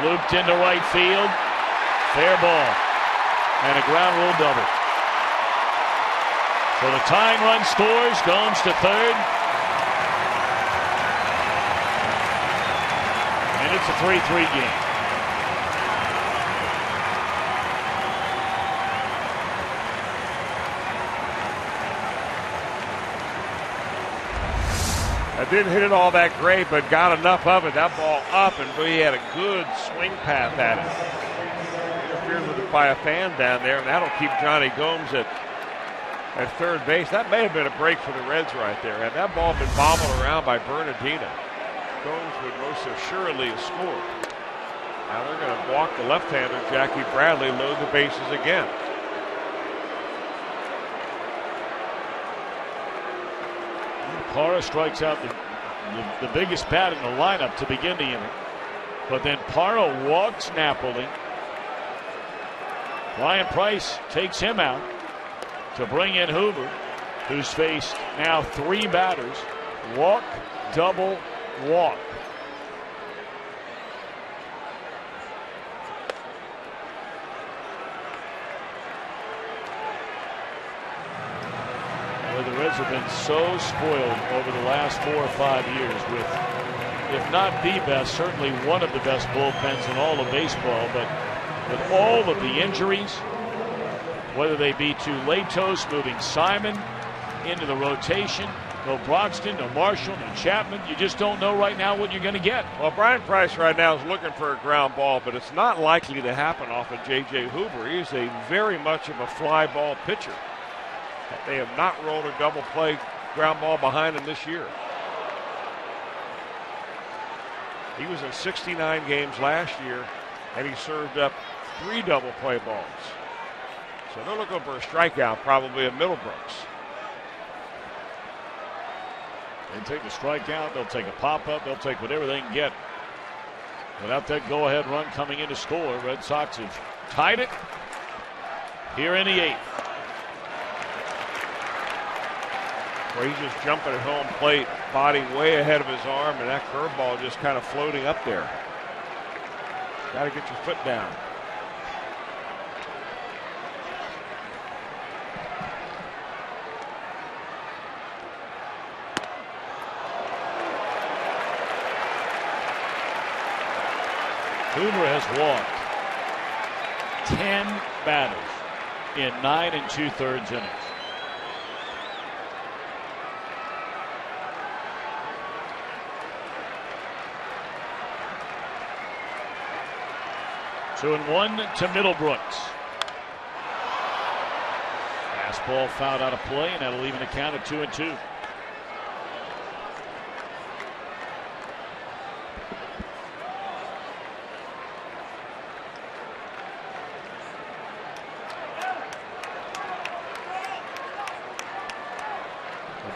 Looped into right field. Fair ball. And a ground rule double. So the tying run scores. Gomes to third. And it's a 3-3 game. I didn't hit it all that great, but got enough of it. That ball up, and he had a good swing path at it. Interfered with it by a fan down there, and that'll keep Johnny Gomes at third base. That may have been a break for the Reds right there. Had that ball been bobbled around by Bernardino, Gomes would most assuredly have scored. Now they're going to walk the left-hander, Jackie Bradley, load the bases again. Parra strikes out the biggest bat in the lineup to begin the inning. But then Parra walks Napoli. Ryan Price takes him out to bring in Hoover, who's faced now 3 batters. Walk, double, walk. The Reds have been so spoiled over the last 4 or 5 years with, if not the best, certainly one of the best bullpens in all of baseball. But with all of the injuries, whether they be to Latos moving Simon into the rotation, no Broxton, no Marshall, no Chapman, you just don't know right now what you're going to get. Well, Brian Price right now is looking for a ground ball, but it's not likely to happen off of J.J. Hoover. He's a very much of a fly ball pitcher. They have not rolled a double play ground ball behind him this year. He was in 69 games last year, and he served up 3 double play balls. So they're looking for a strikeout, probably at Middlebrooks. They take a strikeout, they'll take a pop-up, they'll take whatever they can get. Without that go-ahead run coming in to score, Red Sox have tied it here in the 8th. where he's just jumping at home plate, body way ahead of his arm, and that curveball just kind of floating up there. Got to get your foot down. Hoover has walked 10 batters in 9 2/3 innings. Two and one to Middlebrooks. Fastball fouled out of play, and that'll even the count at 2-2.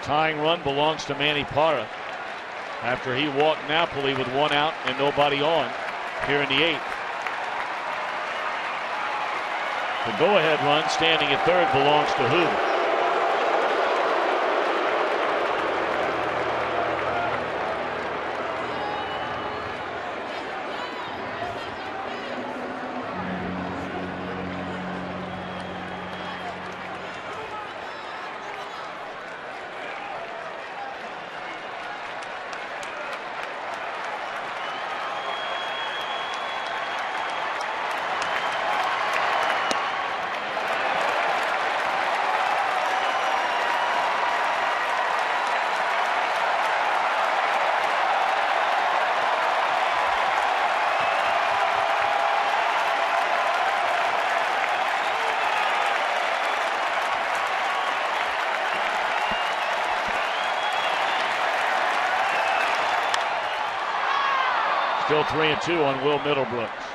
Tying run belongs to Manny Parra after he walked Napoli with 1 out and nobody on here in the 8th. The go-ahead run standing at third belongs to Hoover. Still 3-2 on Will Middlebrooks.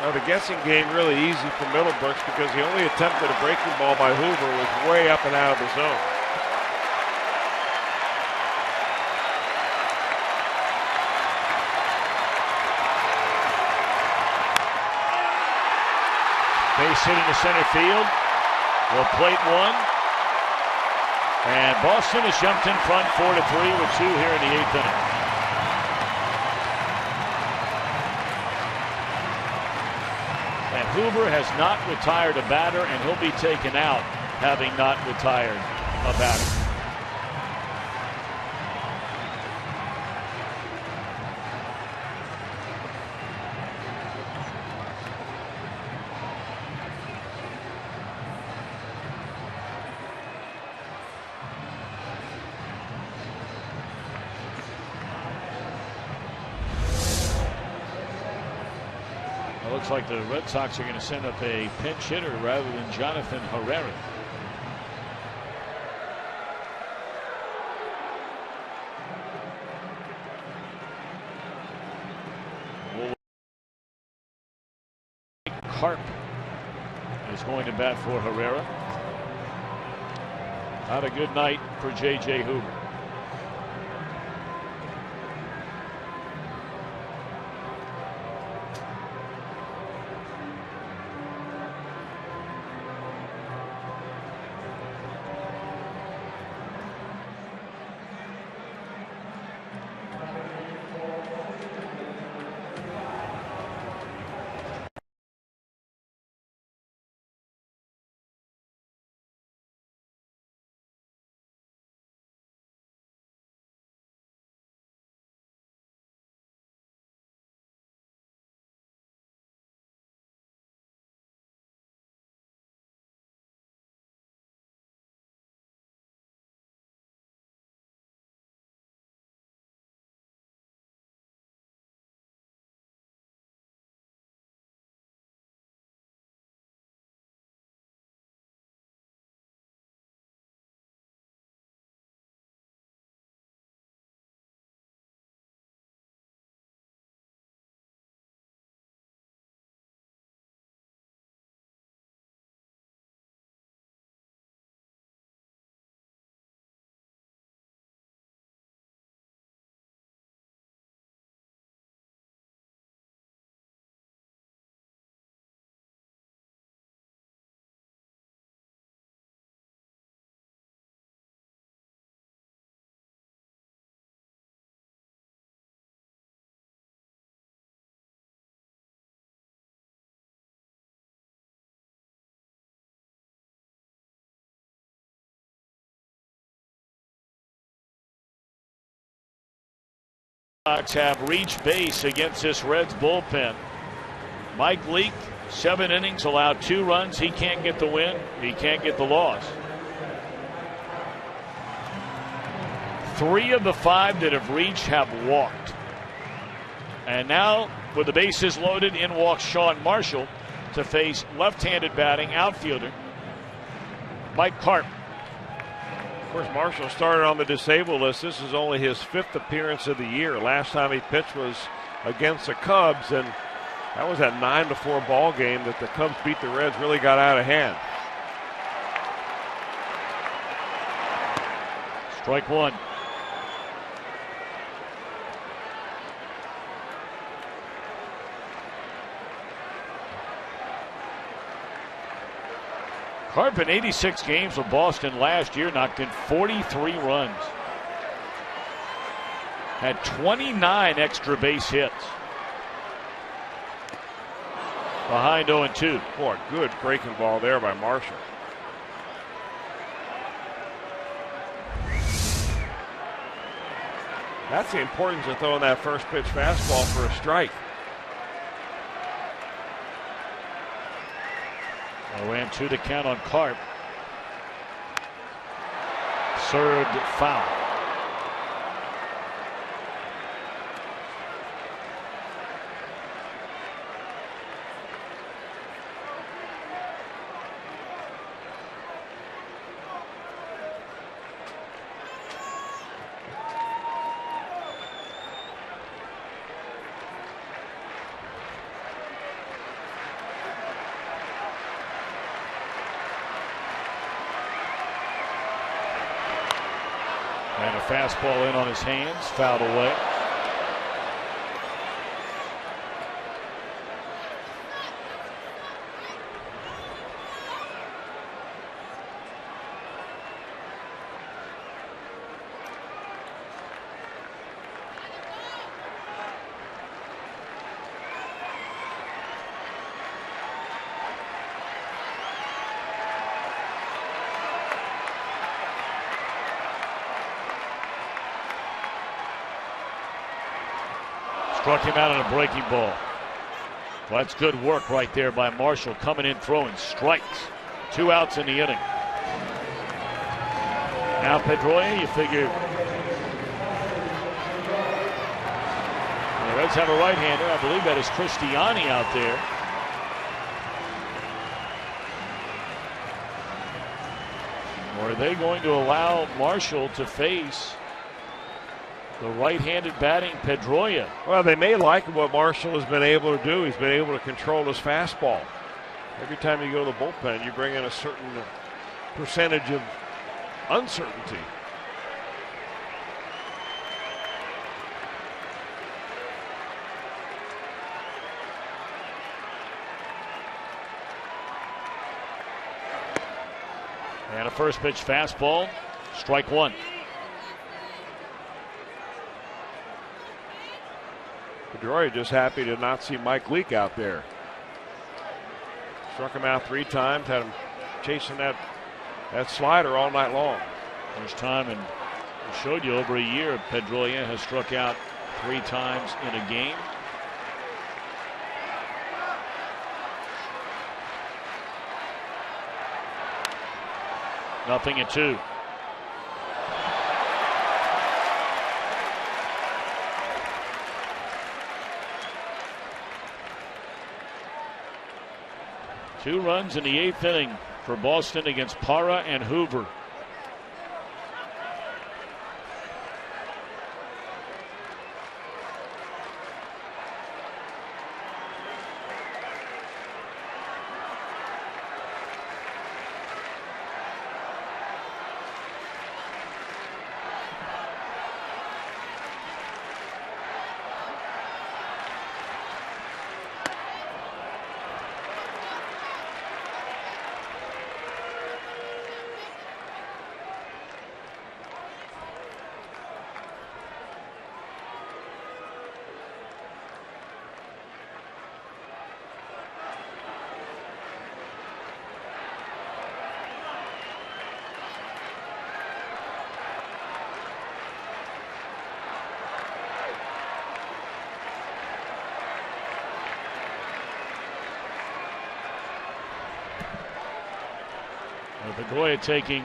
Now the guessing game really easy for Middlebrooks because the only attempt at a breaking ball by Hoover was way up and out of the zone. Base hit into center field. Will plate one. And Boston has jumped in front 4-3 with 2 here in the 8th inning. And Hoover has not retired a batter, and he'll be taken out having not retired a batter. Looks like the Red Sox are going to send up a pinch hitter rather than Jonathan Herrera. Carp is going to bat for Herrera. Not a good night for J.J. Hoover. Sox have reached base against this Reds bullpen. Mike Leake, 7 innings, allowed 2 runs. He can't get the win. He can't get the loss. 3 of the 5 that have reached have walked. And now, with the bases loaded, in walks Sean Marshall to face left-handed batting outfielder Mike Carp. Of course, Marshall started on the disabled list. This is only his 5th appearance of the year. Last time he pitched was against the Cubs, and that was that 9-4 ball game that the Cubs beat the Reds, really got out of hand. Strike 1. Carp in 86 games with Boston last year knocked in 43 runs. Had 29 extra base hits. Behind 0-2. Boy, good breaking ball there by Marshall. That's the importance of throwing that first pitch fastball for a strike. 0-2 to count on Carp. Served foul. And a fastball in on his hands, fouled away. Struck him out on a breaking ball. Well, that's good work right there by Marshall, coming in throwing strikes. 2 outs in the inning. Now Pedroia, you figure the Reds have a right-hander. I believe that is Cristiani out there. Or are they going to allow Marshall to face the right-handed batting Pedroia? Well, they may like what Marshall has been able to do. He's been able to control his fastball. Every time you go to the bullpen, you bring in a certain percentage of uncertainty. And a first pitch fastball, strike 1. Pedroia just happy to not see Mike Leake out there. Struck him out 3 times, had him chasing that slider all night long. First time, and I showed you over a year, Pedroia has struck out 3 times in a game. Nothing at 2. Two runs in the 8th inning for Boston against Parra and Hoover. Pedroia taking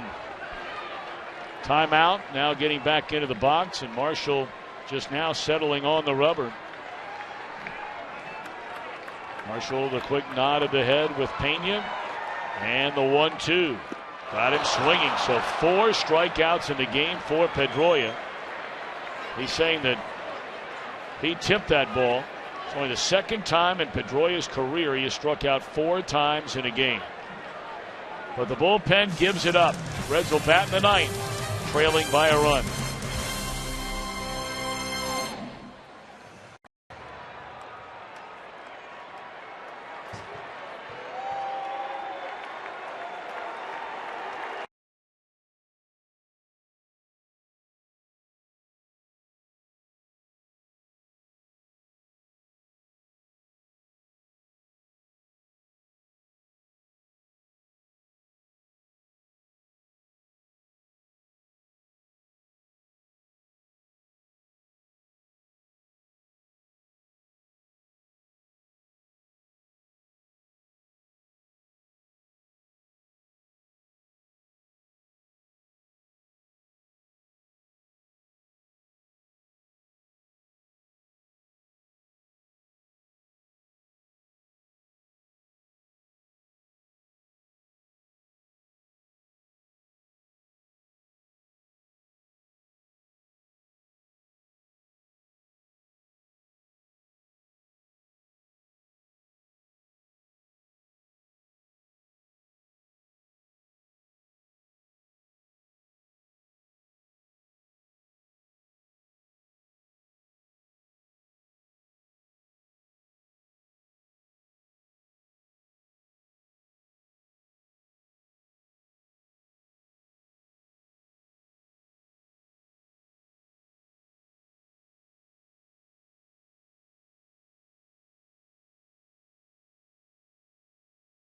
timeout, now getting back into the box, and Marshall just now settling on the rubber. Marshall, the quick nod of the head with Pena, and the 1-2. Got him swinging, so 4 strikeouts in the game for Pedroia. He's saying that he tipped that ball. It's only the second time in Pedroia's career he has struck out 4 times in a game. But the bullpen gives it up. Reds will bat in the 9th, trailing by a run.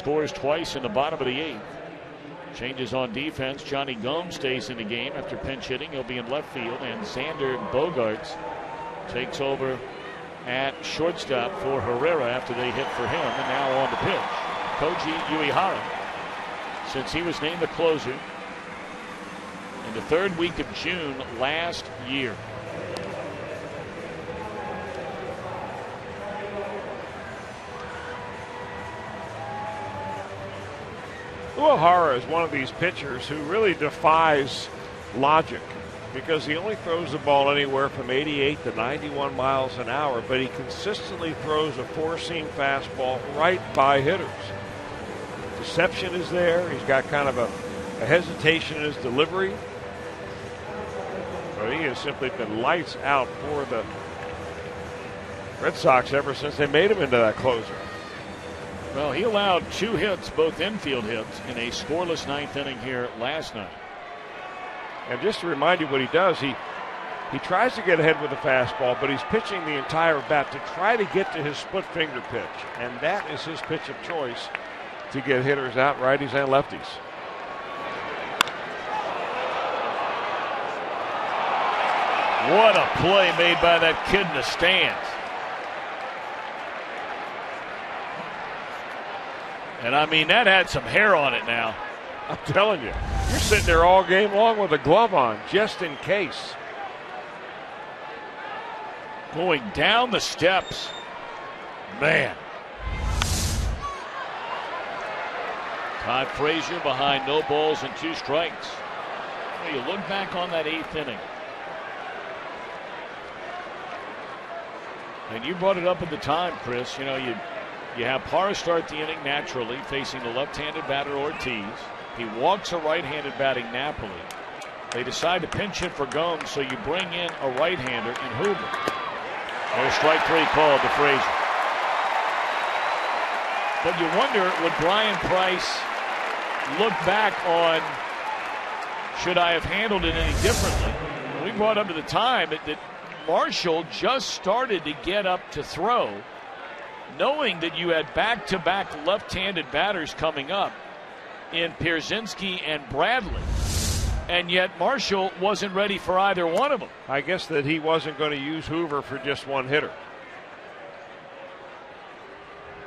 Scores twice in the bottom of the 8th. Changes on defense. Johnny Gomes stays in the game after pinch hitting. He'll be in left field. And Xander Bogaerts takes over at shortstop for Herrera after they hit for him. And now on the pitch, Koji Uehara. Since he was named the closer in the 3rd week of June last year. Uehara is one of these pitchers who really defies logic because he only throws the ball anywhere from 88 to 91 miles an hour, but he consistently throws a 4-seam fastball right by hitters. Deception is there. He's got kind of a hesitation in his delivery. But he has simply been lights out for the Red Sox ever since they made him into that closer. Well, he allowed 2 hits, both infield hits, in a scoreless 9th inning here last night. And just to remind you what he does, he tries to get ahead with the fastball, but he's pitching the entire bat to try to get to his split finger pitch. And that is his pitch of choice to get hitters out, righties and lefties. What a play made by that kid in the stands. And I mean, that had some hair on it now. I'm telling you, you're sitting there all game long with a glove on, just in case. Going down the steps. Man. Todd Frazier behind no balls and 2 strikes. Well, you look back on that 8th inning. And you brought it up at the time, Chris. You know, you have Parra start the inning naturally, facing the left-handed batter Ortiz. He walks a right-handed batting Napoli. They decide to pinch hit for Gomes, so you bring in a right-hander in Hoover. There's strike 3 called to Frazier. But you wonder, would Brian Price look back on, should I have handled it any differently? We brought up at the time that Marshall just started to get up to throw, knowing that you had back-to-back left-handed batters coming up in Pierzynski and Bradley, and yet Marshall wasn't ready for either one of them. I guess that he wasn't going to use Hoover for just one hitter.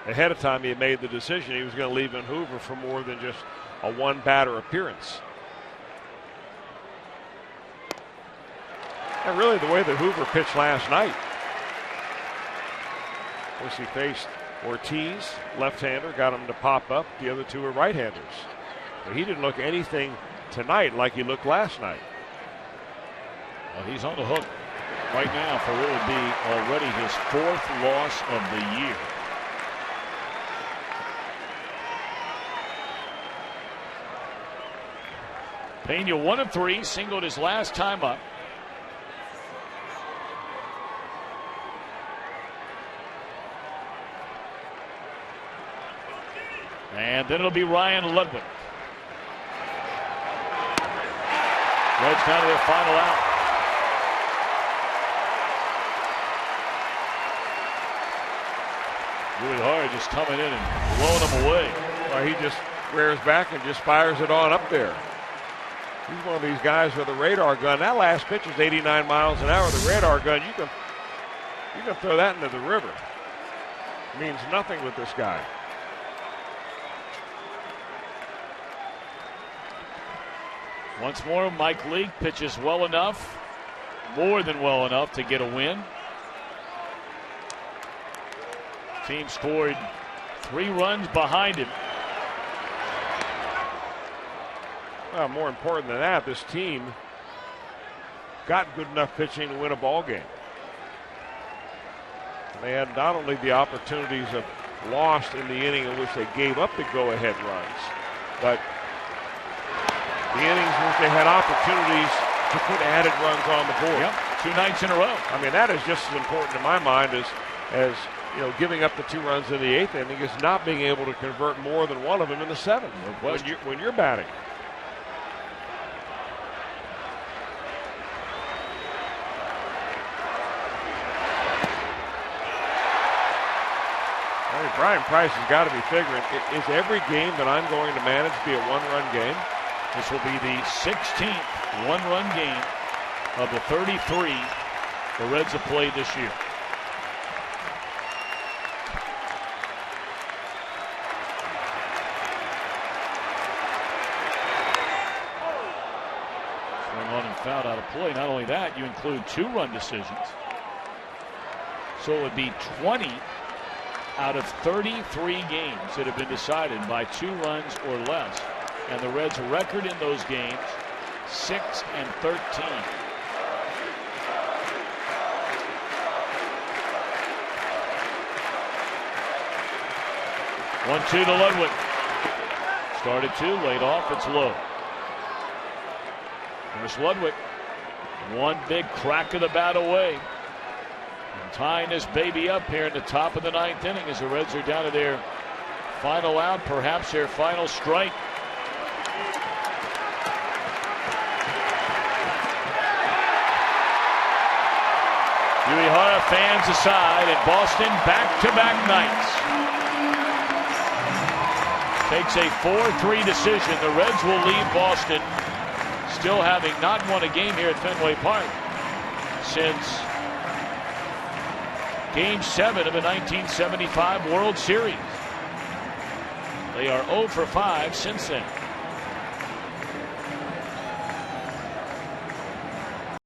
Ahead of time, he had made the decision he was going to leave in Hoover for more than just a one-batter appearance. And really the way that Hoover pitched last night. Of course, he faced Ortiz, left-hander, got him to pop up. The other two are right-handers. But he didn't look anything tonight like he looked last night. Well, he's on the hook right now for what would be already his 4th loss of the year. Pena 1 of 3, singled his last time up. And then it'll be Ryan Ludwig. Reds down to their final out. Really hard, just coming in and blowing them away. Well, he just rears back and just fires it on up there. He's one of these guys with a radar gun. That last pitch is 89 miles an hour. The radar gun, you can throw that into the river. It means nothing with this guy. Once more, Mike Leake pitches well enough, more than well enough to get a win. Team scored 3 runs behind him. Well, more important than that, this team got good enough pitching to win a ball game. They had not only the opportunities of lost in the inning in which they gave up the go-ahead runs, but the innings in which they had opportunities to put added runs on the board. Yep, 2 nights in a row. I mean, that is just as important in my mind as you know, giving up the 2 runs in the 8th inning is not being able to convert more than one of them in the 7th when you're batting. I mean, Brian Price has got to be figuring, is every game that I'm going to manage be a 1-run game? This will be the 16th 1-run game of the 33 the Reds have played this year. Swing on and fouled out of play. Not only that, you include 2-run decisions. So it would be 20 out of 33 games that have been decided by 2 runs or less. And the Reds' record in those games, 6-13. 1-2 to Ludwig. Started 2, laid off, it's low. There's Ludwig. One big crack of the bat away. And tying this baby up here in the top of the 9th inning as the Reds are down to their final out, perhaps their final strike. Uehara fans aside, and Boston back-to-back nights. Takes a 4-3 decision. The Reds will leave Boston still having not won a game here at Fenway Park since Game 7 of the 1975 World Series. They are 0 for 5 since then.